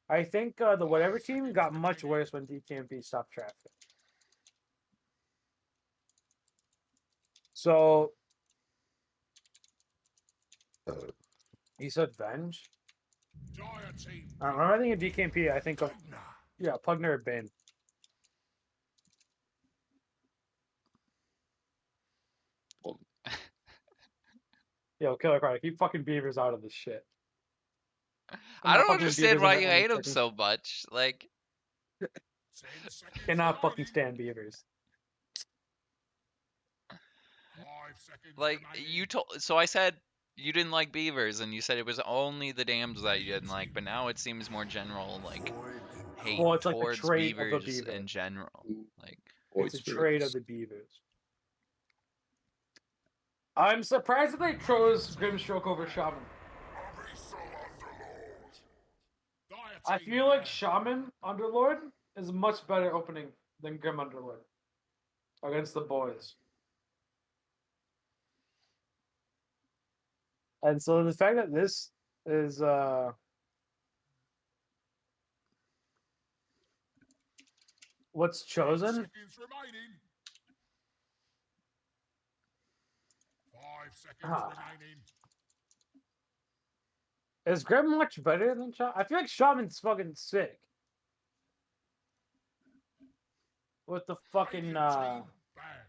I think the whatever team got much worse when DKMP stopped drafting. So he said Venge. Dire team When I think of DKMP, I think of Pugner or Bane. Yo, Killer Cry, keep fucking Beavers out of this shit. I don't fucking understand Beavers why in you the only hate him fucking- so much. Like, 10 seconds Cannot fucking remaining. stand Beavers. 5 seconds like remaining. you told. So I said you didn't like beavers, and you said it was only the dams that you didn't like. But now it seems more general, like hate Well, it's like the towards trait of the beavers beaver. in general. Like, It's a Voice trade of the Beavers. I'm surprised that they chose Grimstroke over Shaman. Dire I team feel like ban. Shaman Underlord is a much better opening than Grim Underlord against the boys. And so the fact that this is what's 10 chosen, seconds remaining. 5 seconds Ah. remaining. is Grim much better than Shaman? I feel like Shaman's fucking sick. With the fucking Radiant team ban.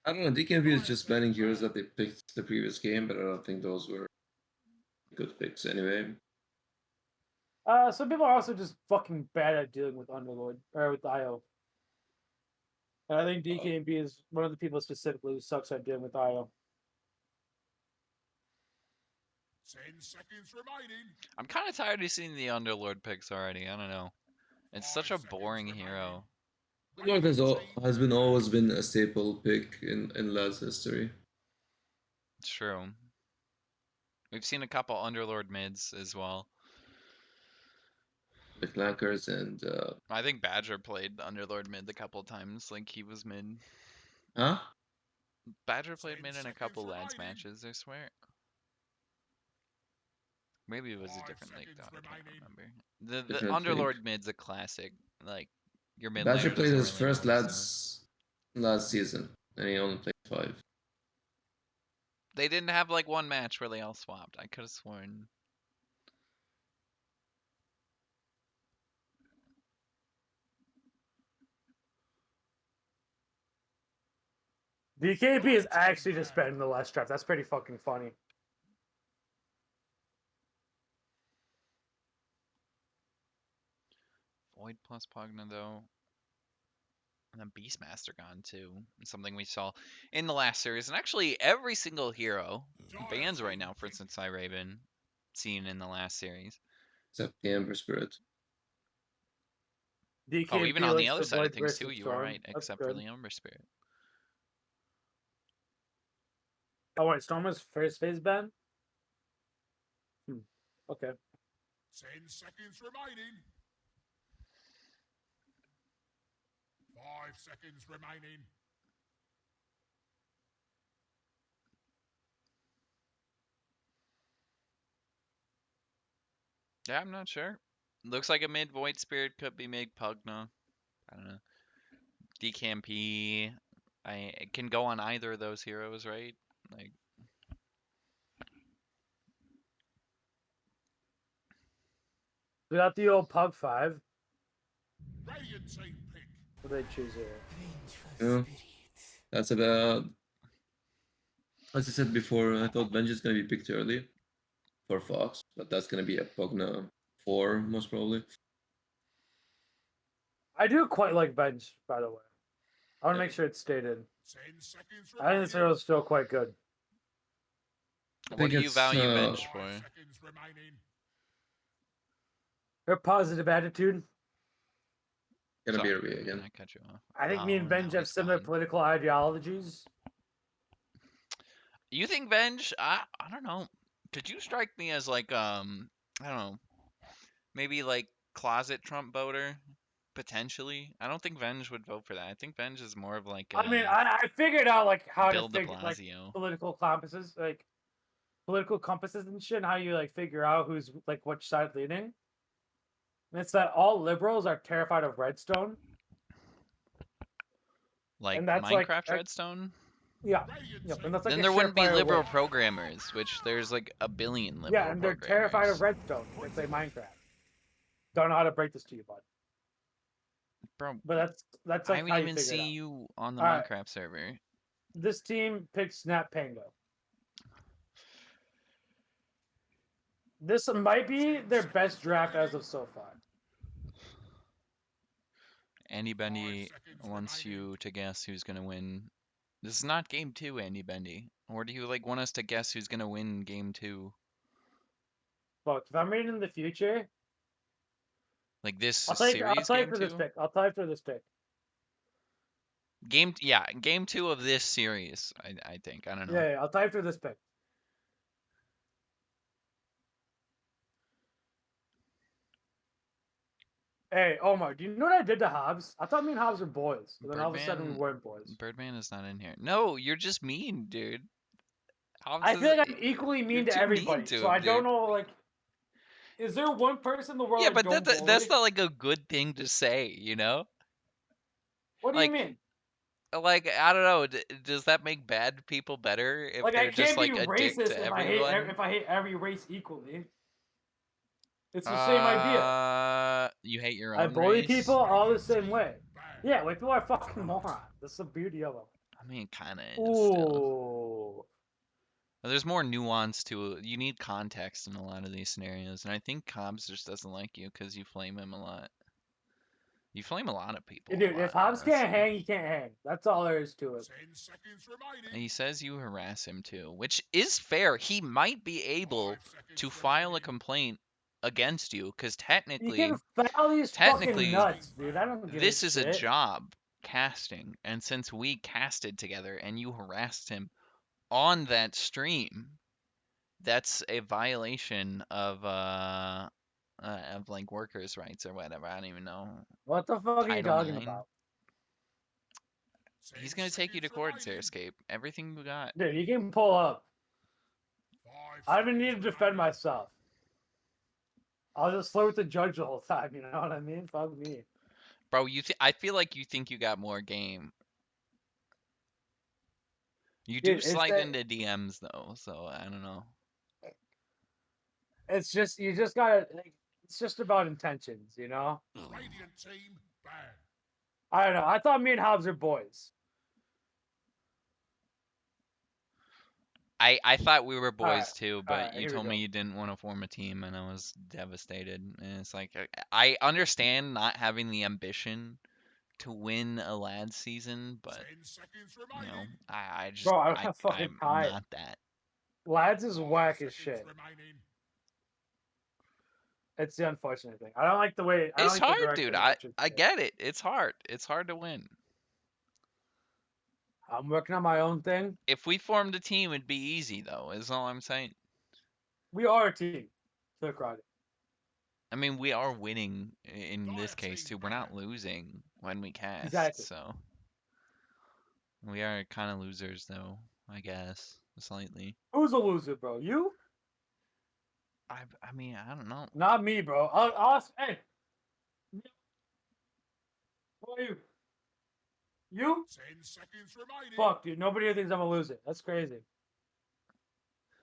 I don't know. DKMP is just banning heroes that they picked the previous game, but I don't think those were good picks anyway. some people are also just fucking bad at dealing with Underlord or with IO. And I think DKMP is one of the people specifically who sucks at dealing with IO. 10 seconds remaining. I'm kind of tired of seeing the Underlord picks already. I don't know. It's such a 5 seconds boring remaining. hero. Lord has always been a staple pick in LAD's history. It's true. We've seen a couple Underlord mids as well. The Clankers and I think Badger played Underlord mid a couple times. Like he was mid. huh? Badger played 10 mid in a seconds couple lads remaining. matches, I swear. Maybe it was a 5 different league seconds though, I can't remaining. remember. The Different league. Underlord mid's a classic. Like your mid Badger laner played doesn't his really first notice those. last season, and he only played 5. They didn't have like one match where they all swapped. I could have sworn. DKP is actually just better than the last draft. That's pretty fucking funny. Void plus Pugna though. And then Beastmaster gone too. Something we saw in the last series. And actually every single hero bans right now, for instance, Raven, seen in the last series. Except the Ember Spirit. Oh, even DKP on the likes other the side of Void things Burst too, and you were Storm. right, That's except for good. the Ember Spirit. Oh wait, Storm was first phase ban? Okay. 10 seconds remaining. 5 seconds remaining. Yeah, I'm not sure. Looks like a mid Void Spirit could be mid Pugna. I don't know. DKMP. It can go on either of those heroes, right? Like, We got the old Pug 5. Radiant team pick. What did they choose here? Yeah. That's about. As I said before, I thought Venge is gonna be picked early for Fox, but that's gonna be a Pugna 4 most probably. I do quite like Bench, by the way. I want to Yeah. make sure it's stated. 10 seconds I think this hero remaining. is still quite good. I what think do you it's value Venge 5 for? seconds remaining. Her positive attitude. gonna be Sorry, early again. I cut you off. I think me and Benj have it's similar gone. political ideologies. You think Venge? I don't know. Could you strike me as like I don't know, maybe like closet Trump voter potentially? I don't think Venge would vote for that. I think Venge is more of like I mean, I figured out like how to Bill de figure like Blasio. political compasses, and shit, and how you like figure out who's like which side leaning. And it's that all liberals are terrified of Redstone, Like and that's like Minecraft Redstone? yeah, Radiant yep, team. and that's like Then a there wouldn't be surefire liberal win. programmers, which there's like a billion Yeah, liberal and they're terrified of programmers. Redstone. They play Minecraft. Don't know how to break this to you, bud. Bro, But that's I like haven't how you even figure it see out. you on the All right, Minecraft server. this team picked Snap Pango. This might be their best draft as of so far. Andy Bendy 5 seconds wants remaining. you to guess who's gonna win. This is not game 2, Andy Bendy. Or do you like want us to guess who's gonna win game 2? Fuck, if I'm reading in the future, Like this I'll series tell you game for this 2? pick. I'll tell you for this pick. Game 2 of this series, I think. I don't know. Yeah, I'll tell you for this pick. Hey, Omar, do you know what I did to Hobbs? I thought me and Hobbs were boys, but then all of a sudden we weren't boys. Birdman is not in here. No, you're just mean, dude. I feel like I'm equally You're mean to too mean everybody, to so him, I don't dude. know, like, is there one person in the world Yeah, I but don't bully? that's not like a good thing to say, you know? What do you Like mean? I don't know. Does that make bad people better if Like, I they're just can't be like a dick racist to if everyone? I hate every race equally. It's the same idea. You hate your I own bully people race? all the same way. Bang. Yeah, like people are fucking morons. That's the beauty of them. I mean, it kind of is still. Ooh. There's more nuance to it. You need context in a lot of these scenarios, and I think Cobbs just doesn't like you because you flame him a lot. You flame a lot of people a Dude, lot, if Hobbs can't honestly. hang, he can't hang. That's all there is to it. 10 seconds remaining. And he says you harass him too, which is fair. He might be able 5 seconds to file a remaining. complaint against you, because You can technically, foul these fucking technically, nuts, dude. I don't give a this is a shit. job, casting, and since we casted together and you harassed him on that stream, that's a violation of like workers' rights or whatever. I don't even know. What the fuck are you Title talking 9. about? 10 He's gonna take you to seconds court, remaining. Xeriscape. Everything we got. Dude, you can pull up. 5 I don't even need seconds to defend remaining. myself. I'll just flirt with the judge the whole time, you know what I mean? Fuck me. Bro, I feel like you think you got more game. You do Dude, it's slide that into DMs though, so I don't know. it's just you just gotta like, it's just about intentions, you know? Radiant team. Bang. I don't know. I thought me and Hobbs are boys. I thought we were Alright, boys too, but alright, you here we told me go. you didn't want to form a team, and I was devastated. And it's like I understand not having the ambition to win a lad season, but 10 seconds you know, remaining. I just Bro, I don't have fucking I'm time. not that. Lads is 5 whack as seconds shit. remaining. It's the unfortunate thing. I don't like the way. I don't It's like the hard, dude. direction Archer's I taking. get it. It's hard. It's hard to win. I'm working on my own thing. If we formed a team, it'd be easy though. Is all I'm saying. We are a team. Look, Roddy. I mean, we are winning in this Dire case team too. We're ban. not losing when we cast, Exactly. so we are kind of losers though, I guess, slightly. Who's a loser, bro? You? I mean, I don't know. Not me, bro. I'll ask. Hey, who are you? You? 10 seconds remaining. Fuck, dude. Nobody here thinks I'm a loser. That's crazy.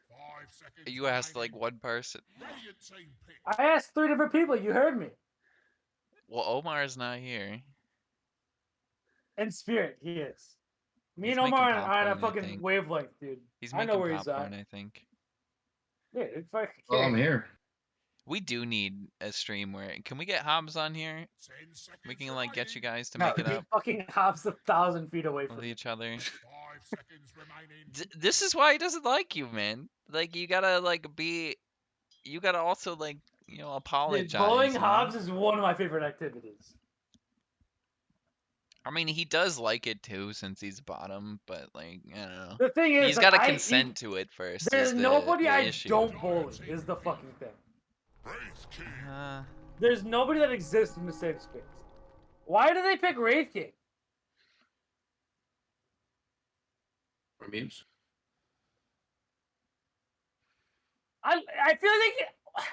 5 seconds You asked like remaining. one person. Radiant team pick. I asked 3 different people. You heard me. Well, Omar's not here. In spirit, he is. Me He's and Omar making are on a popcorn, I fucking think. wavelength, dude. He's I know making where he's popcorn, at. I think. Yeah, it's fucking Oh, I'm kidding. here. We do need a stream where can we get Hobbs on here? 10 seconds We can like get you remaining. guys to No, make it he up fucking hops 1,000 feet away with from me. each other. 5 seconds remaining. This is why he doesn't like you, man. Like you gotta like be, you gotta also like Dude, apologize. bowling You know? Hobbs is one of my favorite activities. I mean, he does like it too since he's bottom, but like I don't know. The thing is, He's like, got to consent to it first. there's Is nobody the I issue? don't bully. Is the fucking thing. Wraith King. There's nobody that exists in the safe space. Why do they pick Wraith King? For memes. I feel like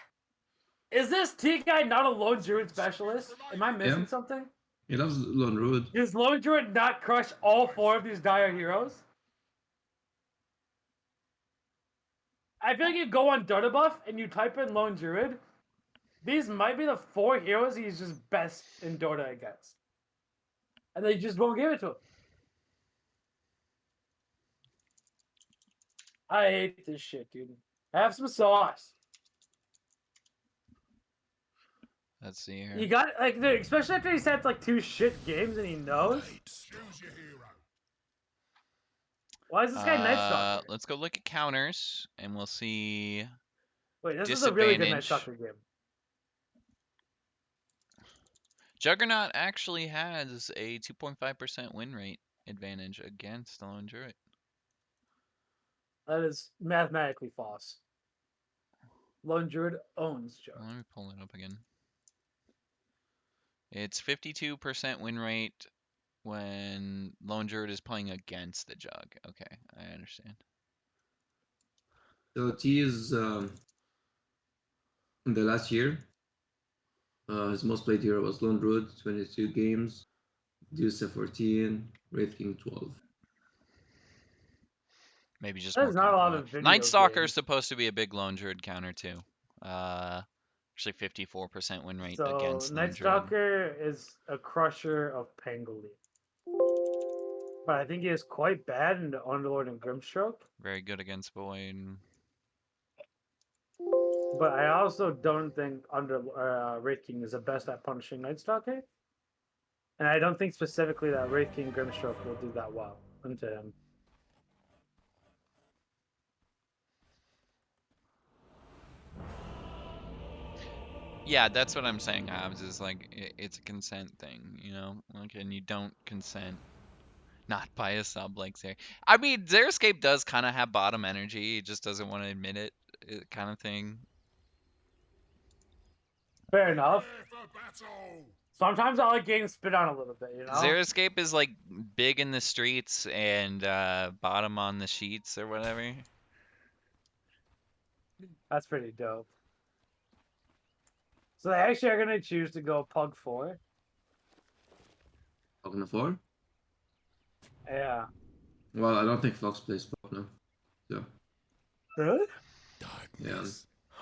is this T guy not a lone druid specialist? Am I missing Yeah. something? He loves Lone Druid. Does lone druid not crush all 4 of these dire heroes? I feel like you go on Dota Buff and you type in lone druid. These might be the 4 heroes he's just best in Dota against, and they just won't give it to him. I hate this shit, dude. Have some sauce. Let's see here. You got like, dude, especially after he's had like 2 shit games and he knows. Choose your hero. Why is this guy Night Stalker? Let's go look at counters, and we'll see. Wait, this is a really good Night disadvantage. Stalker game. Juggernaut actually has a 2.5% win rate advantage against the Lone Druid. That is mathematically false. Lone Druid owns Jug. Let me pull it up again. It's 52% win rate when Lone Druid is playing against the Jug. Okay, I understand. So T is in the last year. His most played hero was Lone Druid, 22 games. Deuce 14, Wraith King 12. Maybe just There's more not a lot popular. of video Night Stalker games. is supposed to be a big Lone Druid counter too. Actually 54% win rate So against Lone Night Druid. Stalker is a crusher of Pangolier. But I think he is quite bad in the Underlord and Grimstroke. Very good against Void. But I also don't think Wraith King is the best at punishing Night Stalker. And I don't think specifically that Wraith King Grimstroke will do that well into him. Yeah, that's what I'm saying, Hobbs, is like, it's a consent thing, you know? Like, and you don't consent not by a sub like Xer. I mean, Xeriscape does kind of have bottom energy, he just doesn't want to admit it, kind of thing. Fair enough. Prepare for battle. Sometimes I like getting spit on a little bit, you know? Xeriscape is like big in the streets and bottom on the sheets or whatever. That's pretty dope. So they actually are going to choose to go Pug 4. Pog on 4? Yeah. Well, I don't think Fox plays Pog now. So, Really? yeah.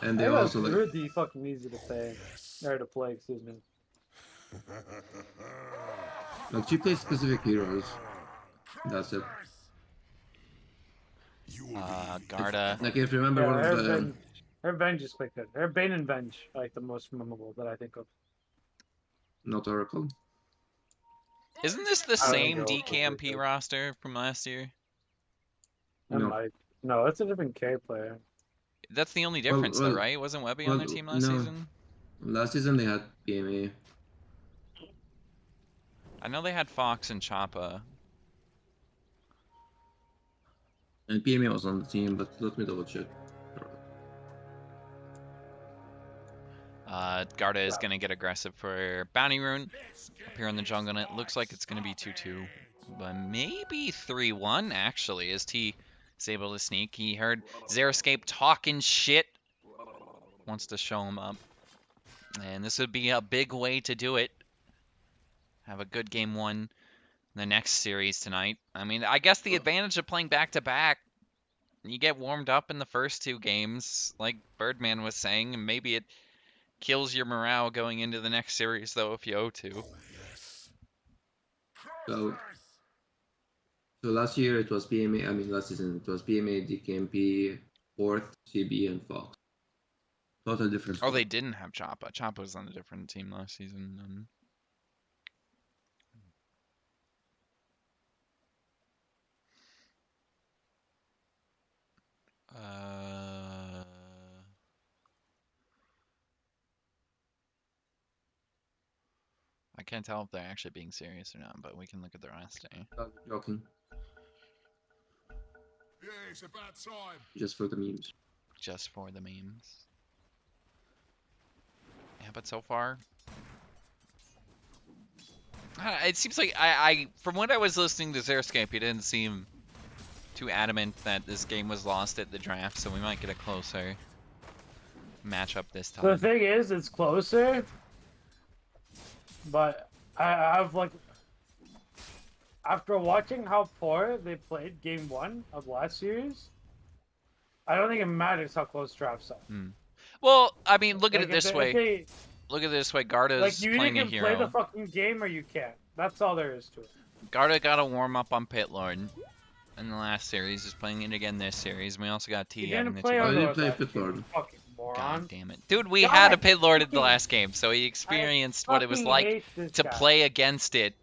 And they I also like. really fucking easy to pay. Or to play, excuse me. Like, she plays specific heroes. That's it. Garda. Like if you remember Yeah, one of the her Venge is quite good. Her Bane and Venge are like the most memorable that I think of. not Oracle. Isn't this the I don't think same Oracle is very DKMP good. roster from last year? It No. might. No, it's a different K player. That's the only Well, difference, though, well, right? Wasn't Webby on well, their team last no. season? Last season they had PMA I know they had Fox and Choppa. and PMA was on the team, but let me double check. Garda is going to get aggressive for Bounty Rune up here in the jungle, and it looks like it's going to be 2-2. But maybe 3-1, actually, as T is able to sneak. He heard Xeriscape talking shit. Wants to show him up. And this would be a big way to do it. Have a good game one in the next series tonight. I mean, I guess the advantage of playing back-to-back, you get warmed up in the first two games, like Birdman was saying, and maybe it kills your morale going into the next series, though, if you O2. So, so last year it was PMA. I mean, last season it was PMA, DKMP, Fourth, CB, and Fox. Total difference. Oh, they didn't have Choppa. Choppa was on a different team last season. I can't tell if they're actually being serious or not, but we can look at the roster. Joking, Yeah, it's about time. just for the memes. Just for the memes. Yeah, but so far, it seems like I from what I was listening to Xeriscape, he didn't seem too adamant that this game was lost at the draft, so we might get a closer matchup this time. The thing is, it's closer, but I've like, after watching how poor they played game one of last series, I don't think it matters how close drafts are. Well, I mean, look at Like, it this way. Look at it this way. Garda's like you either playing a can hero. play the fucking game or you can't. That's all there is to it. Garda got a warm up on Pit Lord in the last series. He's playing it again this series. We also got T You having didn't the play Oh, two. you Underlord play last Pit game, Lord. you fucking moron. God damn it, dude! We God, had I a Pit Lord at the fucking- last game, so he experienced what it was fucking like hate this to guy. play against it.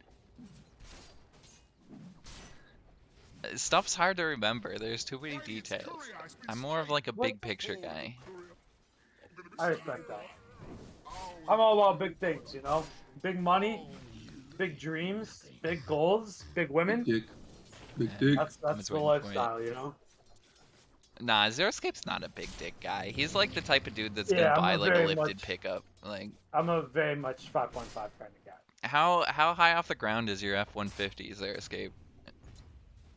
Stuff's hard to remember. There's too many details. I'm more of like a big picture guy. I respect that. I'm all about big things, you know? Big money, big dreams, big goals, big women. Dick. Big Yeah. dick. That's waiting the for it. lifestyle, you know? Nah, Xeriscape's not a big dick guy. He's like the type of dude that's Yeah, gonna I'm buy a like a very lifted much- pickup. Like, I'm a very much 5.5 kind of guy. how high off the ground is your F-150 Xeriscape?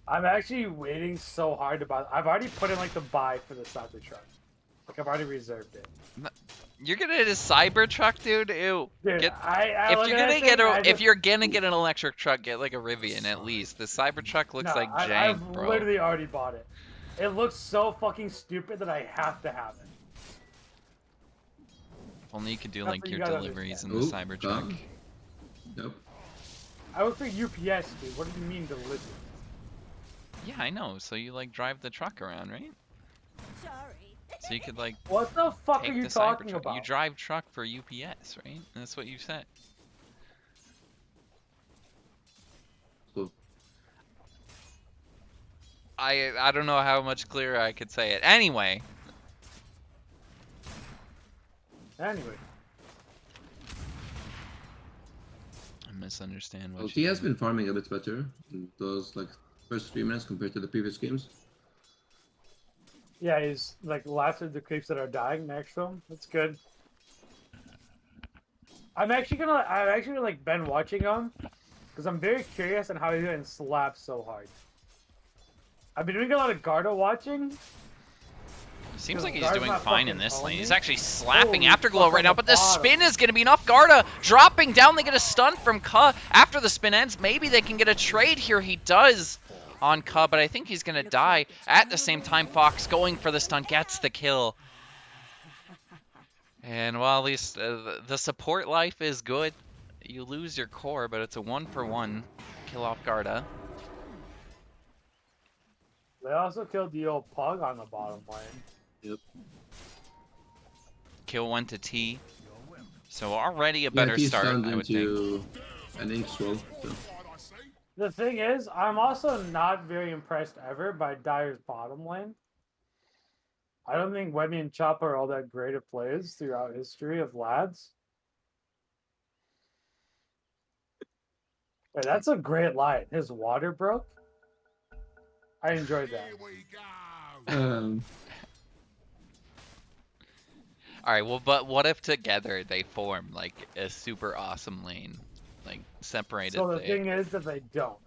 I'm actually waiting so hard to buy. I've already put in like the buy for the Cybertruck. Like I've already reserved it. You're gonna get a Cybertruck, dude? Ew. Dude, Get, I if look you're at gonna that get thing, a, I if just- you're gonna get an electric truck, get like a Rivian at least. The Cybertruck looks No, like jank, I've bro. literally already bought it. It looks so fucking stupid that I have to have it. If only you could do That's like what you your gotta deliveries in understand. the Oh, Cybertruck. God. Nope. I work for UPS, dude. What do you mean delivery? Yeah, I know. So you like drive the truck around, right? Sorry. So you could like What the fuck take are you the talking Cybertruck. about? You drive truck for UPS, right? That's what you said. Cool. I don't know how much clearer I could say it. Anyway, Anyway, I misunderstand Well, what T you has did. been farming a bit better in those like first 3 minutes compared to the previous games. yeah, he's like last of the creeps that are dying next to him. That's good. I've actually like been watching him because I'm very curious on how he's getting slapped so hard. I've been doing a lot of Garda watching. Seems like he's Garda's doing not fine in fucking this lane. owning. He's actually slapping Holy Afterglow fuck, right on now, the but the bottom. spin is going to be enough. Garda dropping down. They get a stun from Ka. After the spin ends, maybe they can get a trade here. He does on Ka, but I think he's going to die. At the same time, Fox going for the stun, gets the kill. And while at least the support life is good, you lose your core, but it's a 1-for-1 kill off Garda. They also killed the old pug on the bottom lane. Yep. Kill went to T. So already a Yeah, better he's start, turned I would think. into an ink swirl. So. I see. The thing is, I'm also not very impressed ever by Dyer's bottom lane. I don't think Webby and Chopper are all that great at plays throughout history of lads. Wait, that's a great line. His water broke. I enjoyed that. Here we go. All right, well, but what if together they form like a super awesome lane, like separated? So the thing is that they don't.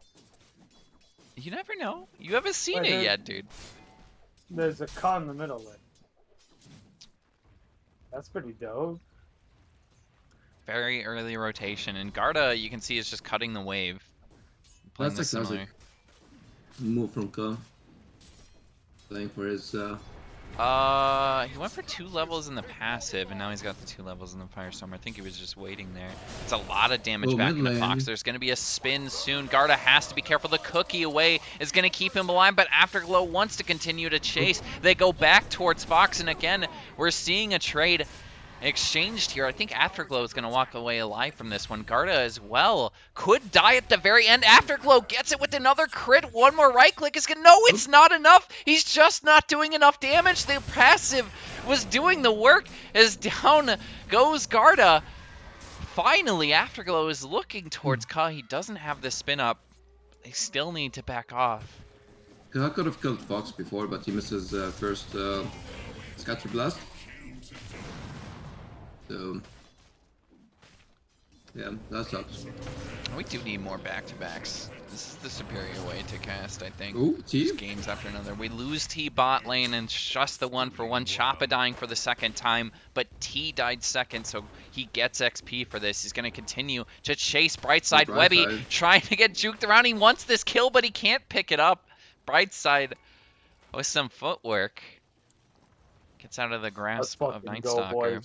You never know. You haven't seen Like, it yet, dude. There's a cut in the middle of it. That's pretty dope. Very early rotation, and Garda, you can see, is just cutting the wave. Playing That's the a classic move from Ka. Playing for his. He went for 2 levels in the passive, and now he's got the 2 levels in the Firestorm. I think he was just waiting there. It's a lot of damage Oh, back mid into lane. Fox. There's going to be a spin soon. Garda has to be careful. The cookie away is going to keep him alive, but Afterglow wants to continue to chase. They go back towards Fox, and again, we're seeing a trade exchanged here. I think Afterglow is going to walk away alive from this one. Garda as well could die at the very end. Afterglow gets it with another crit. One more right click is going to... No, it's not enough. He's just not doing enough damage. The passive was doing the work as down goes Garda. Finally, Afterglow is looking towards Ka. He doesn't have the spin up. They still need to back off. Ka could have killed Fox before, but he misses first scatter blast. So, yeah, that sucks. We do need more back-to-backs. This is the superior way to cast, I think. Ooh, T? Just games after another. We lose T bot lane and just the 1-for-1. Choppa dying for the second time, but T died second, so he gets XP for this. He's going to continue to chase Brightside. Webby trying to get juked around. He wants this kill, but he can't pick it up. Brightside with some footwork gets out of the grasp of Night Stalker.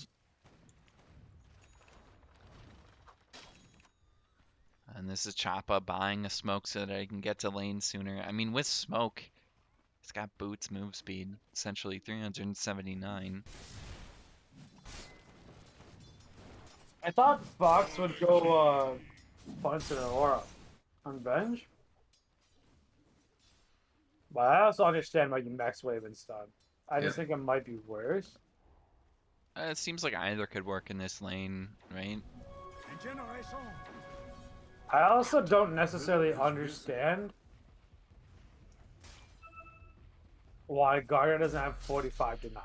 And this is Choppa buying a smoke so that he can get to lane sooner. I mean, with smoke, he's got boots, move speed, essentially 379. I thought Fox would go punch an Aura on Venge. But I also understand why you max wave and stun. I just think it might be worse. It seems like either could work in this lane, right? I also don't necessarily understand why Garda doesn't have 45 denies.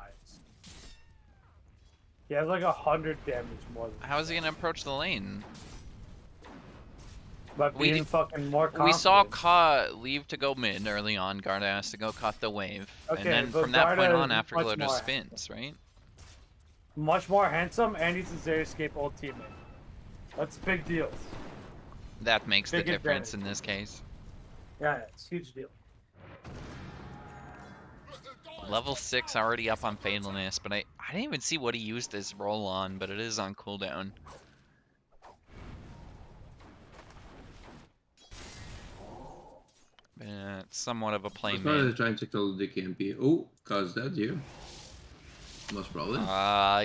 He has like 100 damage more than How is he gonna approach the lane? But being fucking more confident. We saw Ka leave to go mid early on. Garda has to go cut the wave. Okay, and then but from that point Garda on, is Afterglow much just more- spins, right? Much more handsome, and he's a Xeriscape old teammate. That's big deals. That makes Big the difference advantage. in this case. Yeah, it's a huge deal. Level 6 already up on Fatalness, but I didn't even see what he used this roll on, but it is on cooldown. It's somewhat of a play That's why they're mid. trying to kill the KMP. Oh, Ka's dead here. Most probably.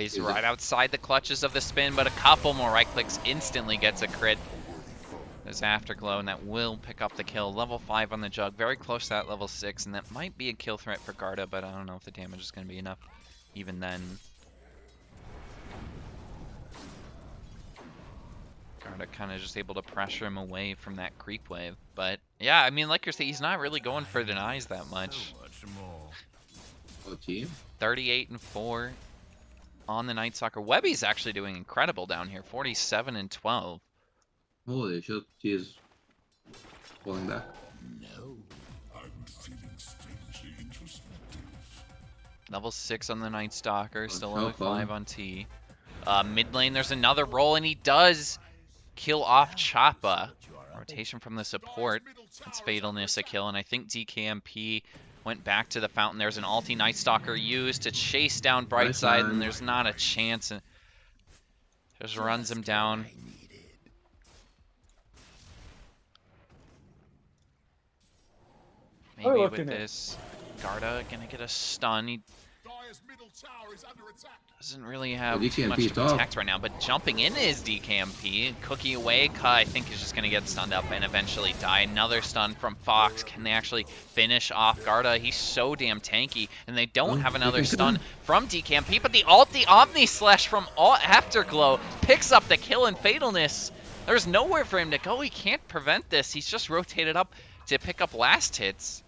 He's right outside the clutches of the spin, but a couple more right clicks instantly gets a crit. There's Afterglow, and that will pick up the kill. Level 5 on the Jug, very close to that level 6, and that might be a kill threat for Garda, but I don't know if the damage is going to be enough even then. Garda kind of just able to pressure him away from that creep wave. But yeah, I mean, like you're saying, he's not really going for denies that much. Oh, team. 38-4 on the Night Stalker. Webby's actually doing incredible down here, 47-12. Holy shit, he is falling back. No, I'm feeling strangely introspective. Level 6 on the Night Stalker, still Alpha. level 5 on T. Mid lane, there's another roll, and he does kill off Choppa. Rotation from the support. It's Fatalness a kill, and I think DKMP went back to the fountain. There's an ulti Night Stalker used to chase down Brightside, and there's not a chance. Just runs him down. Maybe with this Garda gonna get a stun. He Dire's middle tower is under attack. doesn't really have The too much DKMP to top. protect right now, but jumping in is DKMP. Cookie away, Ka I think is just gonna get stunned up and eventually die. Another stun from Fox. Can they actually finish off Garda? He's so damn tanky, and they don't have another stun from DKMP, but the Omni Slash from Afterglow picks up the kill in Fatalness. There's nowhere for him to go. He can't prevent this. He's just rotated up to pick up last hits.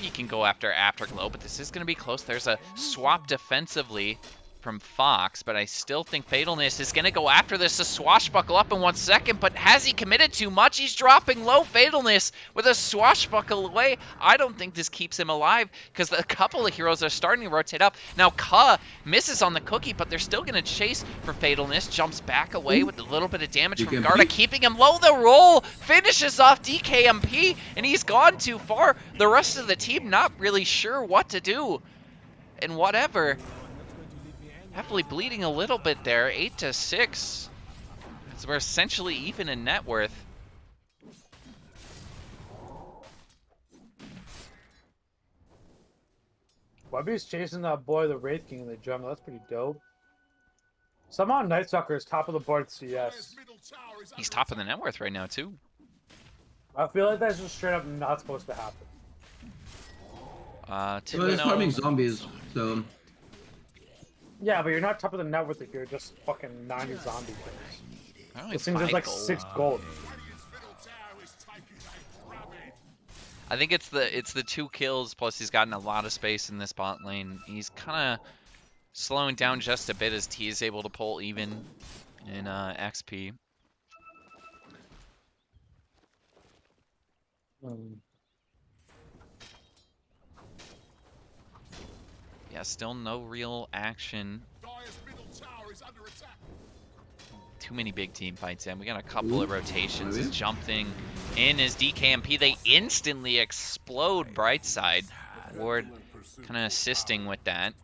He can go after Afterglow, but this is going to be close. There's a swap defensively from Fox, but I still think Fatalness is going to go after this to swashbuckle up in 1 second, but has he committed too much? He's dropping low. Fatalness with a swashbuckle away. I don't think this keeps him alive because a couple of heroes are starting to rotate up. Now Ka misses on the cookie, but they're still going to chase for Fatalness. Jumps back away with a little bit of damage from DKMP. Garda, keeping him low. The roll finishes off DKMP, and he's gone too far. The rest of the team not really sure what to do. And whatever. Heavily bleeding a little bit there, 8-6. So we're essentially even in net worth. Webby's chasing that boy, the Wraith King, in the jungle. That's pretty dope. Somehow Night Sucker is top of the board CS. Dire's middle tower is He's under top of the net worth right now, too. I feel like that's just straight up not supposed to happen. Well, he's farming zombies, so Yeah, but you're not top of the net worth if you're just fucking 90 zombie kills. This thing is like 6 gold. Radiant's middle tower is taking a drubbing. I think it's the 2 kills, plus he's gotten a lot of space in this bot lane. He's kind of slowing down just a bit as T is able to pull even in XP. Yeah, still no real action. Dire's middle tower is under attack. Too many big team fights in. We got a couple of rotations. maybe. Is jumping in as DKMP. They instantly explode Brightside. Ward kind of assisting with that.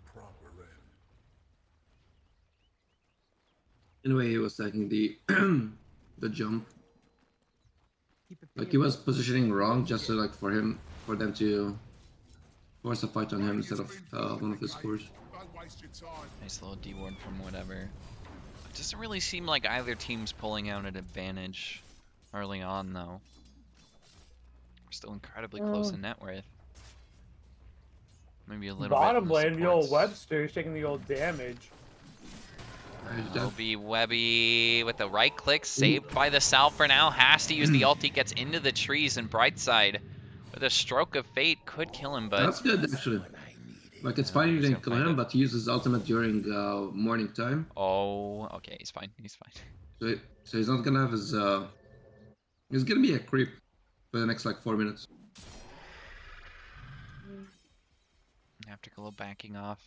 anyway, he was taking the the jump. Like he was positioning wrong, just to, like for them to force a fight on him instead of one of his scores. Don't waste your time. Nice little D-ward from whatever. It doesn't really seem like either team's pulling out an advantage early on, though. We're still incredibly close in net worth. Maybe a little Bottom bit. lane, the old Webster's taking the old damage. Will be Webby with the right click, saved by the Sal for now. Has to use the ulti, gets into the trees, and Brightside with a stroke of fate could kill him, but That's good actually. Like it's fine you didn't kill him, but he uses ultimate during morning time, oh, okay, he's fine. He's fine. so he's not gonna have his. He's gonna be a creep for the next like 4 minutes. Afterglow backing off,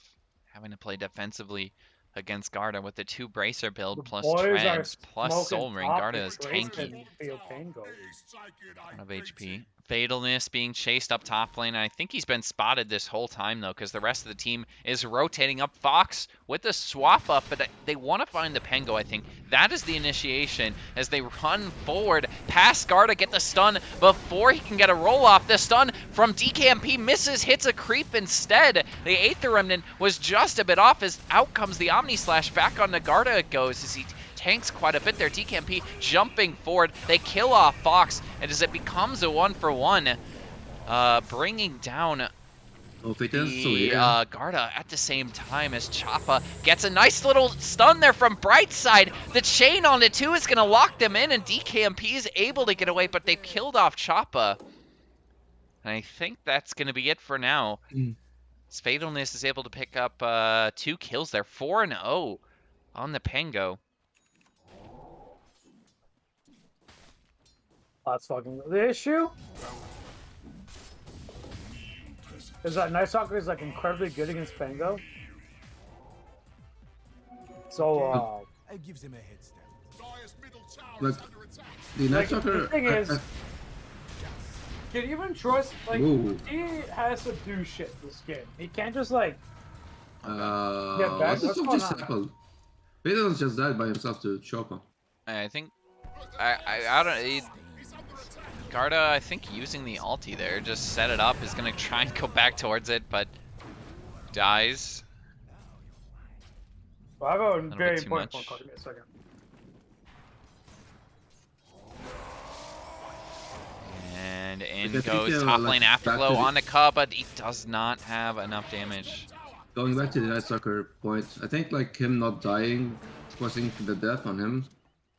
having to play defensively against Garda with the 2 bracer build The plus boys are treads plus smoking soul ring. top Garda with is Grace tanky. and Theo Tango. He's taking a Out of beating. HP. Fatalness being chased up top lane. I think he's been spotted this whole time, though, because the rest of the team is rotating up. Fox with the swap up, but they want to find the Pengo, I think. That is the initiation as they run forward past Garda, get the stun before he can get a roll-off. The stun from DKMP misses, hits a creep instead. The Aether Remnant was just a bit off as out comes the Omni Slash. Back on Garda it goes as he tanks quite a bit there. DKMP jumping forward. They kill off Fox, and as it becomes a 1-for-1, bringing down Oh, Fatan's the still here. Garda at the same time as Choppa gets a nice little stun there from Brightside. The chain on it too is going to lock them in, and DKMP is able to get away, but they've killed off Choppa. And I think that's going to be it for now. As Fatalness is able to pick up 2 kills there, 4-0 on the Pengo. That's fucking the issue. Is that Night Stalker is like incredibly good against Pengo. So It gives him a head start. Dire's middle tower Like is under attack. the Night like, Stalker. the thing is, can you even trust like Ooh. he has to do shit this game. He can't just like What what's just going on? happened? Fatan's just died by himself to Chopper. I think I don't. He's under attack. Garda, I think using the ulti there, just set it up, is gonna try and go back towards it, but dies. Well, I have a bit very too important much. phone call. Give me a second. And in Like, I think, goes top like, lane back Afterglow to the- on the Cub, but he does not have enough damage. Going back to the Night Stalker point, I think like him not dying, forcing the death on him,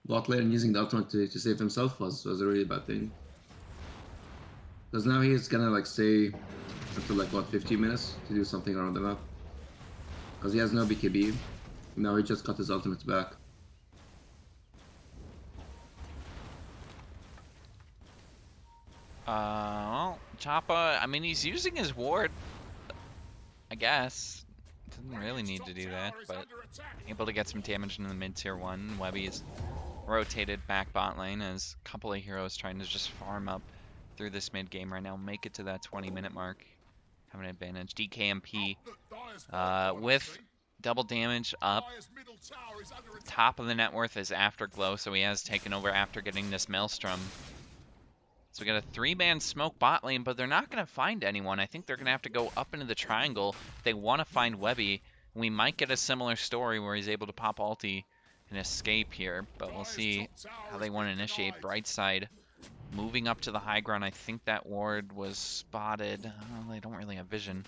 bot lane and using the ultimate to save himself was a really bad thing. Because now he's gonna like stay until like what 15 minutes to do something around the map. Because he has no BKB. Now he just got his ultimate back. Well, Choppa, I mean, he's using his ward, I guess. Doesn't really need to do that, but able to get some damage in the mid-tier 1. Webby's rotated back bot lane as a couple of heroes trying to just farm up through this mid-game right now, make it to that 20-minute mark. Have an advantage. DKMP with double damage up. Top of the net worth is Afterglow, so he has taken over after getting this Maelstrom. So we got a 3-man smoke bot lane, but they're not going to find anyone. I think they're going to have to go up into the triangle if they want to find Webby. We might get a similar story where he's able to pop ulti and escape here, but we'll see how they want to initiate. Brightside moving up to the high ground. I think that ward was spotted. Oh, they don't really have vision.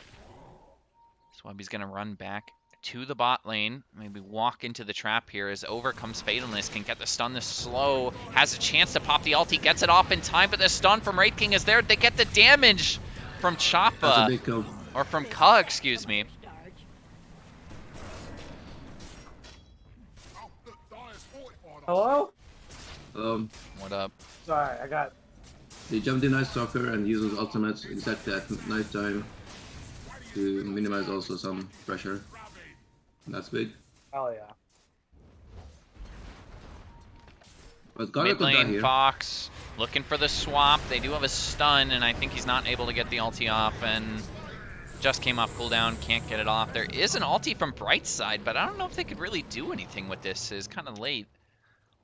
So Webby's going to run back to the bot lane, maybe walk into the trap here as over comes Fatalness, can get the stun this slow, has a chance to pop the ulti, gets it off in time, but the stun from Wraith King is there. They get the damage from That's a Choppa, big kill. or from Ka, excuse me. Hello? What up? Sorry, I got. He jumped in Night Stalker and used his ultimate exactly at night time to minimize also some pressure. That's big. Hell yeah. But Garda Mid could die lane here. Fox looking for the swap. They do have a stun, and I think he's not able to get the ulti off, and just came off cooldown, can't get it off. There is an ulti from Brightside, but I don't know if they could really do anything with this. It's kind of late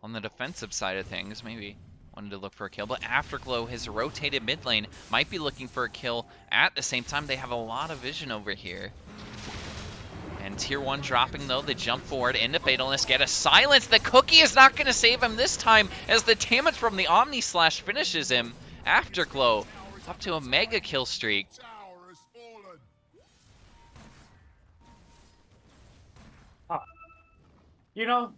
on the defensive side of things. Maybe wanted to look for a kill, but Afterglow has rotated mid lane, might be looking for a kill. At the same time, they have a lot of vision over here. And tier 1 dropping though, they jump forward into Fatalness, get a silence. The cookie is not going to save him this time as the damage from the Omni Slash finishes him. Afterglow up to a mega kill streak. You know,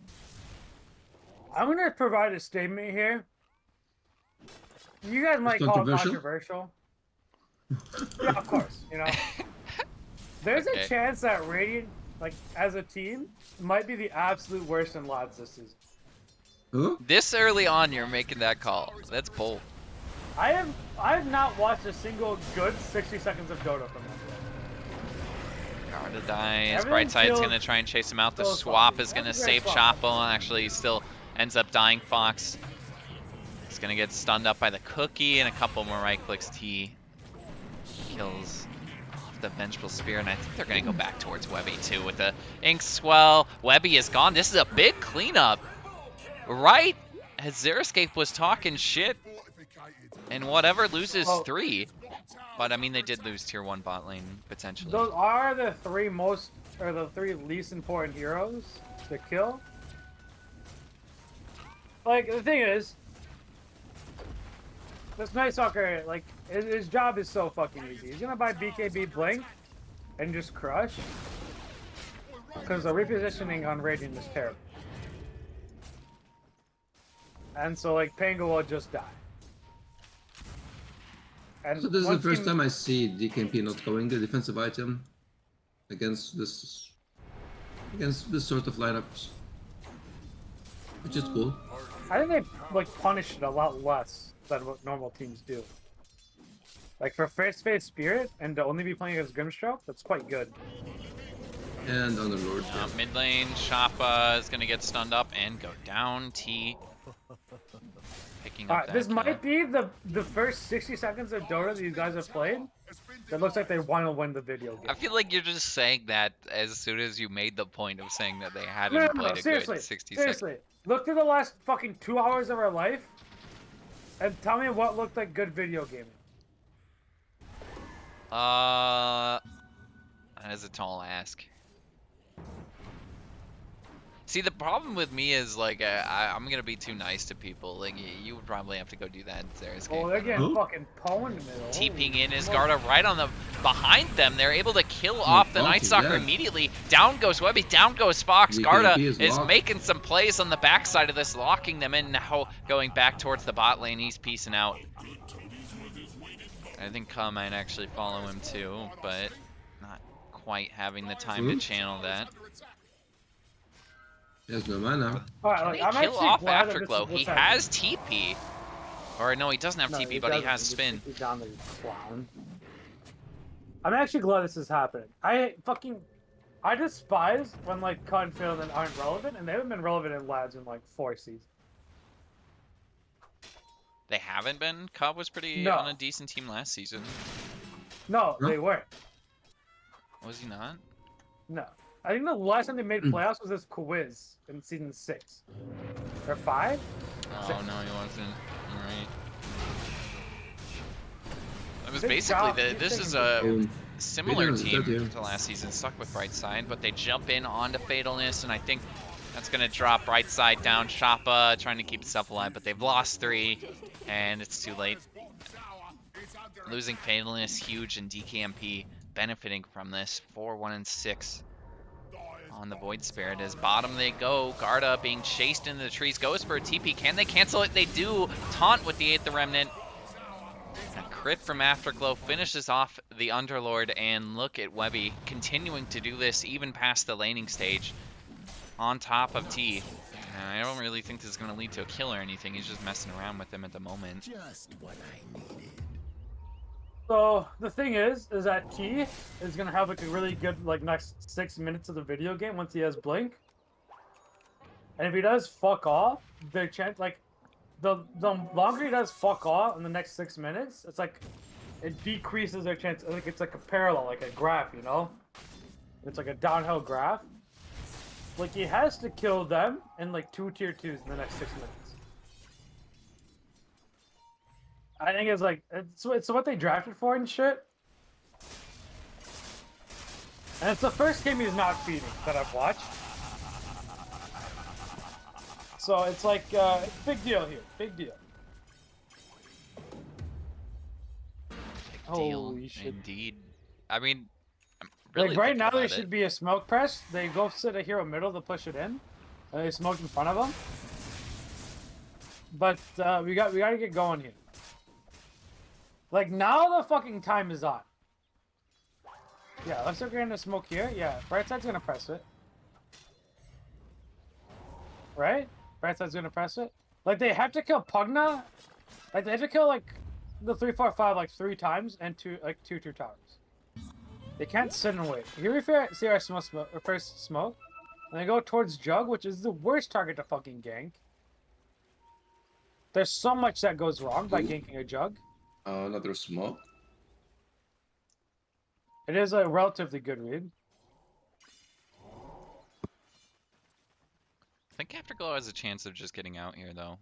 I'm gonna provide a statement here. You guys might call it controversial. Yeah, of course. You know, there's Okay. a chance that Radiant, like as a team, might be the absolute worst in LoDs this season. Who? This early on, you're making that call. That's bold. I have not watched a single good 60 seconds of Dota from them. Garda dies. Everything Brightside's feels going to try and chase him out. The so swap sloppy. is going to That's very save sloppy. Choppa, and actually he still ends up dying. Fox is going to get stunned up by the cookie, and a couple more right clicks. T kills off the Vengeful Spear, and I think they're going to go back towards Webby too with the Ink Swell. Webby is gone. This is a big cleanup, right? As Xeriscape was talking shit, and whatever loses 3. But I mean, they did lose tier 1 bot lane potentially. Those are the three least important heroes to kill. Like, the thing is, this Night Stalker, like, his job is so fucking easy. He's gonna buy BKB Blink and just crush. Because the repositioning on Radiant is terrible. And so, like, Pango will just die. And So this is the once first he- time I see DKMP not going the defensive item against this sort of lineups, which is cool. I think they like punish it a lot less than what normal teams do. Like for First Phase Spirit and to only be playing against Grimstroke, that's quite good. And Underlord. Yeah. Mid lane, Choppa is going to get stunned up and go down. T picking up that This kill. might be the first 60 seconds of Dota these guys have played. That looks like they want to win the video game. I feel like you're just saying that as soon as you made the point of saying that they hadn't No, played a seriously, good 60 seriously. seconds. Look through the last fucking 2 hours of our life, And tell me what looked like good video gaming. That is a tall ask. See, the problem with me is, like, I'm gonna be too nice to people. Like, you would probably have to go do that in Xeriscape. Oh, they're getting Who? fucking pwned in the middle. TPing Holy in is smoke. Garda right on the behind them. They're able to kill off the fuck, Night he's Stalker dead. immediately. Down goes Webby, down goes Fox. DKMP Garda is is locked. making some plays on the backside of this, locking them in now, going back towards the bot lane. He's piecing out. I think Ka might actually follow him too, but not quite having the time to Oops. channel that. There's no mana. Alright, Can like, he I'm kill actually off glad that this is Afterglow? what's He happening. has TP. Or no, he doesn't have No, TP, he but he doesn't. has He just spin. TP'd down the clown. I'm actually glad this is happening. I despise when like Cut and Field aren't relevant, and they haven't been relevant in Lads in like 4 seasons. They haven't been? Cobb was pretty No. on a decent team last season. No, Huh? they weren't. Was he not? No. I think the last time they made Mm. playoffs was this quiz in season 6. Or 5? Oh, Six. no, he wasn't. Alright. It was Good basically, job. Keep this is taking a similar Peter, is that team you? to last season, stuck with Brightside, but they jump in onto Fatalness, and I think that's going to drop Brightside down. Shoppa trying to keep himself alive, but they've lost 3, and it's too late. Losing Fatalness, huge, and DKMP benefiting from this. 4-1 and 6 on the Void Spirit. As bottom they go, Garda being chased into the trees, goes for a TP. Can they cancel it? They do. Taunt with the 8th Remnant. A crit from Afterglow finishes off the Underlord, and look at Webby continuing to do this even past the laning stage on top of T. And I don't really think this is going to lead to a kill or anything. He's just messing around with them at the moment. Just what I needed. So the thing is that T is gonna have like a really good like next 6 minutes of the video game once he has Blink. And if he does fuck all, the chance like the longer he does fuck all in the next 6 minutes, it's like it decreases their chance. Like it's like a parallel, like a graph, you know? It's like a downhill graph. Like he has to kill them in like 2 tier 2s in the next 6 minutes. I think it's like it's what they drafted for and shit. And it's the first game he's not feeding that I've watched. So it's like it's a big deal here. Big deal. Big deal, Holy shit. indeed. I mean, I'm really Like right thinking now there about should it. be a smoke press. They go sit a hero middle to push it in. And they smoked in front of them. But we gotta get going here. Like now the fucking time is on. Yeah, let's start getting the smoke here. Yeah, Brightside's gonna press it. Right? Brightside's gonna press it. Like they have to kill Pugna. Like they have to kill like the 3-4-5 like 3 times and two towers. They can't sit and wait. Here we see our first smoke. And they go towards Jug, which is the worst target to fucking gank. There's so much that goes wrong by ganking a Jug. Another smoke. It is a relatively good read. I think Afterglow has a chance of just getting out here, though.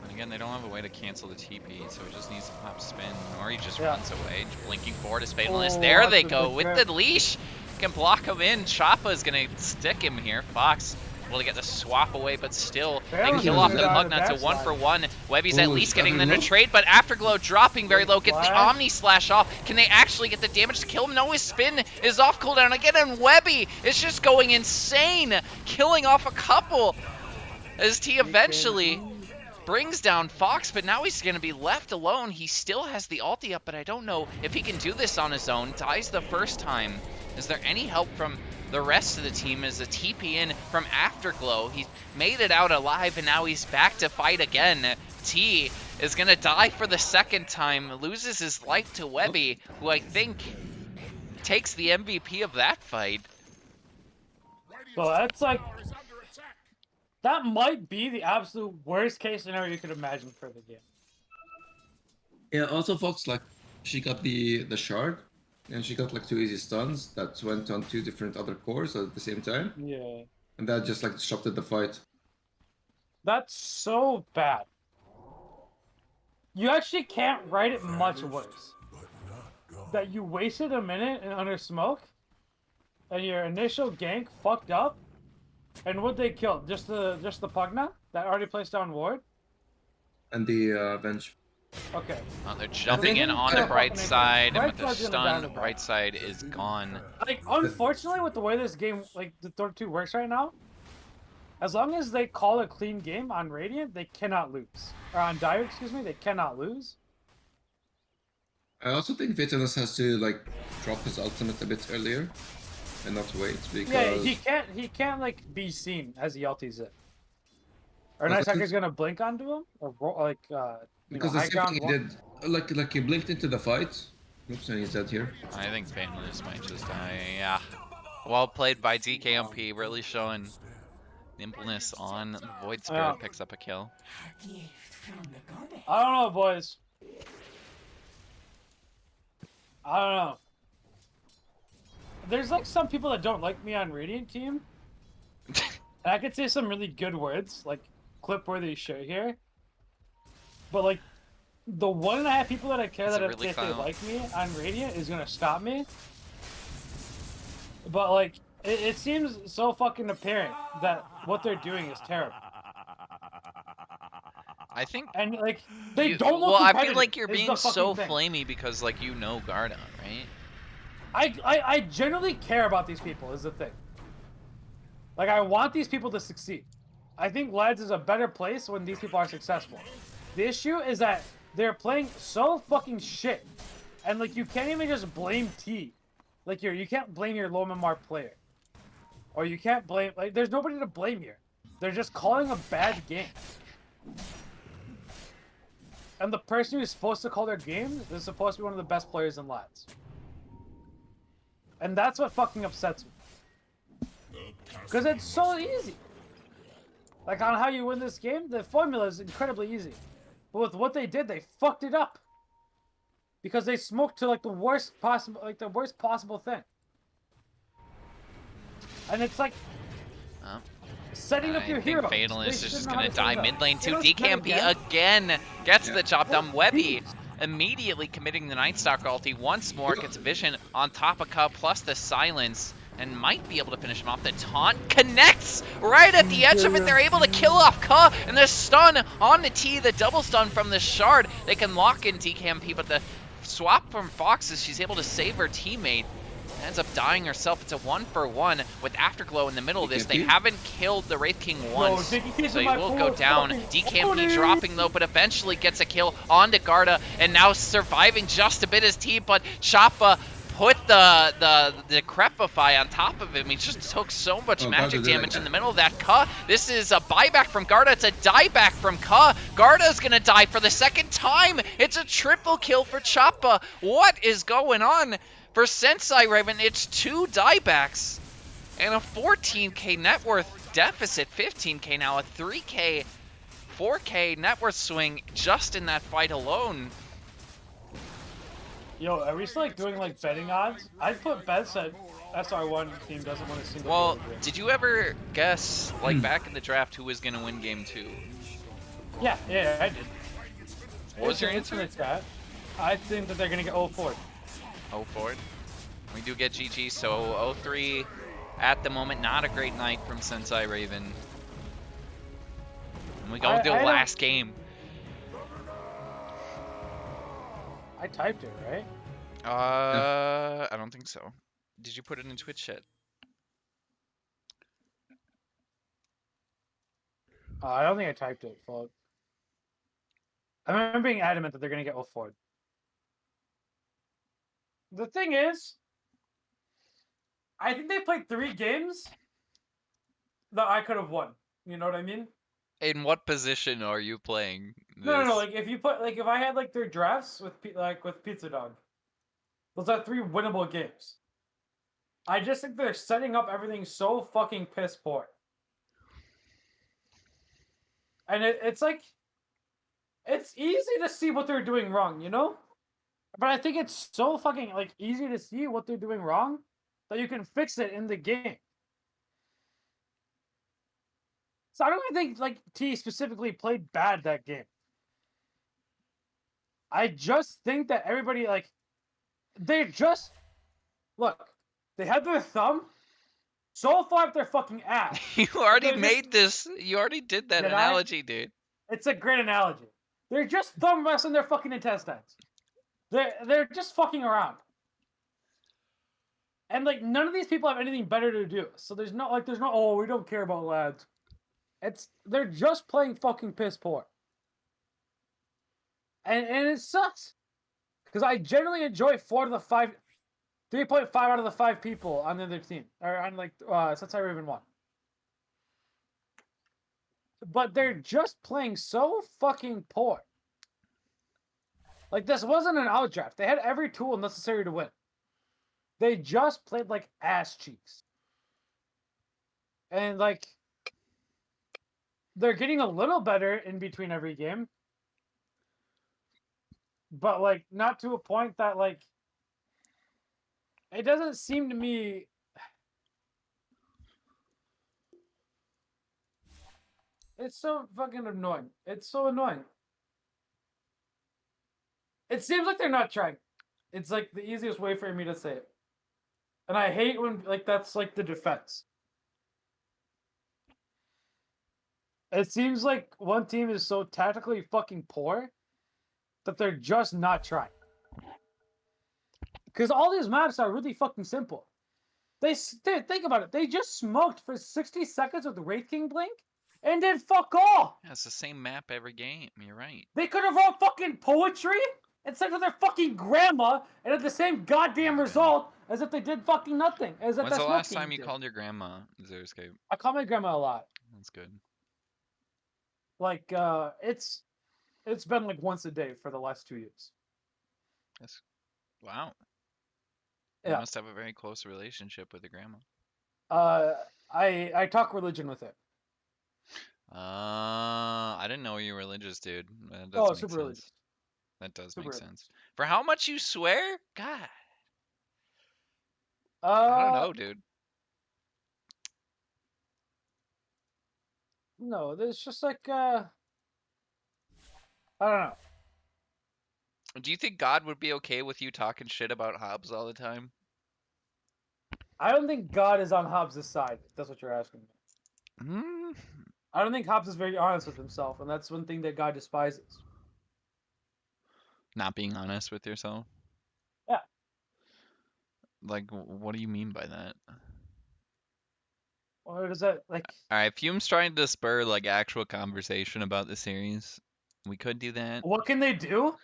But again, they don't have a way to cancel the TP, so he just needs to pop spin, or he just Yeah. runs away. Blinking forward is Fatalness. Oh, There that's they a go good with grab. the leash. Can block him in. Choppa is gonna stick him here. Fox will get the swap away, but still they Fatalness kill is off good the on the Pugna to backside. 1-for-1. Webby's at Oh, least is getting them to Afterglow? trade, but Afterglow dropping very low. Gets the Flash. Omni Slash off. Can they actually get the damage to kill him? No, his spin is off cooldown again, and Webby is just going insane, killing off a couple. As T eventually brings down Fox, but now he's going to be left alone. He still has the ulti up, but I don't know if he can do this on his own. Dies the first time. Is there any help from the rest of the team? As a TP in from Afterglow, he's made it out alive, and now he's back to fight again. T is going to die for the second time, loses his life to Webby, who I think takes the MVP of that fight. So that's like that might be the absolute worst case scenario you could imagine for the game. Yeah, also Fox, like, she got the shard, and she got like 2 easy stuns that went on 2 different other cores at the same time, Yeah. and that just like disrupted the fight. That's so bad. You actually can't write it much worse. That you wasted a minute under smoke, and your initial gank fucked up, and what they killed? Just the Pugna that already placed down ward. And the Venge. Okay. They're I jumping think in on Yeah, the right fucking side, and right with the side's gonna die in stun, the right back. side is gone. Like, unfortunately, with the way this game, like the Dota 2 works right now, as long as they call a clean game on Radiant, they cannot lose. Or on Dire, excuse me, they cannot lose. I also think Vitalis has to like drop his ultimate a bit earlier and not wait because Yeah, he can't like be seen as he ultis it. Or But Nice I think- Hacker's gonna blink onto him, or like because high the same ground thing he one. did, like he blinked into the fight. Oops, and he's dead here. I think Painless might just die. Yeah. Well played by DKMP, really showing nimbleness on the Void Spirit. Yeah. Picks up a kill. I don't know, boys. I don't know. There's like some people that don't like me on Radiant team. And I could say some really good words, like clip-worthy shit here. But like, the 1.5 people that I care Is that it if, really if they clown? like me on Radiant is gonna stop me. But like, it seems so fucking apparent that what they're doing is terrible. I think And like, they you, don't look well, I competitive. feel like you're is being the fucking so thing. flamey because like you know Garda, right? I genuinely care about these people is the thing. Like, I want these people to succeed. I think Lads is a better place when these people are successful. The issue is that they're playing so fucking shit. And like, you can't even just blame T. Like, you can't blame your low MMR player. Or you can't blame, like, there's nobody to blame here. They're just calling a bad game. And the person who's supposed to call their game is supposed to be one of the best players in Lads. And that's what fucking upsets me. Because it's so easy. Like, on how you win this game, the formula is incredibly easy. But with what they did, they fucked it up. Because they smoked to like the worst possible thing. And it's like Oh. setting up your I think heroes. Fatalist They is should just know how gonna to set die it up. mid lane too. Fatalist met DKMP again gets Yeah. the job done. Webby Jeez. immediately committing the Night Stalker ulti once more, gets a vision on top of Ka plus the silence, and might be able to finish him off. The taunt connects right at the edge of it. They're able to kill off Ka, and the stun on the T, the double stun from the shard. They can lock in DKMP, but the swap from Foxes, she's able to save her teammate. Ends up dying herself. It's a 1-for-1 with Afterglow in the middle of this. They haven't killed the Wraith King once, so he will go down. DKMP dropping though, but eventually gets a kill onto Garda, and now surviving just a bit as T, but Choppa put the Decrepify on top of him. He just took so much magic damage in the middle of that. Ka, this is a buyback from Garda. It's a dieback from Ka. Garda's gonna die for the second time. It's a triple kill for Choppa. What is going on? For Sensei Raven, it's 2 diebacks and a 14k net worth deficit, 15k now, a 3k, 4k net worth swing just in that fight alone. Yo, are we still like doing like betting odds? I'd put bets that SR1 team doesn't win a single Well, game. did you ever guess, like back in the draft, who was going to win game 2? Yeah, I did. What was your It's in answer? the chat. I think that they're gonna get 0-4. 0-4. We do get GG, so 0-3 at the moment. Not a great night from Sensei Raven. And we go to the last game. I typed it, right? I don't think so. Did you put it in Twitch chat? I don't think I typed it. Fuck. I remember being adamant that they're gonna get 0-4. The thing is, I think they played 3 games that I could have won. You know what I mean? In what position are you playing this? No. Like if you put, like if I had like their drafts with with Pizza Dog, those are 3 winnable games. I just think they're setting up everything so fucking piss poor. And it's like, it's easy to see what they're doing wrong, you know? But I think it's so fucking like easy to see what they're doing wrong that you can fix it in the game. So I don't even think like T specifically played bad that game. I just think that everybody like they just look. They have their thumb so far up their fucking ass. You that already they're just- made this. You already did that Did I? analogy, dude. It's a great analogy. They're just thumb wrestling their fucking intestines. They're just fucking around. And like none of these people have anything better to do. So there's no oh, we don't care about lads. They're just playing fucking piss poor. And it sucks. Because I generally enjoy 3.5 out of the 5 people on the other team. Or on like since I even won. But they're just playing so fucking poor. Like this wasn't an outdraft. They had every tool necessary to win. They just played like ass cheeks. And like they're getting a little better in between every game. But like not to a point that like it doesn't seem to me it's so fucking annoying. It's so annoying. It seems like they're not trying. It's like the easiest way for me to say it. And I hate when like that's like the defense. It seems like one team is so tactically fucking poor that they're just not trying. Because all these maps are really fucking simple. Think about it. They just smoked for 60 seconds with the Wraith King Blink and did fuck all. Yeah, it's the same map every game. You're right. They could have wrote fucking poetry instead of their fucking grandma and had the same goddamn result as if they did fucking nothing. As if When's that's the what last King time you did. called your grandma Xeriscape? I call my grandma a lot. That's good. Like it's been like once a day for the last 2 years. That's wow. You Yeah. must have a very close relationship with your grandma. I talk religion with it. I didn't know you were religious, dude. That does Oh, make super sense. religious. That does Super make religious. sense. For how much you swear? God. I don't know, dude. No, there's just like I don't know. Do you think God would be okay with you talking shit about Hobbs all the time? I don't think God is on Hobbs' side, if that's what you're asking me. Hmm. I don't think Hobbs is very honest with himself, and that's one thing that God despises. Not being honest with yourself? Yeah. Like, what do you mean by that? Or does that like Alright, Fume's trying to spur, like, actual conversation about the series. We could do that. what can they do?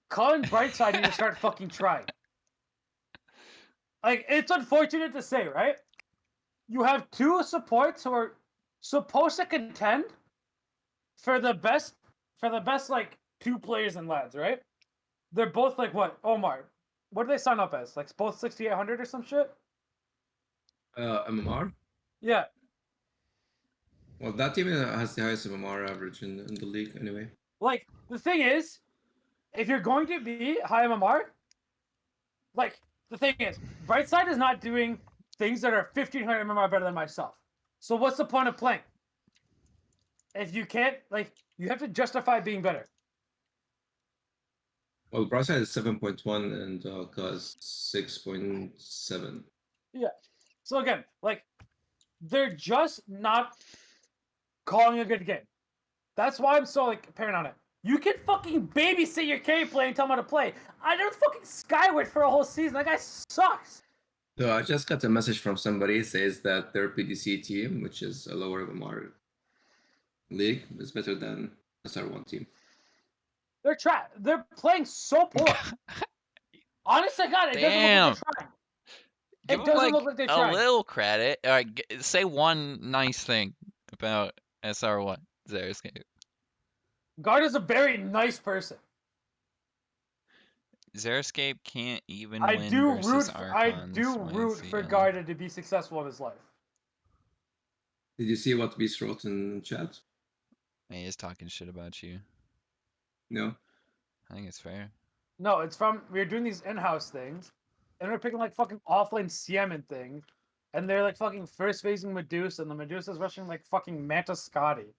Colin Brightside need to start fucking trying. Like, it's unfortunate to say, right? You have 2 supports who are supposed to contend for the best like 2 players in lads, right? They're both like what? Omar. What do they sign up as? Like both 6,800 or some shit? MMR. Yeah. Well, that team has the highest MMR average in the league anyway. Like, the thing is, if you're going to be high MMR, like, the thing is, Brightside is not doing things that are 1,500 MMR better than myself. So what's the point of playing? If you can't, like, you have to justify being better. Well, Brightside is 7.1 and Cuz 6.7. Yeah. So again, like, they're just not calling a good game. That's why I'm so, like, paranoid on it. You can fucking babysit your carry play and tell him how to play. I did fucking Skyward for a whole season. That guy sucks. So I just got a message from somebody says that their PDC team, which is a lower MMR league, is better than SR1 team. They're playing so poor. Honest to God, it doesn't look like they're trying. Give It them, doesn't like, look like they're a trying. little credit. Alright, say one nice thing about SR1 Xeriscape. Guard is a very nice person. Xeriscape can't even I win do versus root for Garda to be successful in his life. Did you see what Beast wrote in chat? He is talking shit about you. No. I think it's fair. No, it's from we're doing these in-house things, and we're picking like fucking offlane Siemen thing, and they're like fucking first phasing Medusa, and the Medusa's rushing like fucking Manta Scotty.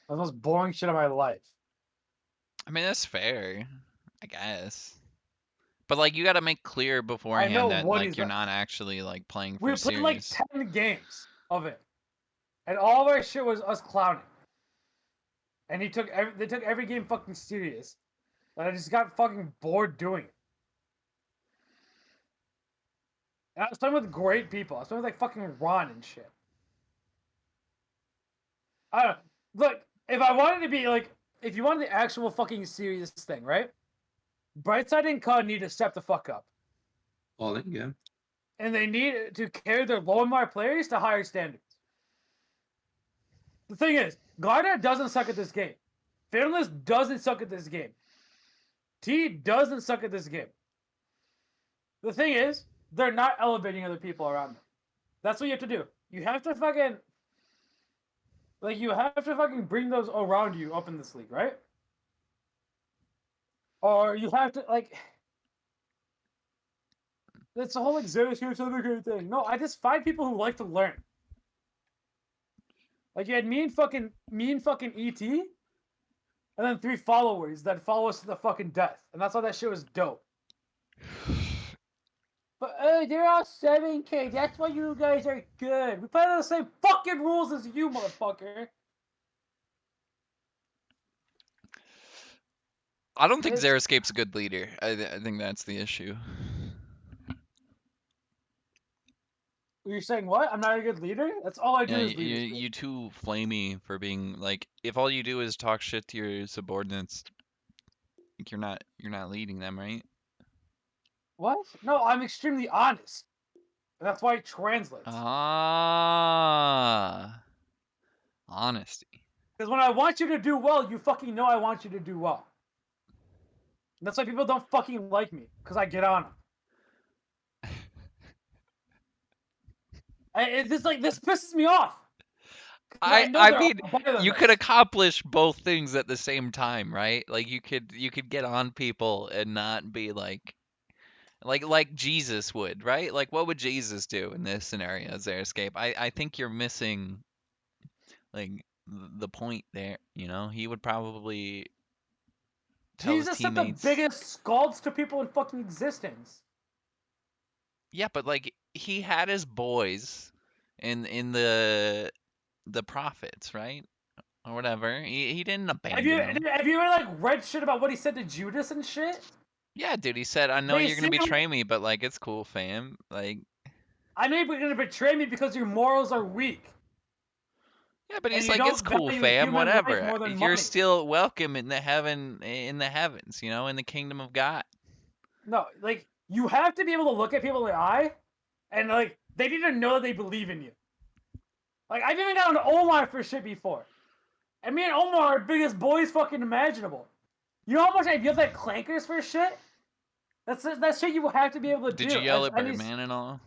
The most boring shit of my life. I mean, that's fair, I guess. But like, you got to make clear I beforehand know that what like he's you're like. not actually like playing We for played like serious. 10 games of it, and all of our shit was us clowning. And they took every game fucking serious, and I just got fucking bored doing it. And I was playing with great people. I was playing with like fucking Ron and shit. I don't know. Look, if I wanted to be like, if you wanted the actual fucking serious thing, right? Brightside and CUD need to step the fuck up. All in, yeah. And they need to carry their low MR players to higher standards. The thing is, Garda doesn't suck at this game. Fearless doesn't suck at this game. T doesn't suck at this game. The thing is, they're not elevating other people around them. That's what you have to do. You have to fucking bring those around you up in this league, right? Or you have to like it's a whole like Xeriscape kind of thing. No, I just find people who like to learn. Like you had me and fucking ET, and then 3 followers that follow us to the fucking death, and that's why that shit was dope. But they're all 7K. That's why you guys are good. We play by the same fucking rules as you, motherfucker. I don't think It's- Xeriscape's a good leader. I think that's the issue. You're saying what? I'm not a good leader? That's all I do Yeah, is lead. you too flamey for being like, if all you do is talk shit to your subordinates, like you're not leading them, right? What? No, I'm extremely honest. And that's why it translates. Ah, honesty. Because when I want you to do well, you fucking know I want you to do well. And that's why people don't fucking like me. Because I get on them. This pisses me off. I they're mean, all better than you could this. accomplish both things at the same time, right? Like you could get on people and not be like Jesus would, right? Like what would Jesus do in this scenario, Xeriscape? I think you're missing like the point there, you know? He would probably tell his Jesus said the teammates. biggest scalds to people in fucking existence. Yeah, but like he had his boys in the prophets, right? Or whatever. He didn't abandon them. Have you ever like read shit about what he said to Judas and shit? Yeah, dude, he said, "I know you're gonna Basically, betray me, but like it's cool, fam." Like, I know you're gonna betray me because your morals are weak. yeah, but And he's you like, "It's don't cool, value fam. human life Whatever. more than You're money. still welcome in the heavens, you know, in the kingdom of God." No, like you have to be able to look at people in the eye, and like they need to know that they believe in you. Like I've even gotten Omar for shit before, and me and Omar are biggest boys fucking imaginable. You know how much I give that clankers for shit? That's shit you have to be able to Did do. you yell at Birdman and all?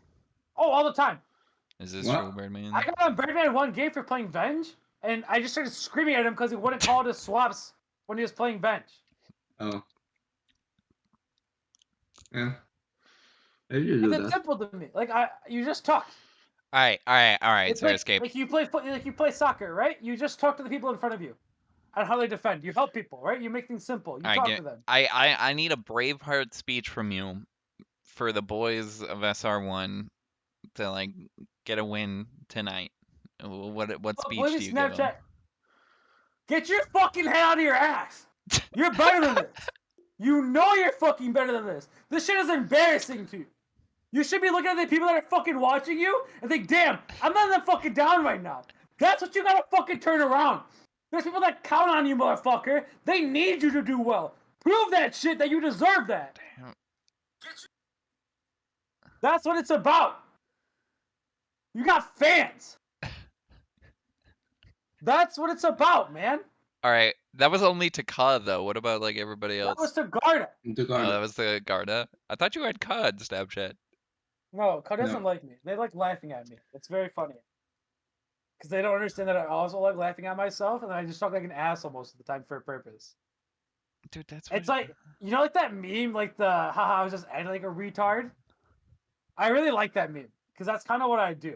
All the time. Is this true, What? Birdman? I got on Birdman one game for playing Venge, and I just started screaming at him because he wouldn't call his swaps when he was playing Venge. Oh. Yeah. Maybe you And do it's that. simple to me. Like you just talk. All right, It's Xeriscape. like you play soccer, right? You just talk to the people in front of you, and how they defend. You help people, right? You make things simple. You All right, talk to them. I need a Braveheart speech from you for the boys of SR1 to like get a win tonight. What But speech maybe do you give them? Snapchat. Get your fucking head out of your ass. You're better than this. You know you're fucking better than this. This shit is embarrassing to you. You should be looking at the people that are fucking watching you and think, damn, I'm not that fucking down right now. That's what you gotta fucking turn around. There's people that count on you, motherfucker. They need you to do well. Prove that shit that you deserve that. Damn. That's what it's about. You got fans. That's what it's about, man. All right, that was only to CUD though. What about like everybody else? That was to Garda. The Oh, Garnet. that was the Garda. I thought you had CUD Snapchat. No, Cut doesn't No. like me. They like laughing at me. It's very funny. Because they don't understand that I also like laughing at myself, and I just talk like an asshole most of the time for a purpose. Dude, that's It's what... like, you know, like that meme, like the haha, I was just acting like a retard? I really like that meme, because that's kind of what I do.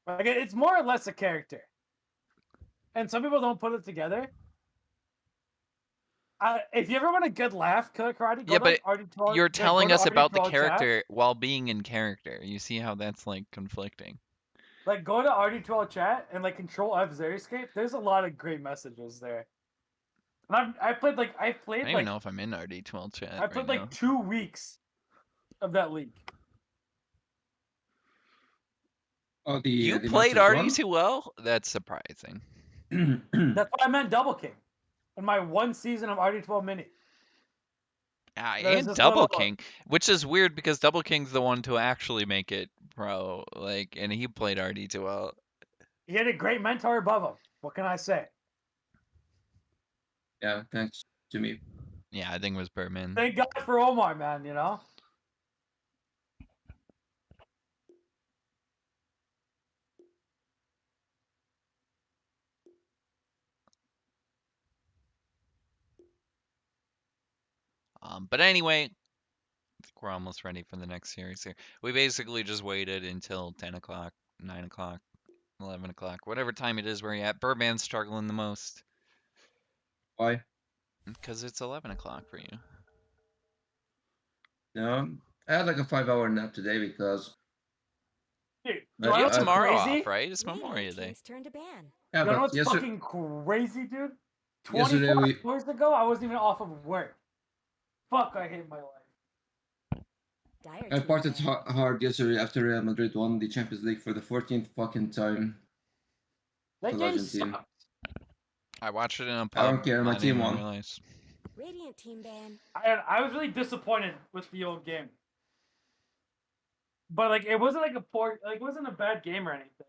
Like, it's more or less a character. And some people don't put it together. If you ever want a good laugh, Killer Karate, go Yeah, to like but RD12. you're Go telling to us about the RD12 chat. character while being in character. You see how that's like conflicting. Like go to RD12 chat and like Control F Xeriscape. There's a lot of great messages there. And I played like I don't even know if I'm in RD12 chat I right played now. like 2 weeks of that league. Oh, You the played Masters one? RD2 well? That's surprising. That's why I meant Double King. In my one season of RD12 Mini. There's And this Double little King, which is weird because Double King's the one to actually make it pro. Like, and he played RD2 well. he had a great mentor above him. What can I say? Yeah, thanks to me. Yeah, I think it was Birdman. Thank God for Omar, man, you know? But anyway, I think we're almost ready for the next series here. We basically just waited until 10 o'clock, 9 o'clock, 11 o'clock, whatever time it is where you're at. Birdman's struggling the most Why? because it's 11 o'clock for you. No, I had like a 5-hour nap today because Dude, I, you wanna You know have what's I, tomorrow crazy? off, right? It's Memorial Radiant Day. team's turn to ban. yeah, You know but what's fucking crazy, dude? yesterday 24 we hours ago, I wasn't even off of work. Fuck, I hate my life. Dire I team partied ban. hard yesterday after Real Madrid won the Champions League for the 14th fucking time. That The game legend team. sucked. I watched it in a I pub. don't care. My I didn't team even won. realize. Radiant team ban. I was really disappointed with the old game. But like it wasn't like it wasn't a bad game or anything.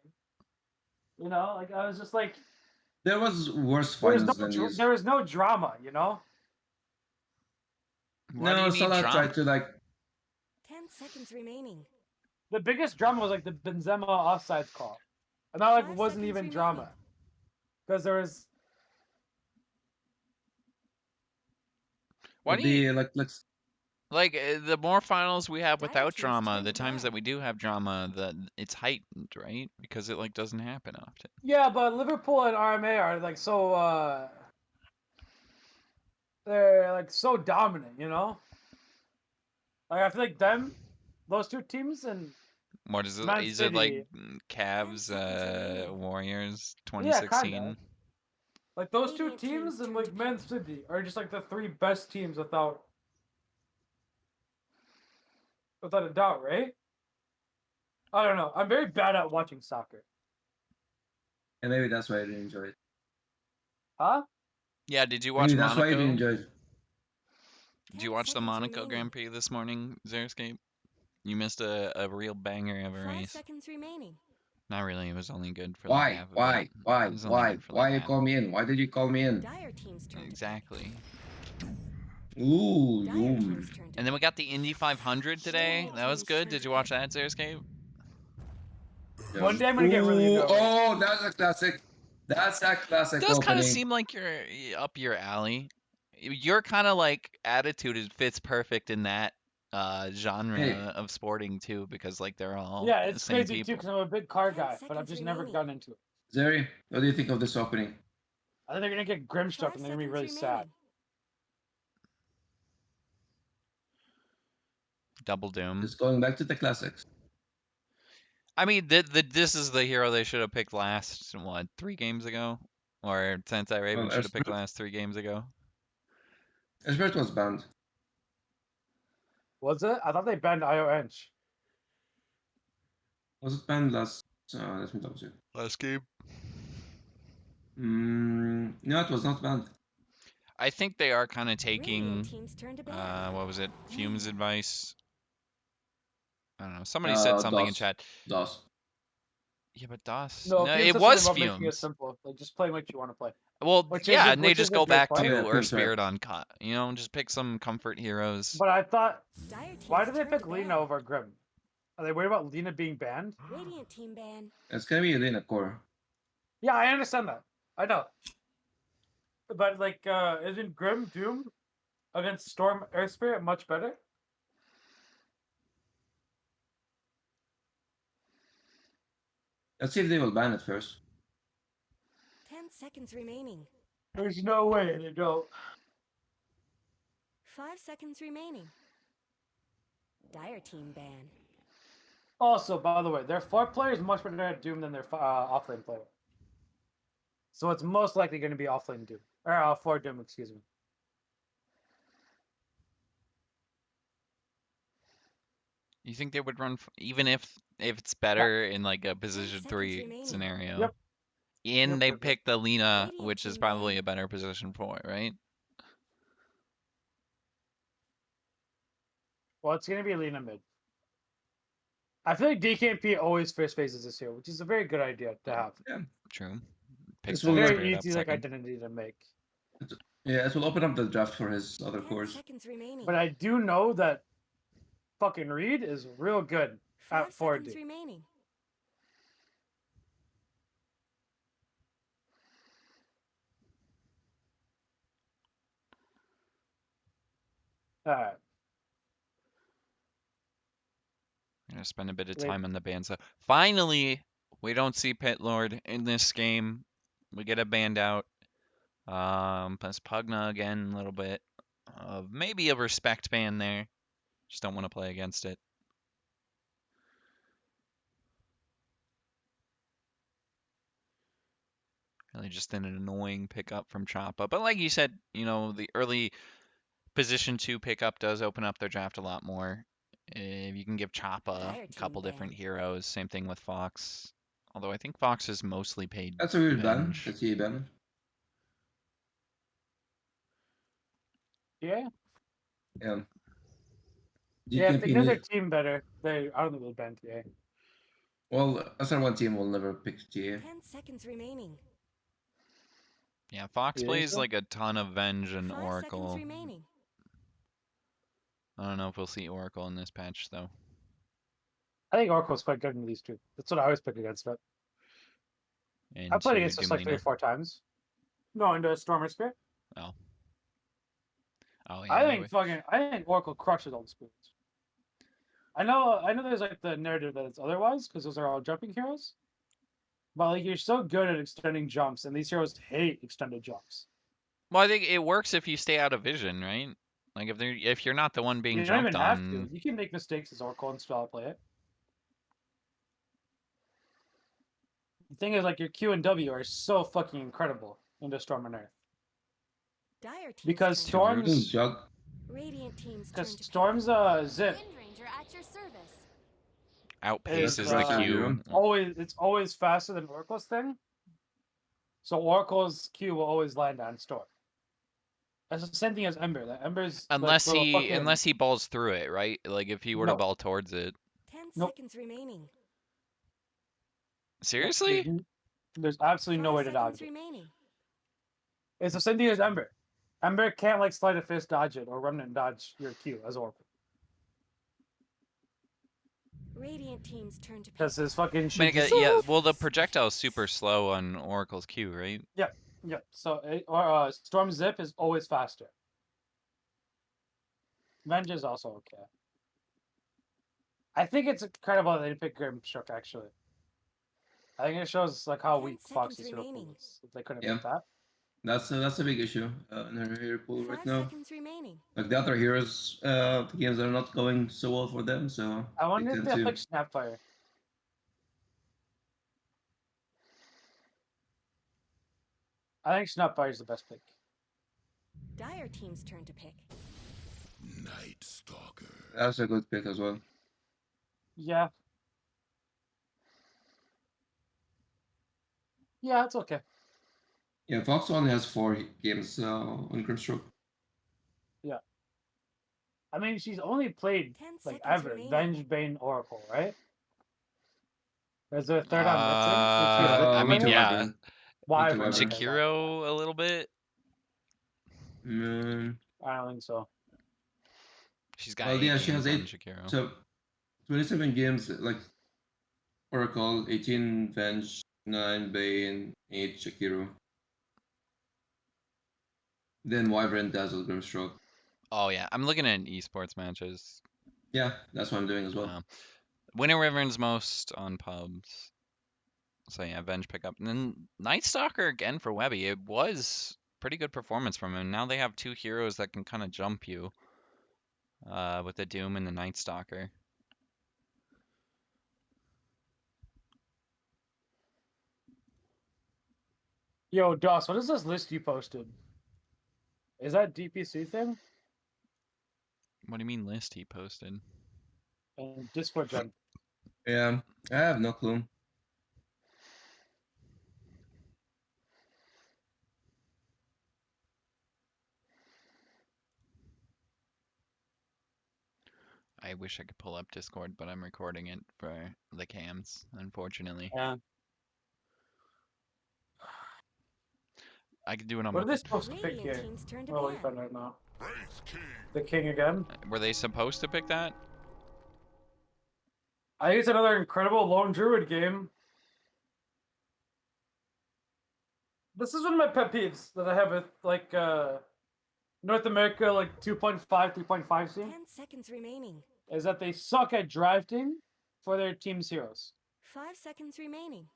You know, like I was just like There was worse there was no finals than these. there was no drama, you know? Why do No, you need Salah drama? tried to like 10 seconds remaining. The biggest drama was like the Benzema offsides call. And that like 5 wasn't seconds even remaining. drama. Because there was Why do you like the more finals we have Dire without team's drama, turn the to times ban. that we do have drama, that it's heightened, right? Because it like doesn't happen often. yeah, but Liverpool and RMA are like so they're like so dominant, you know? Like I feel like those two teams and What is it? Man Is it like City. Cavs, seconds remaining. Warriors, Yeah, kinda. 2016? Like those two Radiant team's teams and turn like to Man ban. City are just like the three best teams without a doubt, right? I don't know. I'm very bad at watching soccer. and maybe that's why I didn't enjoy it. Huh? Yeah, did you watch Maybe that's why I didn't Monaco? enjoy it. Did you 10 watch the seconds Monaco remaining. Grand Prix this morning, Xeriscape? You missed a real banger of a 5 race. seconds remaining. Not really. It was only good for like half of Why? it. It was only good for Why like you half. call me in? Why did you call me in? Dire team's turn Exactly. Ooh, to ban. Dire yum. team's turn to And then we ban. got the Indy 500 today. Radiant That was team's good. turn Did to you watch ban. that, Xeriscape? One day I'm gonna get really into it. Oh, that's a classic. That's a classic Does kind of opening. seem like you're up your alley. Your kind of like attitude fits perfect in that genre Hey. of sporting too, because like they're all Yeah, the it's same crazy too people. because I'm a big car 10 guy, but I've seconds just never remaining. gotten into it. Zeri, what do you think of this opening? I think they're gonna get Grimstruck 5 and they're gonna be seconds really sad. remaining. Double Doom. Just going back to the classics. I mean, this is the hero they should have picked last, what, 3 games ago? Or Sensei Raven Well, should have picked Esprit last 3 games ago. was banned. Was it? I thought they banned IO Ench. Was it banned last? Let me double check. Last game. No, it was not banned. I think they are kind of Radiant taking, team's turn to ban. what was it? Fume's advice. I don't know. Somebody said something in chat. DOS. Yeah, but DOS. No, No, Fumes it said something was about making it Fumes. simple. Like just play what you want to play. Well, Which yeah, is and they just go a great back point. to Yeah, Earth Fumes, right. Spirit Uncut. You know, just pick some comfort heroes. But I thought, Dire team's why did they turn pick to Lena ban. over Grim? Are they worried about Lena being banned? Radiant team ban. It's gonna be Elena Core. Yeah, I understand that. I know. But like, isn't Grim Doom against Storm Earth Spirit much better? Let's see if they will ban it first. 10 seconds remaining. There's no way they don't. 5 seconds remaining. Dire team ban. Also, by the way, their 4 player is much better at Doom than their offlane player. So it's most likely going to be offlane Doom. Or 4 Doom, excuse me. You think they would run even if it's better in like a position seconds 3 remaining. scenario? Yep. And Yep, they yep, yep. pick the Lena, Radiant which is team probably ban. a better position for it, right? Well, it's going to be Lena mid. I feel like DKMP always first phases this year, which is a very good idea to have. Yeah. True. Pick This It's will that like very straight up easy like second. identity to make. yeah, it will open up the draft for his other 10 cores. seconds remaining. But I do know that fucking Reed is real good 5 at seconds 4D. remaining. Alright. Gonna spend a bit of Wait. time on the band. So finally, we don't see Pit Lord in this game. We get a band out. Plus Pugna again, a little bit of maybe a respect ban there. Just don't want to play against it. Really just an annoying pickup from Choppa. But like you said, the early position 2 pickup does open up their draft a lot more. If you can give Choppa Dire a team couple ban. different heroes, same thing with Fox. Although I think Fox is mostly paid That's a weird ban. Venge. That's a ban. Yeah. Yeah. Yeah, if they DKP know their need, team better, I don't think they'll ban TA. well, SR1 team will never pick TA. 10 seconds remaining. Yeah, Fox You think plays so? like a ton of Venge and 5 seconds Oracle. remaining. I don't know if we'll see Oracle in this patch though. I think Oracle's quite good in these two. That's what I always pick against it. I played Into against this like 3 or Gamina. 4 times. No, into Stormer Spirit. Oh. Oh I yeah. think Oracle crushes old spirits. I know there's like the narrative that it's otherwise, because those are all jumping heroes. But like you're so good at extending jumps, and these heroes hate extended jumps. Well, I think it works if you stay out of vision, right? Like if you're not the one being You don't jumped even have to. on. You can make mistakes as Oracle and still play it. The thing is, like your Q and W are so fucking incredible into Storm and Earth. Dire team's Because turn to Storms- pick. Storm's Jug. Radiant team's turn because to pick. Storm's zip Wind Ranger at your service. is Outpaces the That's Q. it's always faster than Oracle's thing. So Oracle's Q will always land on Storm. That's the same thing as Ember. That Ember's Unless like, little unless he balls through it, right? Like if he were to No. ball towards it. 10 Nope. seconds remaining. Seriously? There's absolutely no 5 way to dodge seconds it. remaining. It's the same thing as Ember. Ember can't like sleight of fist dodge it or run and dodge your Q as Oracle. Radiant team's turn to pick. Because his fucking I mean, shit just yeah, well the projectile's super slow on Oracle's Q, right? Yep. So Storm Zip is always faster. Venge is also okay. I think it's incredible that they didn't pick Grimstroke, actually. I think it shows like how 10 weak seconds Fox's hero remaining. pool is if they couldn't Yeah. pick that. That's a big issue in her hero pool 5 right now. seconds remaining. Like the other heroes, the games are not going so well for them, so I wonder if tend they have to. like Snapfire. I think Snapfire is the best pick. Dire team's turn to pick. Night Stalker. That's a good pick as well. Yeah. Yeah, it's okay. Yeah, Fox only has 4 games on Grimstroke. I mean, she's only played 10 like seconds ever remaining. Venge, Bane, Oracle, right? Is there a third I'm missing? Is she a I Lich mean, player? yeah, Wyvern. Wyvern. Wyvern. Okay, Shakiro a little bit. I don't think so. She's got Well, 8 yeah, she games has on 8. Shakiro. So 27 games, like Oracle, 18 Venge, 9 Bane, 8 Shakiro. Then Wyvern, Dazzle, Grimstroke. Oh yeah, I'm looking at esports matches. Yeah, that's what I'm doing as well. Winter Wyvern's most on pubs. So yeah, Venge pickup. And then Night Stalker again for Webby. It was pretty good performance from him. Now they have 2 heroes that can kind of jump you. with the Doom and the Night Stalker. Yo, Doss, what is this list you posted? Is that DPC thing? What do you mean list he posted? And Discord gen. Yeah, I have no clue. I wish I could pull up Discord, but I'm recording it for the cams, unfortunately. Yeah. I could do it on What my. are they supposed to pick Radiant here? team's turn to Oh, we ban. found out now. Wraith King. The king again. Were they supposed to pick that? I think it's another incredible lone druid game. This is one of my pet peeves that I have with like North America like 2.5, 3.5 scene 10 seconds remaining. is that they suck at drafting for their team's heroes. 5 seconds remaining.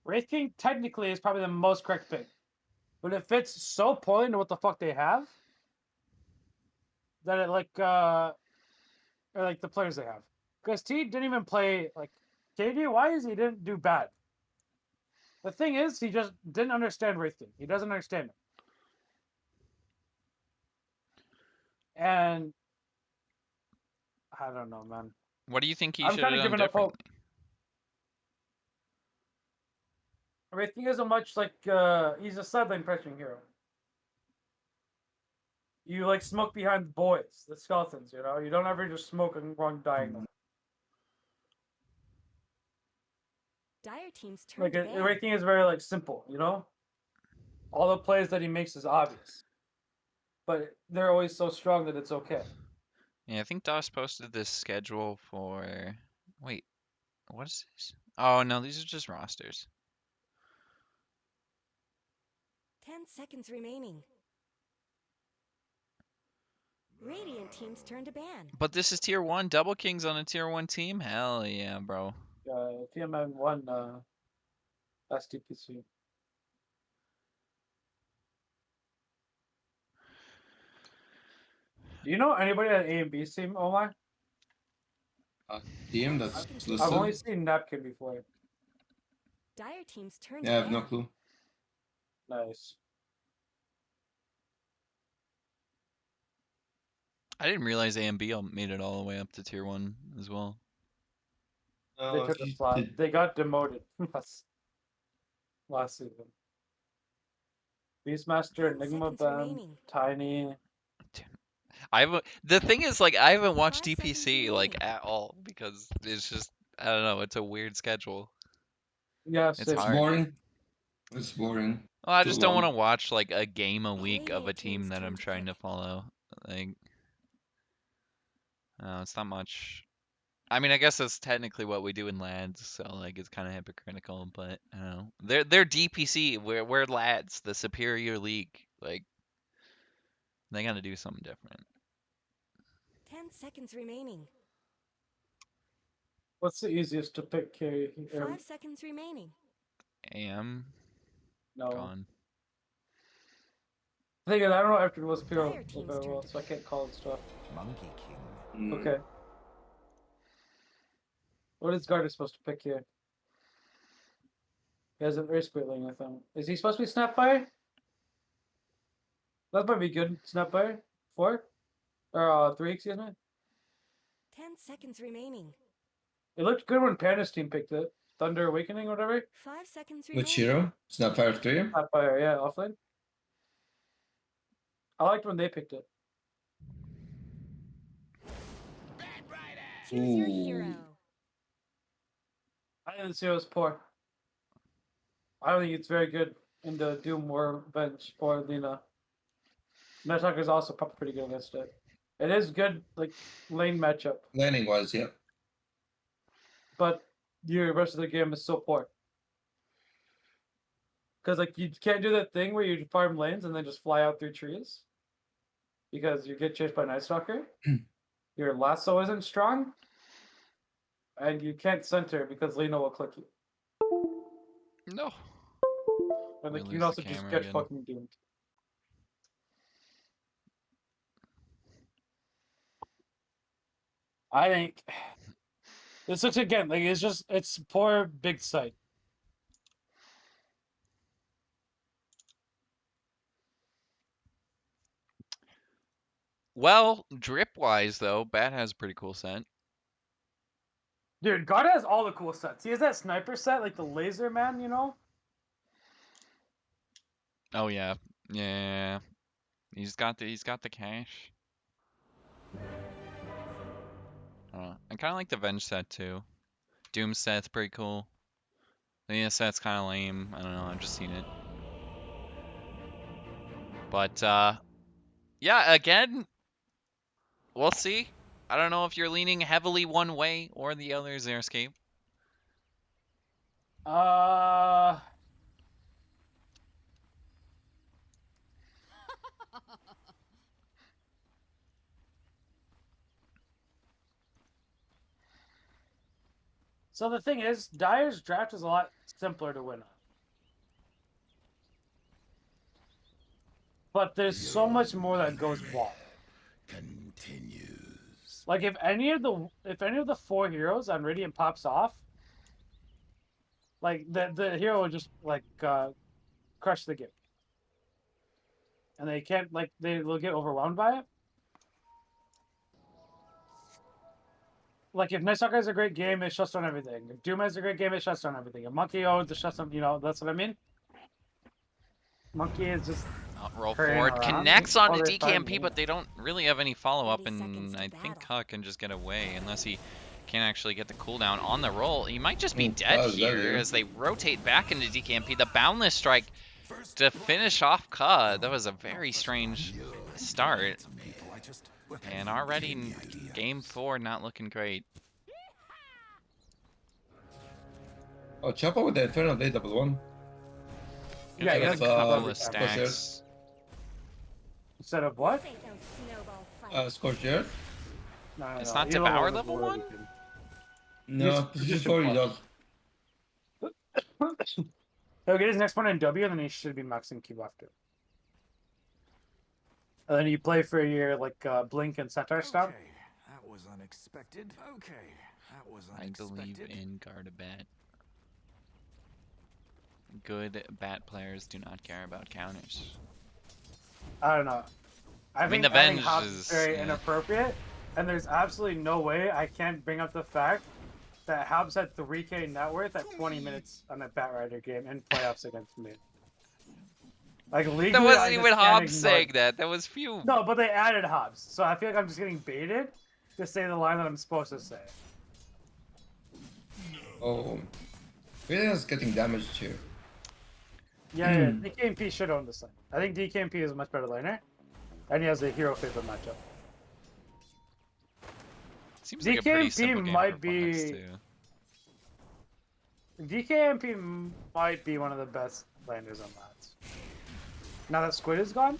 Wraith King technically is probably the most correct pick, but it fits so poorly into what the fuck they have that it or like the players they have. Because T didn't even play like KD wise, he didn't do bad. The thing is, he just didn't understand Wraith King. He doesn't understand it. And I don't know, man. What do you think he I'm should kind have of done giving up hope. differently? Wraith King isn't much like he's a sideline pressuring hero. You like smoke behind the boys, the skeletons, you know? You don't ever just smoke and run diagonal. Dire team's turn Like to ban. Wraith King is very like simple, you know? All the plays that he makes is obvious. But they're always so strong that it's okay. Yeah, I think DOS posted this schedule for. Wait, what is this? Oh no, these are just rosters. 10 seconds remaining. Radiant team's turn to ban. But this is tier 1. Double Kings on a tier 1 team? Hell yeah, bro. TMN won SDPC. Do you know anybody at A and B team, Omar? Team that's Seconds listed. I've only seen Napkin before. Dire team's turn Yeah, I to have no ban. clue. Nice. I didn't realize AMB made it all the way up to tier 1 as well. They took a slot. They got demoted last season. Beastmaster, 10 Enigma seconds Ben, remaining. Tiny. The thing is, like, I haven't watched 5 seconds DPC like remaining. at all because it's just I don't know. It's a weird schedule. Yeah, It's same. It's hard. boring. It's boring. Well, I Too just don't want to long. watch like a game a week of a Radiant team team's that turn I'm to trying to pick. follow. Like, it's not much. I mean, I guess that's technically what we do in lads, so like it's kind of hypocritical. But I don't know. They're DPC. We're lads, the superior league. Like, they got to do something different. 10 seconds remaining. What's the easiest to pick carry? 5 seconds remaining. AM No. gone. The thing is, I don't know after most people Dire team's very well, turn to so I can't call it stuff. Monkey King. Mm. Okay. What is Garter supposed to pick here? He has an Earthquake Link with him. Is he supposed to be Snapfire? That might be good. Snapfire? 4? Or 3, excuse me. 10 seconds remaining. It looked good when Panda's team picked it. Thunder Awakening or whatever. 5 seconds remaining. Which hero? Snapfire 3? Snapfire, yeah, offlane. I liked when they picked it. Choose your Ooh. hero. I think this hero is poor. I don't think it's very good in the Doom or Bench or Lena. Metallica is also probably pretty good against it. It is good, like, lane matchup, Landing wise, yeah. but your rest of the game is so poor. Because, like, you can't do that thing where you farm lanes and then just fly out through trees. Because you get chased by Night Stalker. Your lasso isn't strong. And you can't center because Lena will click you. No. And, like, We you can lose also the just camera get again. fucking doomed. I think this looks again like it's poor big sight. Well, drip-wise, though, Bat has a pretty cool set. Dude, God has all the cool sets. He has that sniper set, like the laser man, you know? Oh, yeah. Yeah. He's got the cash. I kind of like the Venge set, too. Doom set's pretty cool. The ES set's kind of lame. I don't know, I've just seen it. But, yeah, again, we'll see. I don't know if you're leaning heavily one way or the other, Xeriscape. So the thing is, Dyer's draft is a lot simpler to win on. But there's so much more that goes wrong. Continues. Like if any of the 4 heroes on Radiant pops off, like the hero will just like crush the game. And they can't like they'll get overwhelmed by it. Like if Night Stalker has a great game, it shuts down everything. If Doom has a great game, it shuts down everything. If Monkey owns, it shuts down. You know, that's what I mean. Monkey is just Roll hurrying forward, around. connects on Oh, to they find DKMP, me. but they don't really have any follow-up, 30 seconds and to I think battle. Huck can just get away unless he can actually get the cooldown on the roll. He might just be Mm, dead that was here dead, yeah. as they rotate back into DKMP. The Boundless Strike to finish off Ka. That was a very strange start. And already in game 4, not looking great. Oh, Chopper with the Infernal Blade double one. Yeah, he Got has a a couple couple every of time. stacks. Instead of what? This ain't no snowball fight. Scorched Earth. No, It's no, not either Devour one is level where 1? we can- No, He's this just is for you, a dog. He'll get his next one in W, and then he should be maxing Q after. And then you play for your like Blink and Centaur stuff. Okay, that was unexpected. Okay, that was I believe unexpected. in Gardabat. Good bat players do not care about counters. I don't know. I mean, think the adding Venge Hobbs is, is very yeah. inappropriate, and there's absolutely no way I can't bring up the fact that Hobbs had 3K net worth at 20 minutes on a Bat Rider game in playoffs against me. Like legally, That I wasn't just even can't Hobbs ignore saying it. that. That was Fume. No, but they added Hobbs, so I feel like I'm just getting baited to say the line that I'm supposed to say. Oh, Villain is getting damaged here. Yeah, DKMP should own this lane. I think DKMP is a much better laner, and he has a hero favorite matchup. Seems like a pretty DKMP simple game might for Fox, be- too. DKMP might be one of the best laners on Lats. Now that Squid is gone?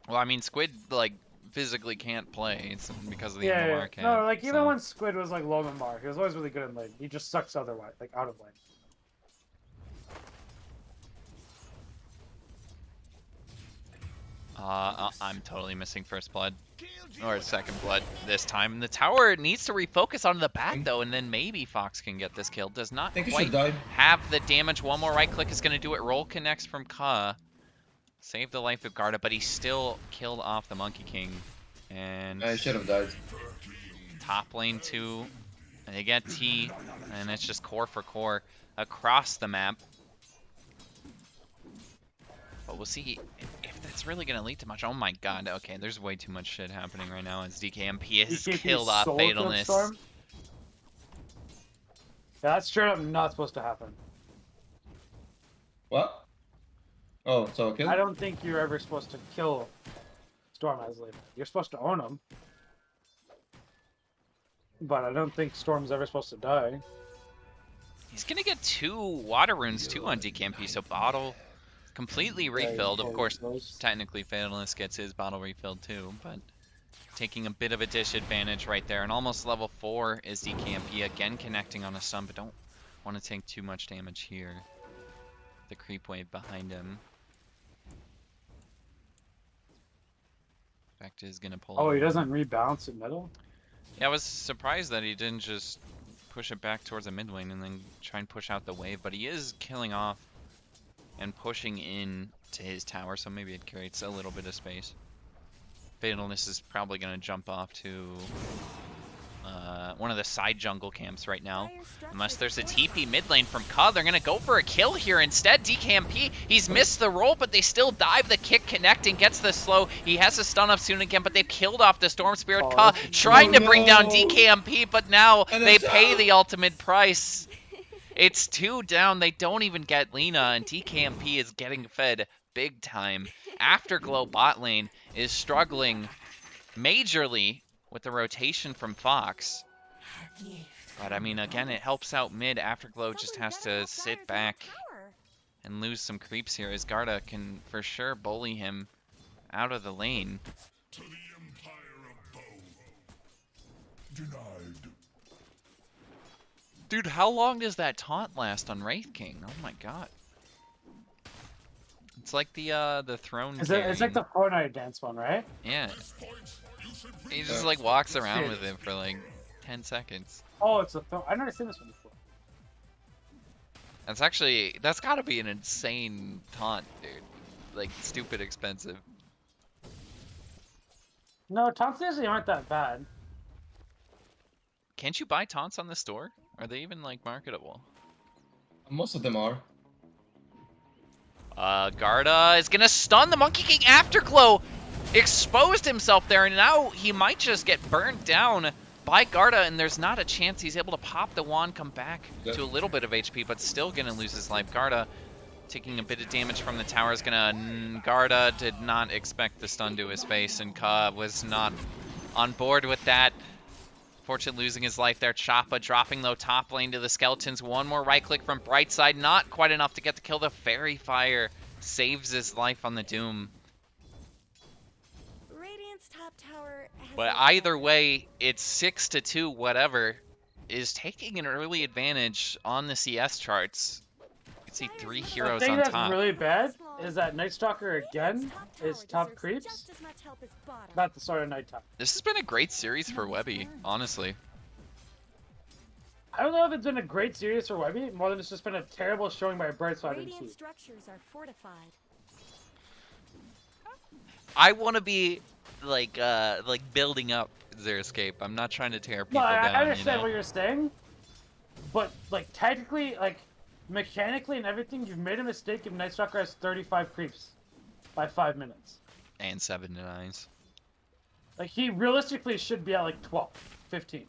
Well, I mean, Squid, like, physically can't play it's because of the Yeah, MMR cap. no, like even so- when Squid was like low MMR, he was always really good in lane. He just sucks otherwise, like out of lane. I'm totally missing first blood. Or second blood this time. The tower needs to refocus onto the back, though, and then maybe Fox can get this kill. Does not I think he quite should die. have the damage. One more right click is going to do it. Roll connects from Ka. Save the life of Garda, but he still killed off the Monkey King. And I should have died. top lane 2. And they get T, and it's just core for core across the map. But we'll see if that's really going to lead to much. Oh my god, okay, there's way too much shit happening right now as DKMP has DKMP killed off solo killed Fatalness. Storm. Yeah, that's straight up not supposed to happen. What? Oh, so kill? I don't think you're ever supposed to kill Storm as laner. You're supposed to own him. But I don't think Storm's ever supposed to die. He's going to get 2 water runes too on DKMP, so bottle completely refilled. Of course, technically Fatalness gets his bottle refilled too, but taking a bit of a disadvantage right there. And almost level 4 is DKMP, again connecting on a stun, but don't want to take too much damage here. The creep wave behind him. Beck is gonna pull. Oh, he it over. doesn't rebalance in middle? Yeah, I was surprised that he didn't just push it back towards the mid lane and then try and push out the wave, but he is killing off and pushing in to his tower, so maybe it creates a little bit of space. Fatalness is probably going to jump off to one of the side jungle camps right now. Unless there's a TP mid lane from Ka, they're going to go for a kill here instead. DKMP, he's missed the roll, but they still dive. The kick connecting, gets the slow. He has a stun up soon again, but they've killed off the Storm Spirit. Oh, Ka this is trying to Oh, bring down no. DKMP, but now And they it's pay out. the ultimate price. It's 2 down. They don't even get Lina, and DKMP is getting fed big time. Afterglow bot lane is struggling majorly with the rotation from Fox. But I mean, again, it helps out mid. Afterglow just has to sit back and lose some creeps here, as Garda can for sure bully him out of the lane. To the Empire of Bo. Denied. Dude, how long does that taunt last on Wraith King? Oh my god. It's like the throne It's like the Fortnite dance one, right? Yeah. This point, you should He reach just Yeah. like walks around Shit. with it for like 10 seconds. Oh, it's a I've never seen this one before. That's gotta be an insane taunt, dude. Like, stupid expensive. No, taunts usually aren't that bad. Can't you buy taunts on the store? Are they even like marketable? Most of them are. Garda is gonna stun the Monkey King. Afterglow exposed himself there, and now he might just get burned down by Garda, and there's not a chance he's able to pop the wand, come back to a little bit of HP, but still gonna lose his life. Garda taking a bit of damage from the tower is gonna... Garda did not expect the stun to his face, and Ka was not on board with that. Fortune losing his life there. Choppa dropping though top lane to the skeletons. One more right click from Brightside. Not quite enough to get the kill. The Fairy Fire saves his life on the Doom. Radiant's top tower has But been either fallen. way, it's 6-2, whatever, is taking an early advantage on the CS charts. You can see 3 The heroes thing on that's top. really bad is that Night Stalker Radiant's again tower is top deserves creeps. just as much help as bottom. Not the start of nighttime. This has been a great series for Webby, honestly. I don't know if it's been a great series for Webby, more than it's just been a terrible showing by Brightside and Radiant T. structures are fortified. I want to be like building up Xeriscape. I'm not trying to tear No, people down. I understand you know? what you're saying, but like technically, like mechanically and everything, you've made a mistake if Night Stalker has 35 creeps by 5 minutes. And 7 to 9s. Like he realistically should be at like 12, 15.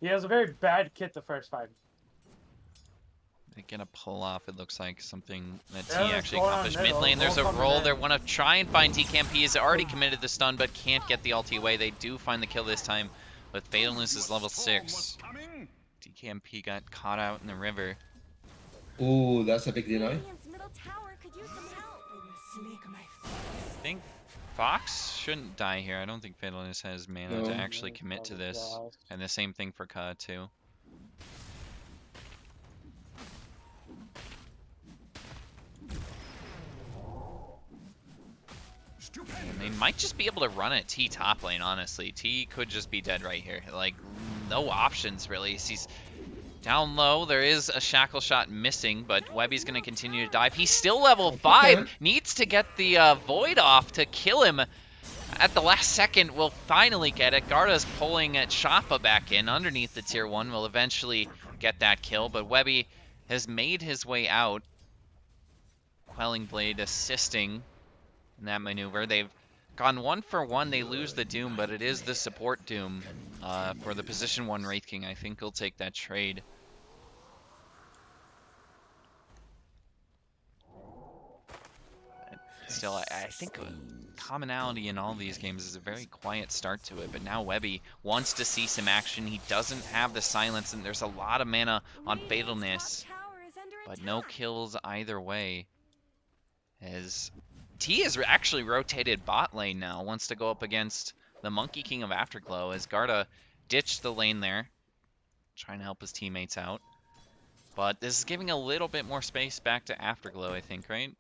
He has a very bad kit the first 5. They're gonna pull off, it looks like, something that T Yeah, it's actually going on accomplished. middle. Mid lane, there's a Roll coming roll. in. They want to try and find DKMP. He's already committed the stun, but can't get the ulti away. They do find the kill this time, but Fatalness is level 6. DKMP got caught out in the river. Ooh, that's a big deny. Radiant's middle tower could use some help. I think Fox shouldn't die here. I don't think Fatalness has mana No. to actually commit to this. And the same thing for Ka, too. And they might just be able to run at T top lane, honestly. T could just be dead right here. Like, no options, really. He's down low. There is a shackle shot missing, but Webby's going to continue to dive. He's still level 5. Okay. Needs to get the Void off to kill him. At the last second, we'll finally get it. Garda's pulling Choppa back in underneath the tier 1. Will eventually get that kill, but Webby has made his way out. Quelling Blade assisting in that maneuver. They've gone 1 for 1. They lose the Doom, but it is the support Doom for the position 1 Wraith King. I think he'll take that trade. Still, I think commonality in all these games is a very quiet start to it, but now Webby wants to see some action. He doesn't have the silence, and there's a lot of mana on Fatalness, Radiant's top tower is under but no attack. kills either way. As T has actually rotated bot lane now, wants to go up against the Monkey King of Afterglow, as Garda ditched the lane there, trying to help his teammates out. But this is giving a little bit more space back to Afterglow, I think, right?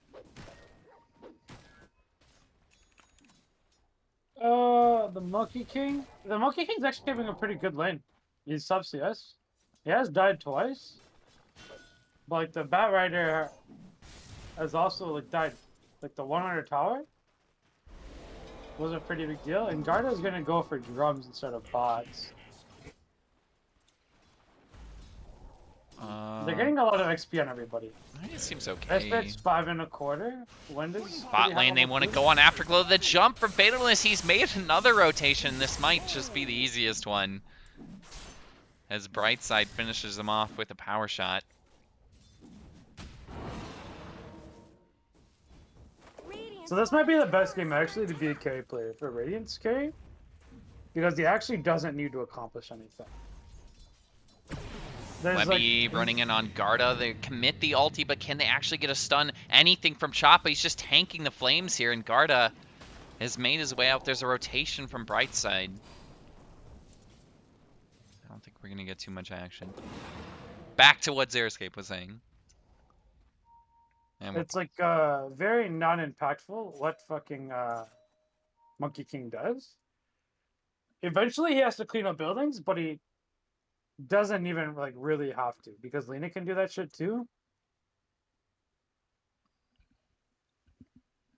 The Monkey King. The Monkey King's actually having a pretty good lane. He's sub CS. He has died twice. But like the Bat Rider has also like died. Like the 100 tower was a pretty big deal. And Garda's gonna go for drums instead of bots. They're getting a lot of XP on everybody. It seems okay. Espit's 5.25. Windows. Bot lane, they want to go on Afterglow. The jump from Fatalist, he's made another rotation. This might just be the easiest one. As Brightside finishes them off with a power shot. So this might be the best game actually to be a carry player for Radiant's carry. Because he actually doesn't need to accomplish anything. Webby running in on Garda. They commit the ulti, but can they actually get a stun? Anything from Choppa? He's just tanking the flames here, and Garda has made his way out. There's a rotation from Brightside. I don't think we're going to get too much action. Back to what Xeriscape was saying. And it's like very non-impactful what fucking Monkey King does. Eventually he has to clean up buildings, but he doesn't even like really have to because Lena can do that shit too.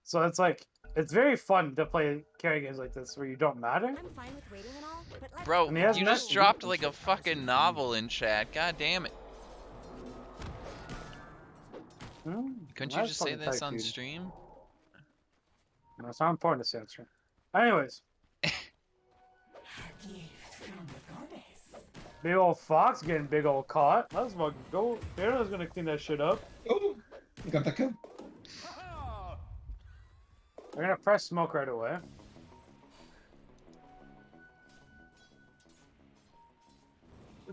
So it's like it's very fun to play carry games like this where you don't matter. I'm fine with waiting and all, but let's bro, And he has you just dropped like a fucking novel in chat. God damn it. Couldn't you just say this on stream? No, it's not important to say on stream. Anyways. Big old Fox getting big old caught. Let's fucking go. Pharaoh's gonna clean that shit up. Oh, you got that kill. They're gonna press smoke right away.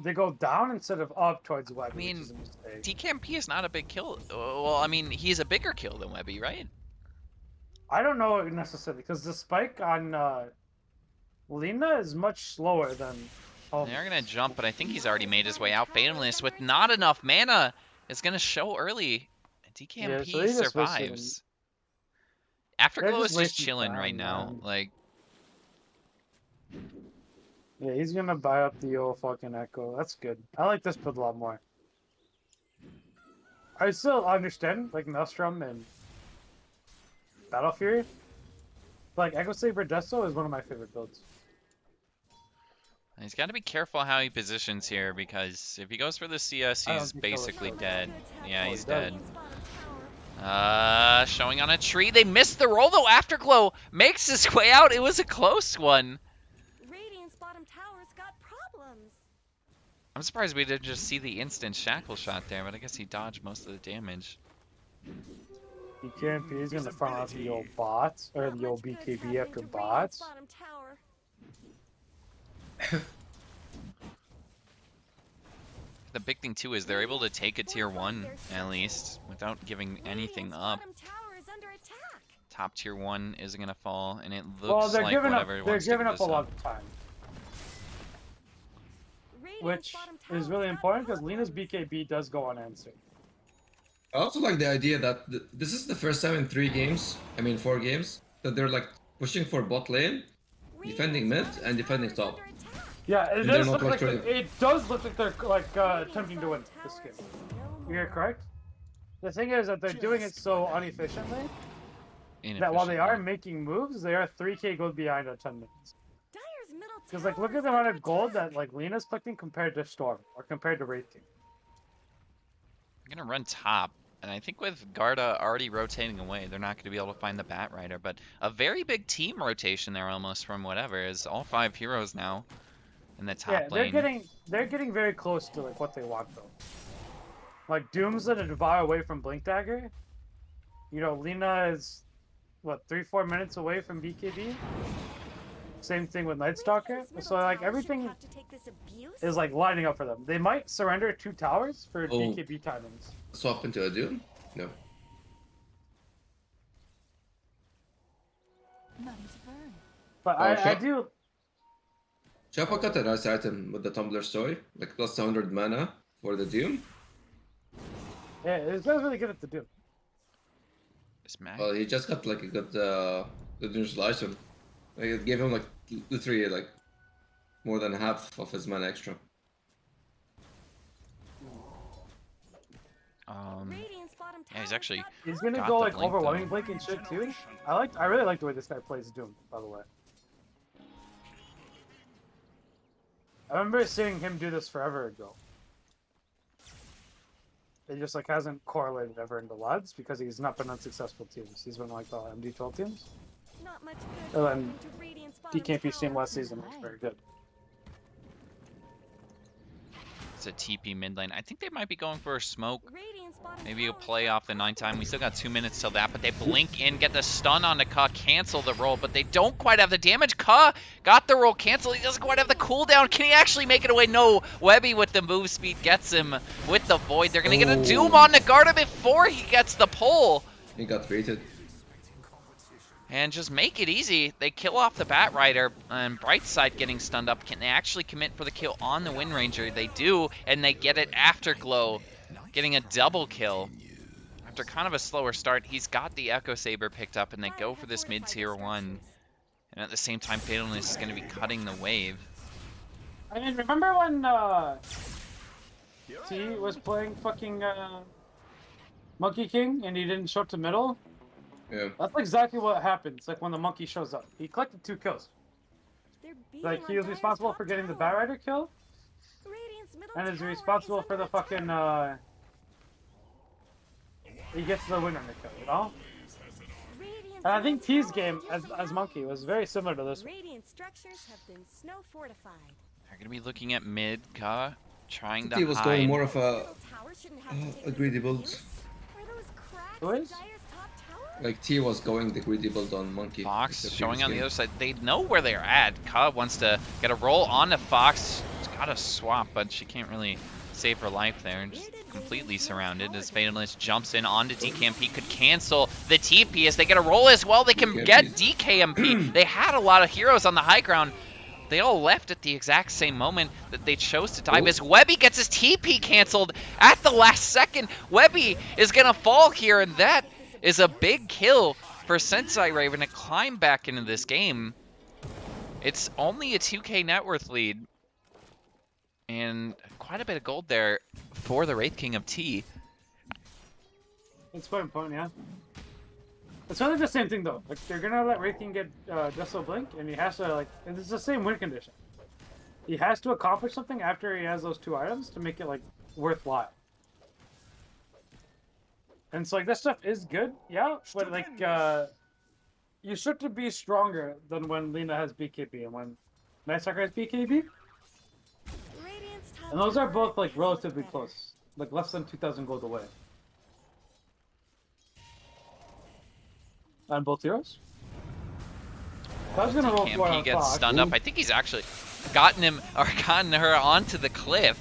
They go down instead of up towards Webby. I mean, DKMP is not a big kill. Well, I mean, he's a bigger kill than Webby, right? I don't know necessarily, because the spike on Lena is much slower than... They're going to jump, but I think he's already made his way out. Fatalist with not enough mana is going to show early. DKMP survives. Afterglow is just chilling right now. Like, yeah, he's gonna buy up the old fucking Echo. That's good. I like this build a lot more. I still understand, like, Maelstrom and Battle Fury. But, like, Echo Saber Desto is one of my favorite builds. he's got to be careful how he positions here, because if he goes for the CS, he's basically dead. Yeah, he's dead. Showing on a tree. They missed the roll, though. Afterglow makes his way out. It was a close one. I'm surprised we didn't just see the instant shackle shot there, but I guess he dodged most of the damage. DKMP is gonna farm out the old bots, or the old BKB after bots. The big thing too is they're able to take a tier 1 at least without giving anything up. Top tier 1 isn't gonna fall, and it looks like whatever they're giving up a lot of time. Which is really important because Lena's BKB does go unanswered. I also like the idea that this is the first time in 4 games that they're like pushing for bot lane, defending mid, and defending top. Yeah, it does look like they're like attempting to win this game. You're correct. The thing is that they're doing it so inefficiently that while they are making moves, they are 3k gold behind on 10 minutes. Because, like, look at the amount of gold that, like, Lena's collecting compared to Storm, or compared to Wraith King. I'm going to run top, and I think with Garda already rotating away, they're not going to be able to find the Bat Rider, but a very big team rotation there almost from whatever, is all 5 heroes now in the top lane. They're getting very close to, like, what they want, though. Like, Doom's a devour away from Blink Dagger. You know, Lena is, what, 3-4 minutes away from BKB? Same thing with Night Stalker. So, like, everything is, like, lining up for them. They might surrender 2 towers for BKB timings. Swap into a Doom? No. But I do... Choppa got a nice item with the Tumbler Story, like plus 100 mana for the Doom. Yeah, it's really good at the Doom. Well, he just got, like, a good neutral item. Like, it gave him like literally like more than half of his mana extra. Radiant's bottom Yeah, he's tower's actually got He's gonna got go the like blink, overwhelming though. blink and shit too. I really like the way this guy plays Doom, by the way. I remember seeing him do this forever ago. It just like hasn't correlated ever into LUDs because he's not been on successful teams. He's been like the MD12 teams. not much And good then happened to Radiant's bottom DKP team tower. last season was very good. It's a TP mid lane. I think they might be going for a smoke. Radiant's bottom Maybe a tower's play got off the 9 time. We still got 2 minutes till that, but they blink in, get the stun on the Ka, cancel the roll, but they don't quite have the damage. Ka got the roll cancel. He doesn't quite have the cooldown. Can he actually make it away? No. Webby with the move speed gets him with the void. They're going to get a Doom on Nagarta before he gets the pull. He got baited. And just make it easy. They kill off the Bat Rider, and Brightside getting stunned up. Can they actually commit for the kill on the Wind Ranger? They do, and they get it Afterglow, getting a double kill. After kind of a slower start, he's got the Echo Saber picked up, and they go for this mid-tier 1. And at the same time, Fatalness is going to be cutting the wave. I mean, remember when T was playing fucking Monkey King and he didn't show up to middle? Yeah. That's exactly what happens. Like when the monkey shows up, he collected 2 kills. They're beating Like he on was Dire's responsible top for getting the tower. Bat Rider kill, Radiant's middle and is tower responsible is for the under fucking attack. He gets the winner kill, you know? Radiant's And I think middle T's tower game is as Monkey was very similar to this. Radiant structures have been snow fortified. They're going to be looking at mid, Ka, trying He to was going hide. more of a Middle tower shouldn't have to take a this greedy build. abuse. Are those cracks Who in is? Dire's top tower? Like T was going the greedy build on Monkey. Fox like the showing previous on the game. other side. They know where they're at. Ka wants to get a roll on the Fox. She's got a swap, but she can't really save her life there. And just completely surrounded as Fatalist jumps in onto DKMP. Could cancel the TP as they get a roll as well. They can get DKMP. They had a lot of heroes on the high ground. They all left at the exact same moment that they chose to dive. As Webby gets his TP canceled at the last second. Webby is going to fall here, and that is a big kill for Sensei Raven to climb back into this game. It's only a 2k net worth lead. And quite a bit of gold there for the Wraith King of T. It's quite important, yeah. It's really the same thing though. Like they're gonna let Wraith King get Deso Blink, and he has to like. And it's the same win condition. He has to accomplish something after he has those 2 items to make it like worthwhile. And so like that stuff is good, yeah, but like you start to be stronger than when Lina has BKB and when Night Stalker has BKB. Radiant's top And those are tower both like is relatively better. close, like less than 2,000 gold away. On both heroes. I was gonna roll for DKMP gets stunned up. I think he's actually gotten him or gotten her onto the cliff.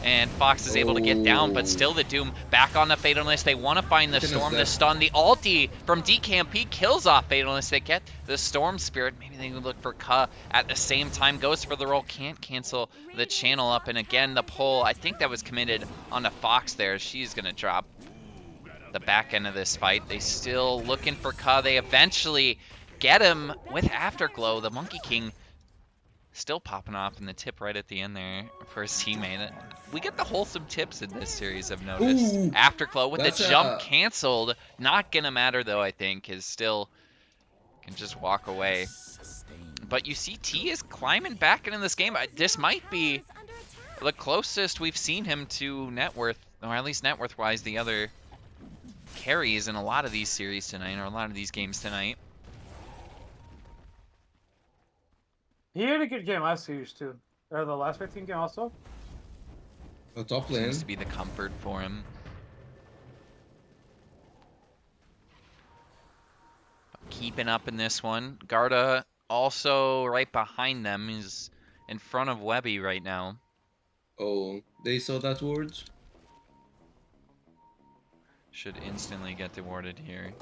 And Fox is able to get down, but still the Doom back on the Fatalist. They want to find the Storm to stun. The ulti from DKMP kills off Fatalist. They get the Storm Spirit. Maybe they can look for Ka at the same time. Goes for the roll. Can't cancel the channel up. And again, the pull. I think that was committed on the Fox there. She's going to drop the back end of this fight. They still looking for Ka. They eventually get him with Afterglow. The Monkey King still popping off in the tip right at the end there for his teammate. We get the wholesome tips in this series, I've noticed. Ooh, Afterglow with the that's jump canceled. Not gonna matter though, I think, is still can just walk away. But you see T is climbing back into this game. This might be Tower is under attack. the closest we've seen him to net worth, or at least net worth wise, the other carries in a lot of these series tonight, or a lot of these games tonight. He had a good game last series too, or the last 15 game also. The top lane. Seems to be the comfort for him. Keeping up in this one. Garda also right behind them. He's in front of Webby right now. Oh, they saw that word. Should instantly get rewarded here.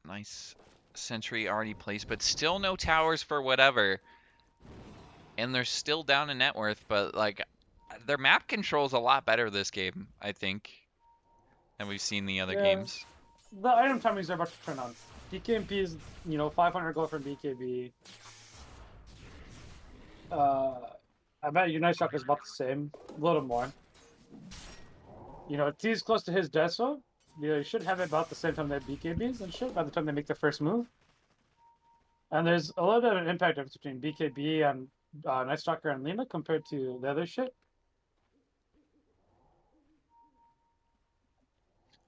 Nice sentry already placed, but still no towers for whatever. And they're still down in net worth, but like their map control's a lot better this game, I think, than we've seen the other Yeah. games. The item timings are about to turn on. DKMP is, 500 gold from BKB. I bet your Night Shock is about the same, a little more. T is close to his Deso. You should have it about the same time that BKBs and shit by the time they make their first move. And there's a little bit of an impact difference between BKB and Night Stalker and Lena compared to the other shit.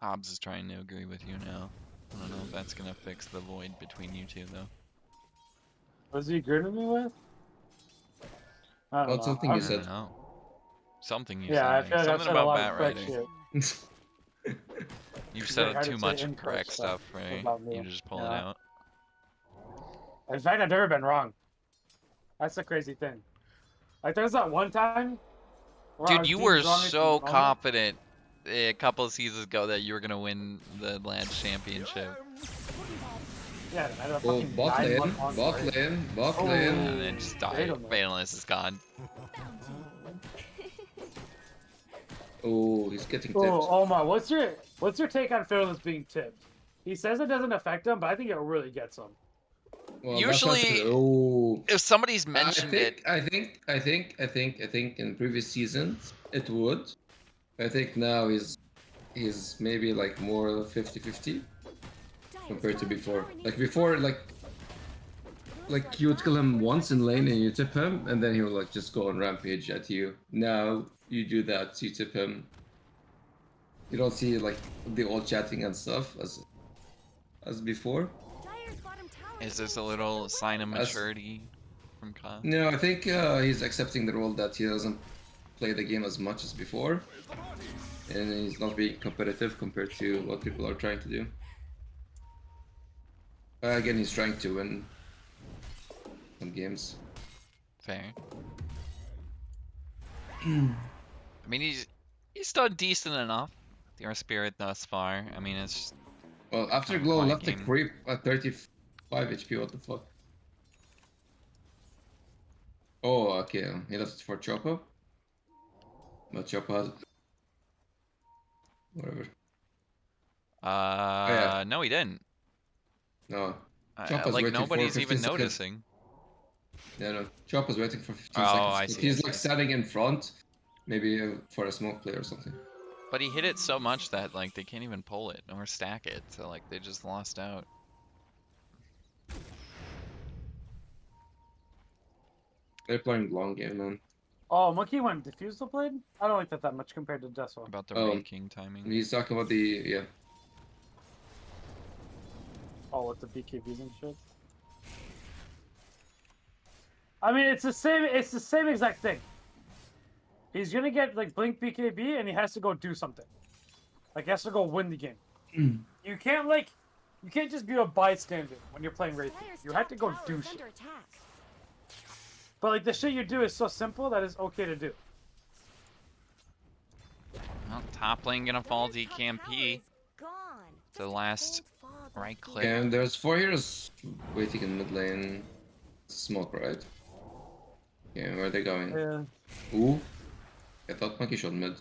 Hobbs is trying to agree with you now. I don't know if that's gonna fix the void between you two though. What is he agreeing with me with? I don't Well, know. something I you don't said. know. Something you Yeah, I said. feel like I've Something said a about lot bat of correct writing. shit. You've It's said very hard too to say much incorrect correct stuff, right? about me. You just pull it Yeah. out. In fact, I've never been wrong. That's the crazy thing. Like, there's that one time where I Dude, was you deemed were wrong at the so moment. confident a couple of seasons ago that you were gonna win the lads championship. Yeah, I had a Oh, fucking bot lane, 9-1-1 bot raid. lane, bot Oh. lane. And then just died. Fatal. Banalist is gone. Oh, he's getting tipped. Oh, Omar, what's your take on Fairless being tipped? He says it doesn't affect him, but I think it really gets him. Well, that's what I said. Usually, Oh, if somebody's I mentioned it, think in previous seasons it would. I think now he's maybe like more 50-50 compared to before. Like before, like you would kill him once in lane and you tip him, and then he would like just go on rampage at you. Now you do that, you tip him. You don't see like the old chatting and stuff as before. is this a little sign of As- maturity from Kyle? No, I think he's accepting the role that he doesn't play the game as much as before, and he's not being competitive compared to what people are trying to do. Again, he's trying to win some games. Fair. I mean, he's done decent enough. Your spirit thus far. I mean, it's just Well, after Kinda Glow quiet left the game. creep at 35 HP, what the fuck? Oh, okay, he left it for Chopo. But Chopo has... Whatever. yeah. no, he didn't. No. Chopper's Like waiting for nobody's 15 even seconds. noticing. Yeah, no. Chopper's waiting for 15 Oh, seconds. I But see, he's I like see. standing in front, maybe for a smoke play or something. But he hit it so much that like they can't even pull it or stack it, so like they just lost out. They're playing long game, man. Oh, Monkey went diffuse the blade? I don't like that much compared to Deso. About the Oh. raking timing. He's talking about the... yeah. Oh, with the BKBs and shit. I mean, it's the same exact thing. He's gonna get like blink BKB and he has to go do something. Like he has to go win the game. You can't just be a bystander when you're playing Wraith. You have to go do shit. But like the shit you do is so simple that it's okay to do. Well, top lane gonna fall DKMP. The last right click. And there's 4 heroes waiting in mid lane. Smoke, right? Yeah, where are they going? Yeah. Ooh. I thought Monkey showed mid. I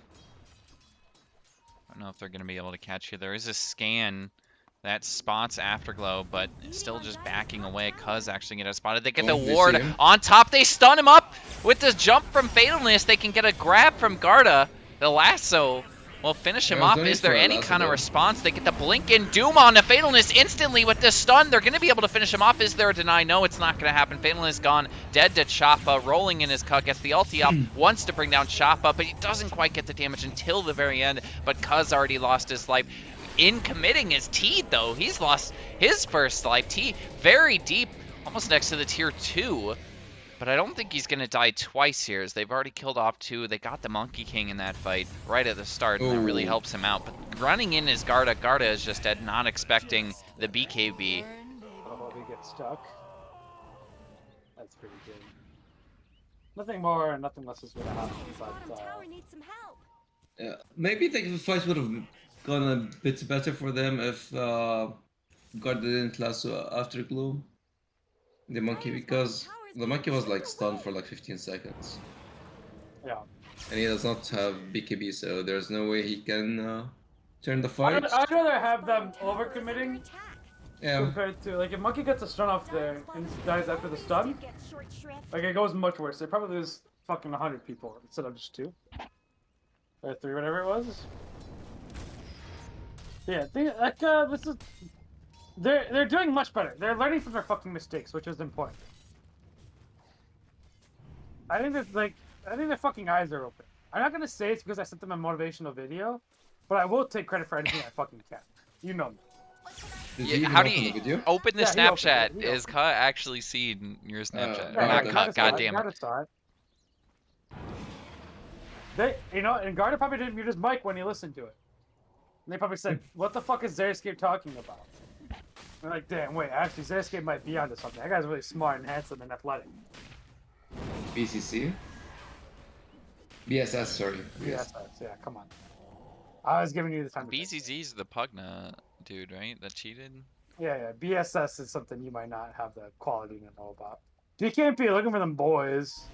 don't know if they're gonna be able to catch you. There is a scan that spots Afterglow, but still just backing away. Cuz actually get spotted. They get the Oh, they ward see him. on top. They stun him up with this jump from Fatalness. They can get a grab from Garda. The lasso will finish him Yeah, off. there's no Is need there for a any lasso kind of there. response? They get the blink and doom on to Fatalness instantly with this stun. They're going to be able to finish him off. Is there a deny? No, it's not going to happen. Fatalness gone. Dead to Choppa. Rolling in his cut. Gets the ulti up. Wants to bring down Choppa, but he doesn't quite get the damage until the very end. But Cuz already lost his life. In committing his T, though, he's lost his first life. T very deep, almost next to the tier 2. But I don't think he's going to die twice here, as they've already killed off 2. They got the Monkey King in that fight right at the start, and that really Ooh. helps him out. But running in is Garda. Garda is just dead, not expecting the BKB. Oh, we get stuck. That's pretty good. Nothing more and nothing less is gonna happen. But Yeah, maybe the fight would have gone a bit better for them if God didn't lasso Afterglow. The monkey, because the monkey was like stunned for like 15 seconds. yeah. And he does not have BKB, so there's no way he can turn the fight. I'd rather have them overcommitting Yeah. compared to like if Monkey gets a stun off there and dies after the stun, like it goes much worse. They probably lose fucking 100 people instead of just 2 or 3, whatever it was. Yeah, this is they're doing much better. They're learning from their fucking mistakes, which is important. I think their fucking eyes are open. I'm not gonna say it's because I sent them a motivational video, but I will take credit for anything I fucking can. You know me. Did Yeah, you even how do open the you video? open the Yeah, he opened it, Snapchat? he Is opened Cut actually seen your Snapchat? Oh, Or not then- Cut, then- goddamn it. Garda saw it. They, and Garda probably didn't mute his mic when he listened to it. And they probably said, "What the fuck is Xeriscape talking about?" We're like, "Damn, wait, actually, Xeriscape might be onto something. That guy's really smart and handsome and athletic." BCC? BSS, sorry. Yes, yeah, come on. I was giving you the time. To think. BZZ's the Pugna dude, right? That cheated? Yeah. BSS is something you might not have the quality to know about. DKMP looking for them boys.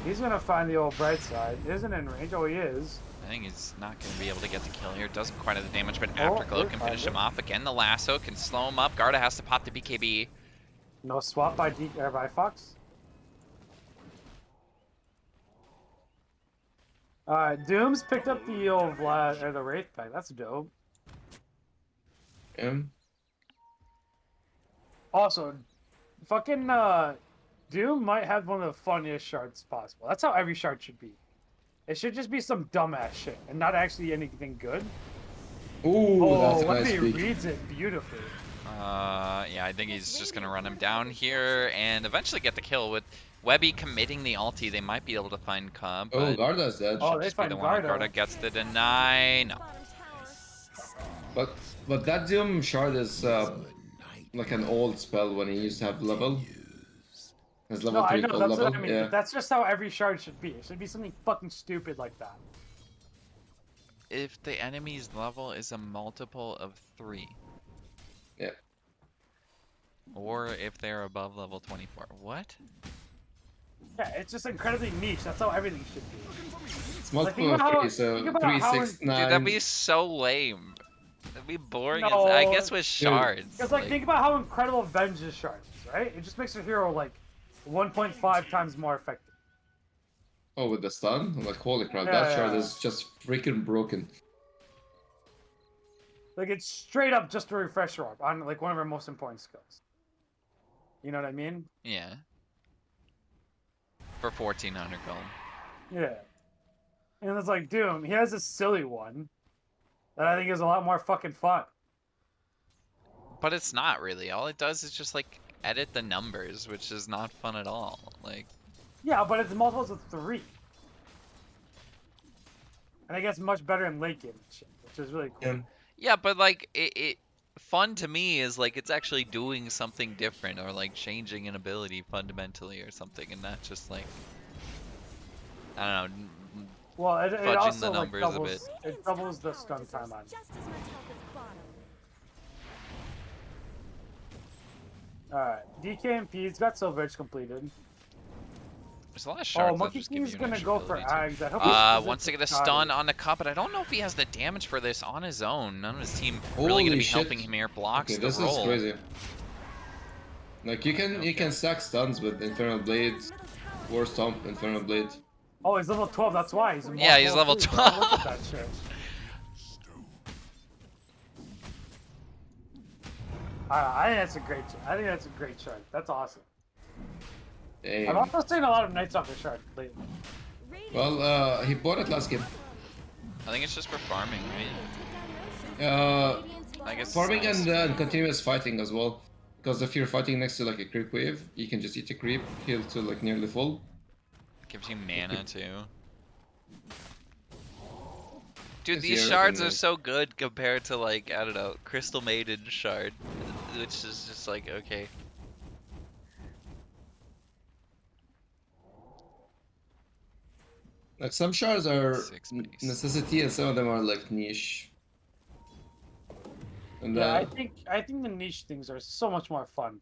He's gonna find the old bright side. Isn't in range. Oh, he is. I think he's not going to be able to get the kill here. Doesn't quite have the damage, but Oh, Afterglow they can find finish it. him off. Again, the lasso can slow him up. Garda has to pop the BKB. No swap by by Fox. Doom's picked up the old Vlad or the Wraith pack. That's dope. Also, fucking Doom might have one of the funniest shards possible. That's how every shard should be. It should just be some dumbass shit and not actually anything good. Ooh, that's a Webby nice peek. reads it beautifully. Yeah, I think he's just going to run him down here and eventually get the kill. With Webby committing the ulti, they might be able to find Cub. Oh, But Garda's dead. Oh, they just be find the one on Garda. Garda gets the deny. No. But that Doom shard is like an old spell when he used to have level. His level No, I 3 know, gold that's level. what I mean. Yeah. But that's just how every shard should be. It should be something fucking stupid like that. If the enemy's level is a multiple of 3. Yeah. Or if they're above level 24. What? Yeah, it's just incredibly niche. That's how everything should be. It's Like, think multiple about of how- 3, so think about 3, how 6, in- 9. Dude, that'd be so lame. That'd be boring. No, I guess with shards. Because, like, think about how incredible Vengeance Shard is, right? It just makes your hero, like, 1.5 times more effective. Oh, with the stun? Like, holy crap, Yeah, that shard yeah. is just freaking broken. Like, it's straight up just a refresher orb on, like, one of our most important skills. You know what I mean? Yeah. For 1400 gold. Yeah. And it's like, Doom, he has a silly one that I think is a lot more fucking fun. But it's not really. All it does is just like edit the numbers, which is not fun at all. Like, Yeah, but it's multiples of 3. And it gets much better in late game and shit, which is really cool. Yeah. yeah, but like it fun to me is like it's actually doing something different or like changing an ability fundamentally or something, and not just like I don't know. Well, it fudging also the like numbers a doubles, it doubles the stun time on. Just as much help as bottom. Alright, DKMP's got Silver Edge completed. There's a lot of Oh, shards that Monkey just give you King's an gonna extra go for ability, too. Ags. I hope he Wants to get a stun on the cup, but I don't know if he has the damage for this on his own. None of his team really Holy gonna be shit. helping him here. Blocks Okay, the this roll. is crazy. Like, you can stack stuns with Infernal Blade, War Stomp, Infernal Blade. Oh, he's level 12, that's why. He's Yeah, he's level 12. Look at that shit. I think that's a great. I think that's a great shard. That's awesome. I'm Damn. also seeing a lot of Knights off the shard lately. Well, he bought it last game. I think it's just for farming, right? I guess Farming it's nice. and continuous fighting as well. Because if you're fighting next to like a creep wave, you can just eat a creep, heal to like nearly full. Gives you mana too. Dude, It's these the shards everything, are right? so good compared to like, I don't know, Crystal Maiden shard, which is just like, okay. Like some shards are Six base. necessity and some of them are like niche. And Yeah, I think the niche things are so much more fun.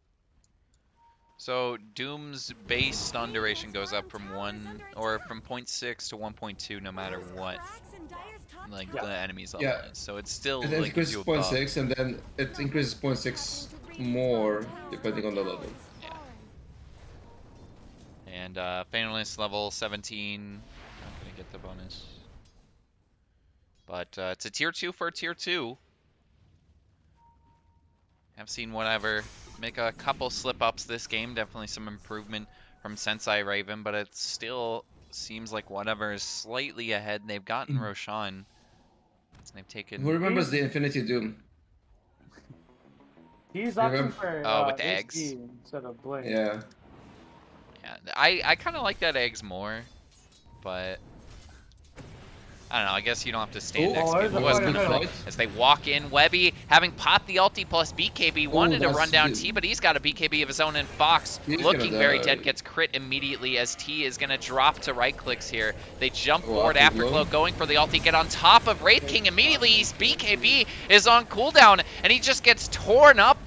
So Doom's base stun duration goes up from 0.6 to 1.2 no matter what, like Yeah. the enemy's level Yeah. is. So it's still it like gives increases you a buff. 0.6 and then it increases 0.6 more depending on the level. Yeah. And Fatalist level 17. Not gonna get the bonus. But it's a tier 2 for a tier 2. I've seen whatever. Make a couple slip-ups this game. Definitely some improvement from Sensei Raven, but it still seems like whatever is slightly ahead. They've gotten Roshan. They've taken... Who remembers the Infinity Doom? He's You opting remember- for with the eggs? AC instead of Blade. Yeah. Yeah, I kind of like that eggs more, but... I don't know, I guess you don't have to stand next to there's him. a Who has fight been in the flight? As they walk in, Webby having popped the ulti plus BKB, wanted to that's run down good. T, but he's got a BKB of his own, and Fox, He's looking gonna very die. dead, gets crit immediately as T is going to drop to right clicks here. They jump Oh, forward, Afterglow. Afterglow going for the ulti, get on top of Wraith King immediately. He's BKB is on cooldown, and he just gets torn up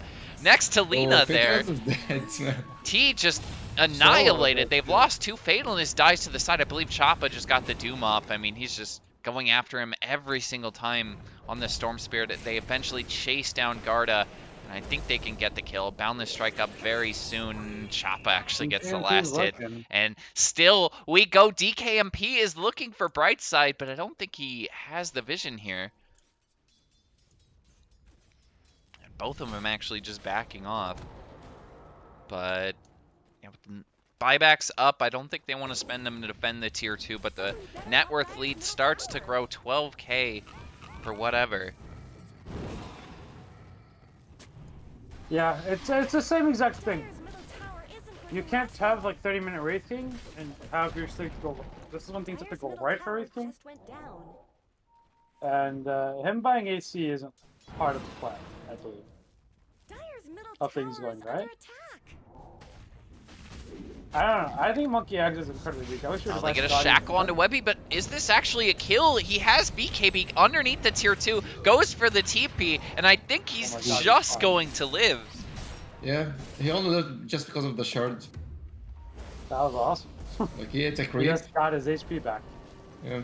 next to Lina there. Fatalist is dead, man. T just annihilated. So They've lost 2 Fatalness, dies to the side. I believe Choppa just got the Doom up. I mean, he's just going after him every single time on the Storm Spirit. They eventually chase down Garda, and I think they can get the kill. Boundless strike up very soon. Choppa actually gets the last hit. And still, we go. DKMP is looking for Brightside, but I don't think he has the vision here. And both of them actually just backing off. But you know, with the buybacks up, I don't think they want to spend them to defend the tier 2, but the net worth lead starts to grow 12k for whatever. Yeah, it's the same exact thing. You can't have like 30-minute Wraith King and have your sleep go. This is when things have to go right for Wraith King. And him buying AC isn't part of the plan, I believe. How things going, right? I don't know. I think Monkey Eggs is incredibly weak. I wish we Oh, would they get a shackle onto Webby, but is this actually a kill? He has BKB underneath the tier 2, goes for the TP, and I think he's Oh my God, just he's fine. going to live. Yeah, he only lived just because of the shard. That was awesome. Like he ate a He creep. just got his HP back. Yeah.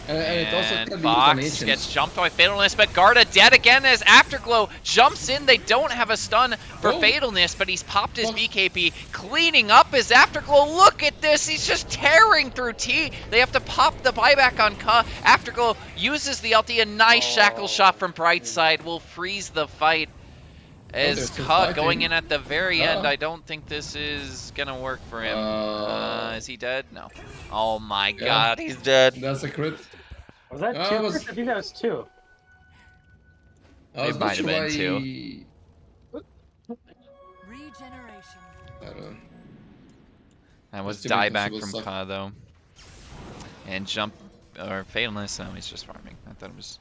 And it also And can be used on Fox ancients. gets jumped by Fatalness, but Garda dead again as Afterglow jumps in. They don't have a stun for Oh. Fatalness, but he's popped his Fox. BKB, cleaning up his Afterglow. Look at this, he's just tearing through T. They have to pop the buyback on Ka. Afterglow uses the ulti, a nice shackle shot from Brightside will freeze the fight. they're As still Ka fighting. going in at the very end, Ah. I don't think this is gonna work for him. Is he dead? No. Oh my Yeah. god, he's dead. That's a crit. Was that Ah, 2? was- I think that was 2. I was It not might have sure been why two. he- Regeneration. I don't know. That was There's too many dieback consumable from stuff. Ka though. And jump or Fatalness, no, he's just farming. I thought it was.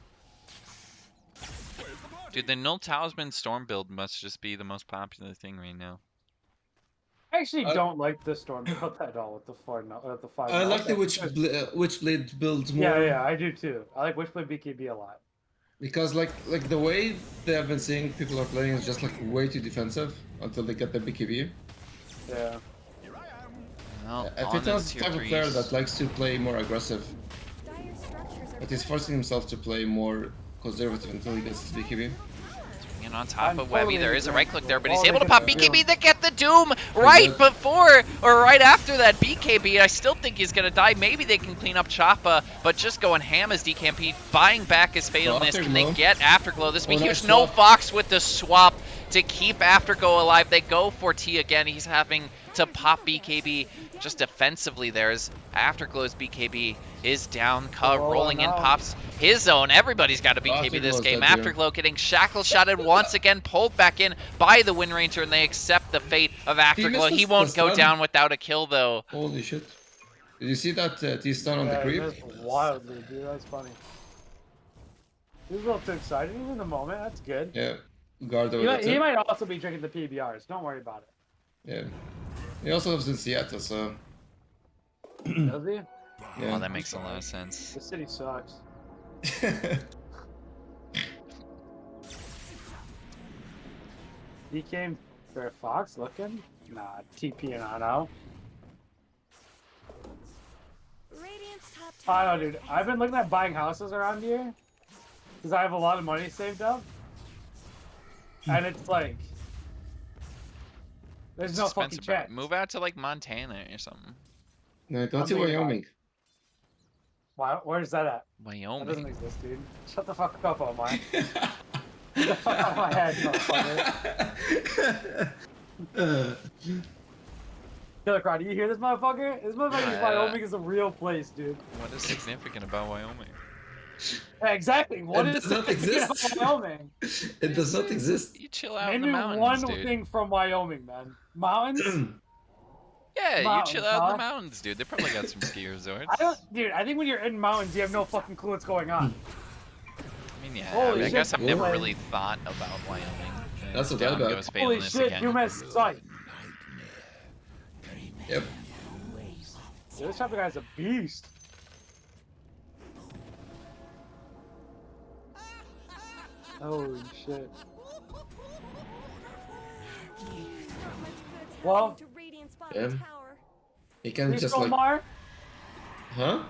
Dude, the Null Talisman Storm build must just be the most popular thing right now. I actually I- don't like the Storm build at all with the 5. I like the Okay. Witchblade build more. Yeah, I do too. I like Witchblade BKB a lot. Because like the way they have been seeing people are playing is just like way too defensive until they get the BKB. Yeah. Well, If on it to has the the type tier of player 3s. that likes to play more aggressive, Dire structures are but he's forcing himself to play more conservative until he gets his BKB. And on top I'm of Webby, totally there is a right click there, but he's Oh, they able to get pop the BKB Doom. to get the Doom right good. before or right after that BKB. I still think he's going to die. Maybe they can clean up Choppa, but just going ham as DKMP, buying back his Fatalness. Can they Afterglow. get Afterglow? This would be Oh, huge. nice No swap. Fox with the swap to keep Afterglow alive. They go for T again. He's having to pop BKB just defensively there as Afterglow's BKB is down. Ka Oh, rolling in, no. pops his own. Everybody's got a BKB this Afterglow's game. dead, yeah. Afterglow getting shackle shotted once again, pulled back in by the Wind Ranger, and they accept the fate of Afterglow. missed He the won't go stun. down without a kill though. Holy shit! Did you see that T-stun on the Yeah, creep? that's wildly, dude. That's funny. He's a little too excited. He's in the moment. That's good. Yeah, guard over He, the he tip. might also be drinking the PBRs. Don't worry about Yeah. He also lives in Seattle, so it. Does he? yeah. Oh, that makes a lot of sense. The city sucks. He came for Fox looking? Nah, TP and on out. Radiant's top I tower don't know, dude. I've been looking at buying houses around here because I have a lot of money saved up. And it's like, There's What's no fucking expensive about it? chance. Move out to like Montana or something. No, go I'm to thinking about Wyoming. Why? Where's that at? That doesn't Wyoming. exist, dude. Shut the fuck up, Omar. Get the fuck out of my head, motherfucker. Killer Croc, do you hear this motherfucker? This motherfucker thinks Wyoming is a real place, dude. What is significant about Wyoming? Yeah, exactly. What It is does not significant exist. about Wyoming? It does not exist. You chill out Name in the me mountains, one dude. thing from Wyoming, man. Mountains? Yeah, you Mountains, chill out in the huh? mountains, dude. They probably got some ski resorts. Dude, I think when you're in mountains, you have no fucking clue what's going on. I mean, yeah, Holy I shit, duess I've never like- really thought about Wyoming. That's what Down I goes Holy Phalanus shit, again. Doom has sight. Yep. Dude, this chopper guy's a beast. Holy shit. Well, To Radiant's Yeah. bottom tower. You can just like, Omar, huh?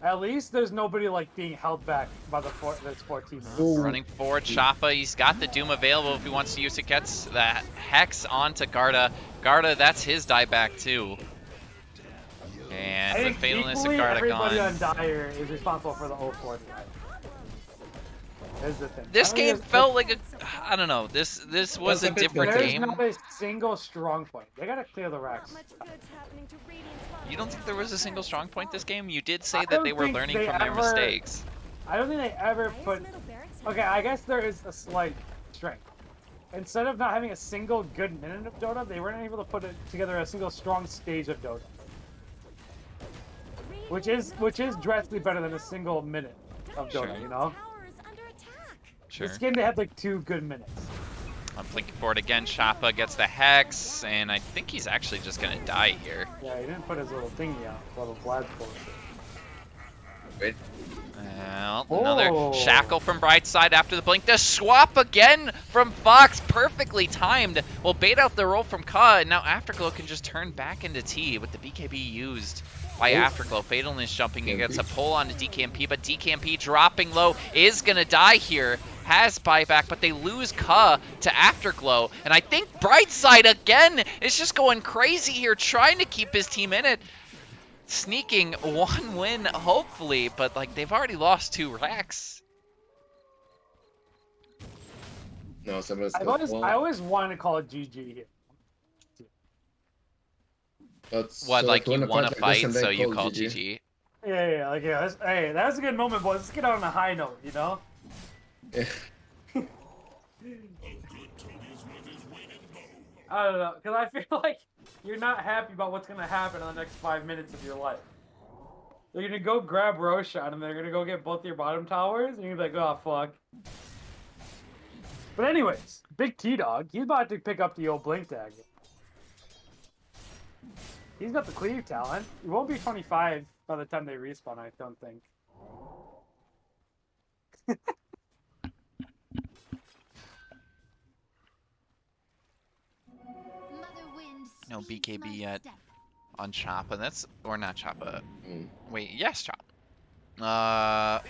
at least there's nobody like being held back by this 14 minutes. Ooh. Running forward, Choppa. He's got the Doom available if he wants to use it. Gets the Hex onto Garda. Garda, that's his dieback too. I And with think Phalanus equally and Garda everybody gone. on Dire is responsible for the 0-4 guy. Is the thing. This I mean, game there's- felt like a, I don't know. This was a That's a bit different better. There's game. not a single strong point. They gotta clear the Not racks. much good's happening to Radiant's bottom You don't think there was a single strong point this game? You did I say that don't they were think learning they from their ever- mistakes. I don't think they ever Highest put. middle barracks. Okay, I guess there is a slight strength. Instead of not having a single good minute of Dota, they weren't able to put together a single strong stage of Dota, which is drastically better than a single minute of Dota. Sure. You know, Tower is under attack. Sure. this game they had like 2 good minutes. I'm flanking forward again. Choppa gets the Hex, and I think he's actually just gonna die here. Yeah, he didn't put his little thingy out, little Vlad bullshit. Wait. Well, another Oh. shackle from Brightside after the blink. The swap again from Fox, perfectly timed. Will bait out the roll from Ka, and now Afterglow can just turn back into T with the BKB used by Afterglow. Fatalness jumping against a pull onto DKMP, but DKMP dropping low is gonna die here. Has buyback, but they lose Ka to Afterglow, and I think Brightside again is just going crazy here, trying to keep his team in it. Sneaking 1 win, hopefully, but like they've already lost 2 racks. No, somebody's I always wanted to call it GG here. What, like you want to like fight, this and so then you call GG? Yeah. Hey, that was a good moment, boys. Let's get out on a high note, you know? Yeah. I don't know, because I feel like you're not happy about what's going to happen in the next 5 minutes of your life. They're going to go grab Roshan, and they're going to go get both your bottom towers, and you're going to be like, oh, fuck. But anyways, Big T-Dog, he's about to pick up the old Blink Tag. He's got the cleave talent. He won't be 25 by the time they respawn, I don't think. No BKB yet on Choppa. That's, or not Choppa. Mm. Wait, yes, Choppa.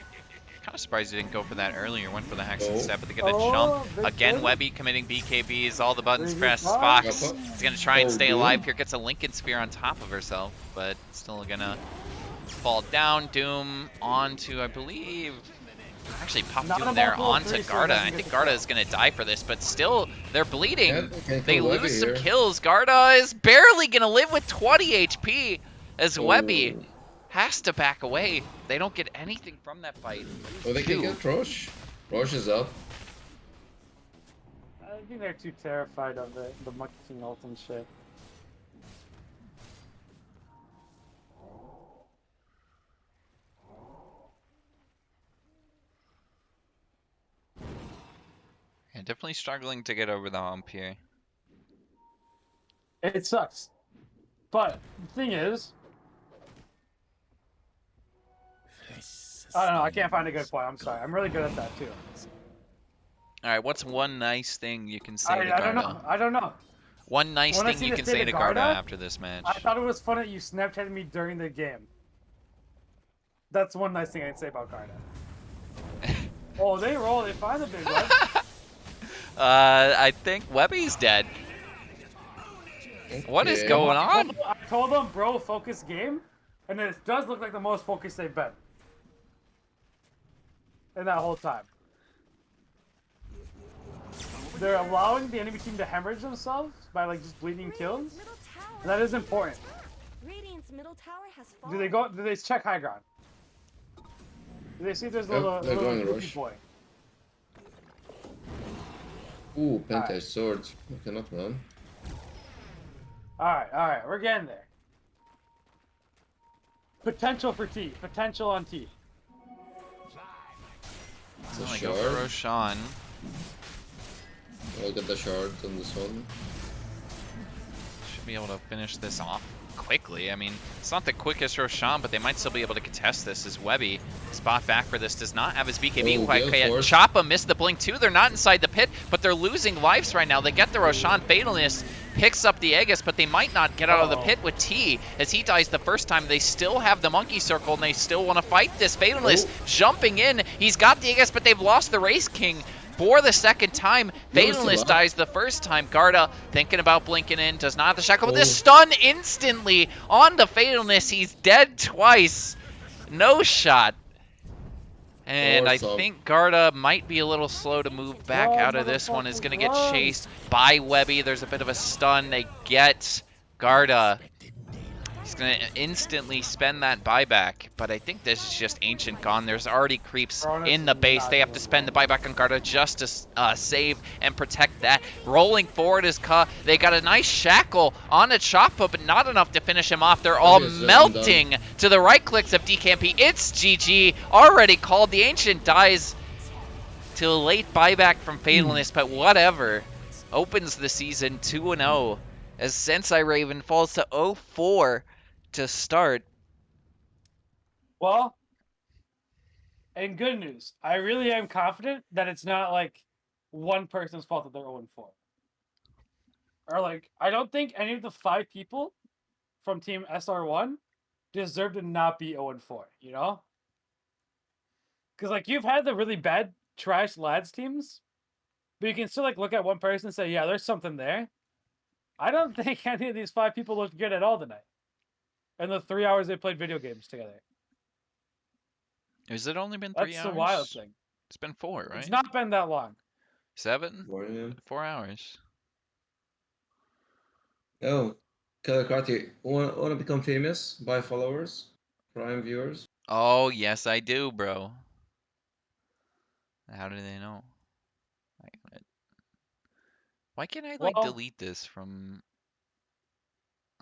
Kind of surprised he didn't go for that earlier. Went for the Hex Oh. instead, but they get a Oh, jump. big Again, thing. Webby committing BKBs. All the buttons Crazy pressed. Fox. Fox Choppa. is going to try and Oh, stay Doom. alive here. Gets a Lincoln Spear on top of herself, but still going to fall down. Doom onto, I believe, actually popped Not Doom a there multiple of onto 3, so it Garda. doesn't I get think the Garda kill. is going to die for this, but still, they're bleeding. Yeah, okay, They cool, Webby lose some here. kills. Garda is barely going to live with 20 HP as Webby Oh. has to back away. They don't get anything from that fight. Oh, they can Two. get Roche. Roche is up. I think they're too terrified of the Monkey King ult and shit. Yeah, definitely struggling to get over the hump here. It sucks. But the thing is, I don't know. I can't find a good point. I'm sorry. I'm really good at that too. All right, what's one nice thing you can say to I Garda? don't know. I don't know. One nice When I thing see you the can state say of to Garda Garda, after this match. I thought it was fun that you Snapchatted me during the game. That's one nice thing I'd say about Garda. Oh, they roll. They find the big one. I think Webby's dead. What is Okay. going on? I told them, bro, focus game, and it does look like the most focused they've been in that whole time. They're allowing the enemy team to hemorrhage themselves by like just bleeding kills. Radiant's middle tower And that is has important. fallen. Radiant's middle tower has fallen. Do they go? Do they check high ground? Do they see if there's a Yep, little, they're going goofy rush. boy? Ooh, Penta swords. Okay, not bad. All right, we're getting there. Potential for T. Potential on T. It's I'm a gonna go for shard. Roshan. I'll get the shard on this one. Should be able to finish this off quickly. I mean, it's not the quickest Roshan, but they might still be able to contest this as Webby. Spot back for this does not have his BKB Oh, quite good yet. force. Choppa missed the blink too. They're not inside the pit, but they're losing lives right now. They get the Roshan. Fatalness picks up the Aegis, but they might not get out of the pit with T. As he dies the first time, they still have the monkey circle, and they still want to fight this. Fatalness jumping in. He's got the Aegis, but they've lost the Race King for the second time. Fatalness dies the first time. Garda thinking about blinking in, does not have the shackle, but this stun instantly on the Fatalness. He's dead twice. No shot. And I Awesome. think Garda might be a little slow to move back Run, out of this one. Is going to get run. chased by Webby. There's a bit of a stun. They get Garda. He's going to instantly spend that buyback, but I think this is just Ancient gone. There's already creeps in the base. They have to spend the buyback on Garda just to save and protect that. Rolling forward is Ka. They got a nice shackle on a Choppa, but not enough to finish him off. They're all melting to the right clicks of DKMP. It's GG. Already called. The Ancient dies to a late buyback from Fatalness, but whatever. Opens the season 2-0 as Sensei Raven falls to 0-4 to start. Well, and good news. I really am confident that it's not like one person's fault that they're 0-4. Or like, I don't think any of the 5 people from Team SR1 deserve to not be 0-4, you know? Because like you've had the really bad trash lads teams, but you can still like look at one person and say, yeah, there's something there. I don't think any of these 5 people looked good at all tonight. In the 3 hours they played video games together. Has it only been 3 hours? That's the wild thing. It's been 4, right? It's not been that long. 7? 4 4 hours. Oh, Kalakrati, want to become famous? Buy followers? Prime viewers? Oh, yes, I do, bro. How do they know? Why can't I, like, Well- delete this from...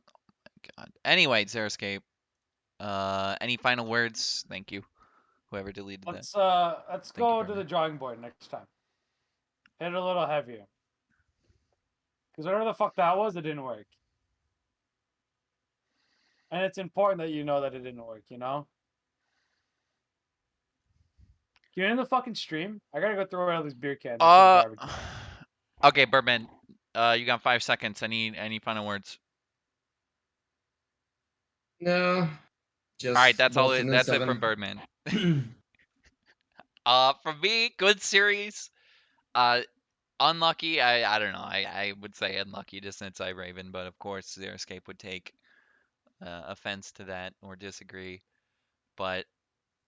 Oh, my God. Anyway, Xeriscape. Any final words? Thank you. Whoever deleted that. Let's Thank you go very to the much. drawing board next time. Hit it a little heavier. Because whatever the fuck that was, it didn't work. And it's important that you know that it didn't work, you know? You're in the fucking stream. I gotta go throw out these beer cans. into the garbage. Okay, Birdman. You got 5 seconds. Any final words? No. Just All right, that's all. Boston in That's it 7. from Birdman. From me, good series. Unlucky. I don't know. I would say unlucky just since I Raven, but of course Xeriscape would take offense to that or disagree. But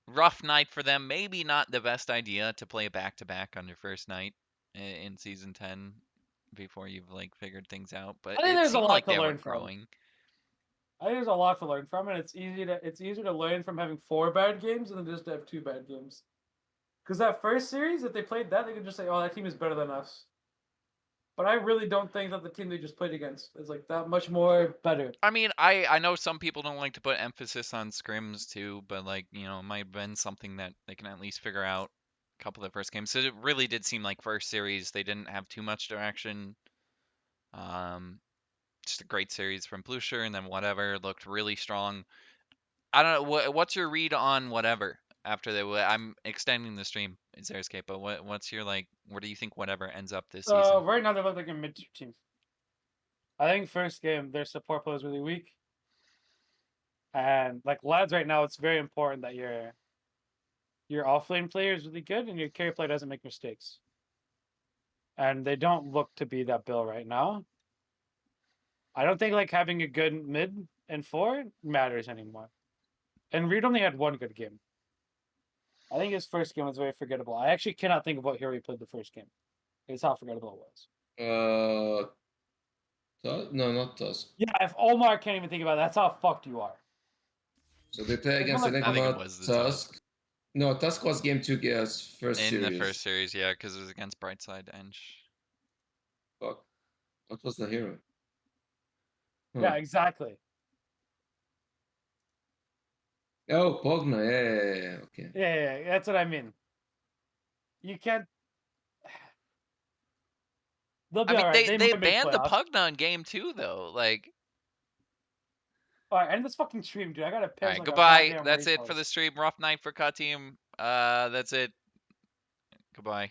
rough night for them. Maybe not the best idea to play back-to-back on your first night in season 10 before you've like figured things out. But I think it there's a seemed lot like to they were learn from. growing. I think there's a lot to learn from, and it's easier to learn from having 4 bad games than just to have 2 bad games. Because that first series, if they played that, they could just say, "Oh, that team is better than us." But I really don't think that the team they just played against is like that much more better. I mean, I know some people don't like to put emphasis on scrims too, but like, you know, it might have been something that they can at least figure out a couple of the first games. So it really did seem like first series they didn't have too much direction. Just a great series from Blucher, and then whatever looked really strong. I don't know what's your read on whatever after they. I'm extending the stream in Xeriscape, but what's your like? Where do you think whatever ends up this season? Right now they look like a mid team. I think first game their support play is really weak, and like lads right now, it's very important that your offlane player is really good and your carry player doesn't make mistakes. And they don't look to be that bill right now. I don't think like having a good mid and 4 matters anymore. And Reed only had one good game. I think his first game was very forgettable. I actually cannot think of what hero he played the first game. It's how forgettable it was. No, not Tusk. Yeah, if Omar can't even think about it, that's how fucked you are. So they play It's against not like- I think it Enigma, was the Tusk. No, Tusk was game 2 first In series. the first series, yeah, because it was against Brightside Eng. Fuck. What was the hero? Yeah, Huh. exactly. Oh, Pogna. Yeah. Okay. Yeah, that's what I mean. You can't. They'll be I mean, alright. they might make banned the playoffs. Pugna in game 2 though. Like, Alright, end this fucking stream, dude. I gotta piss all right, like goodbye. a goddamn That's it for racehorse. the stream. Rough night for Cut Team. That's it. Goodbye.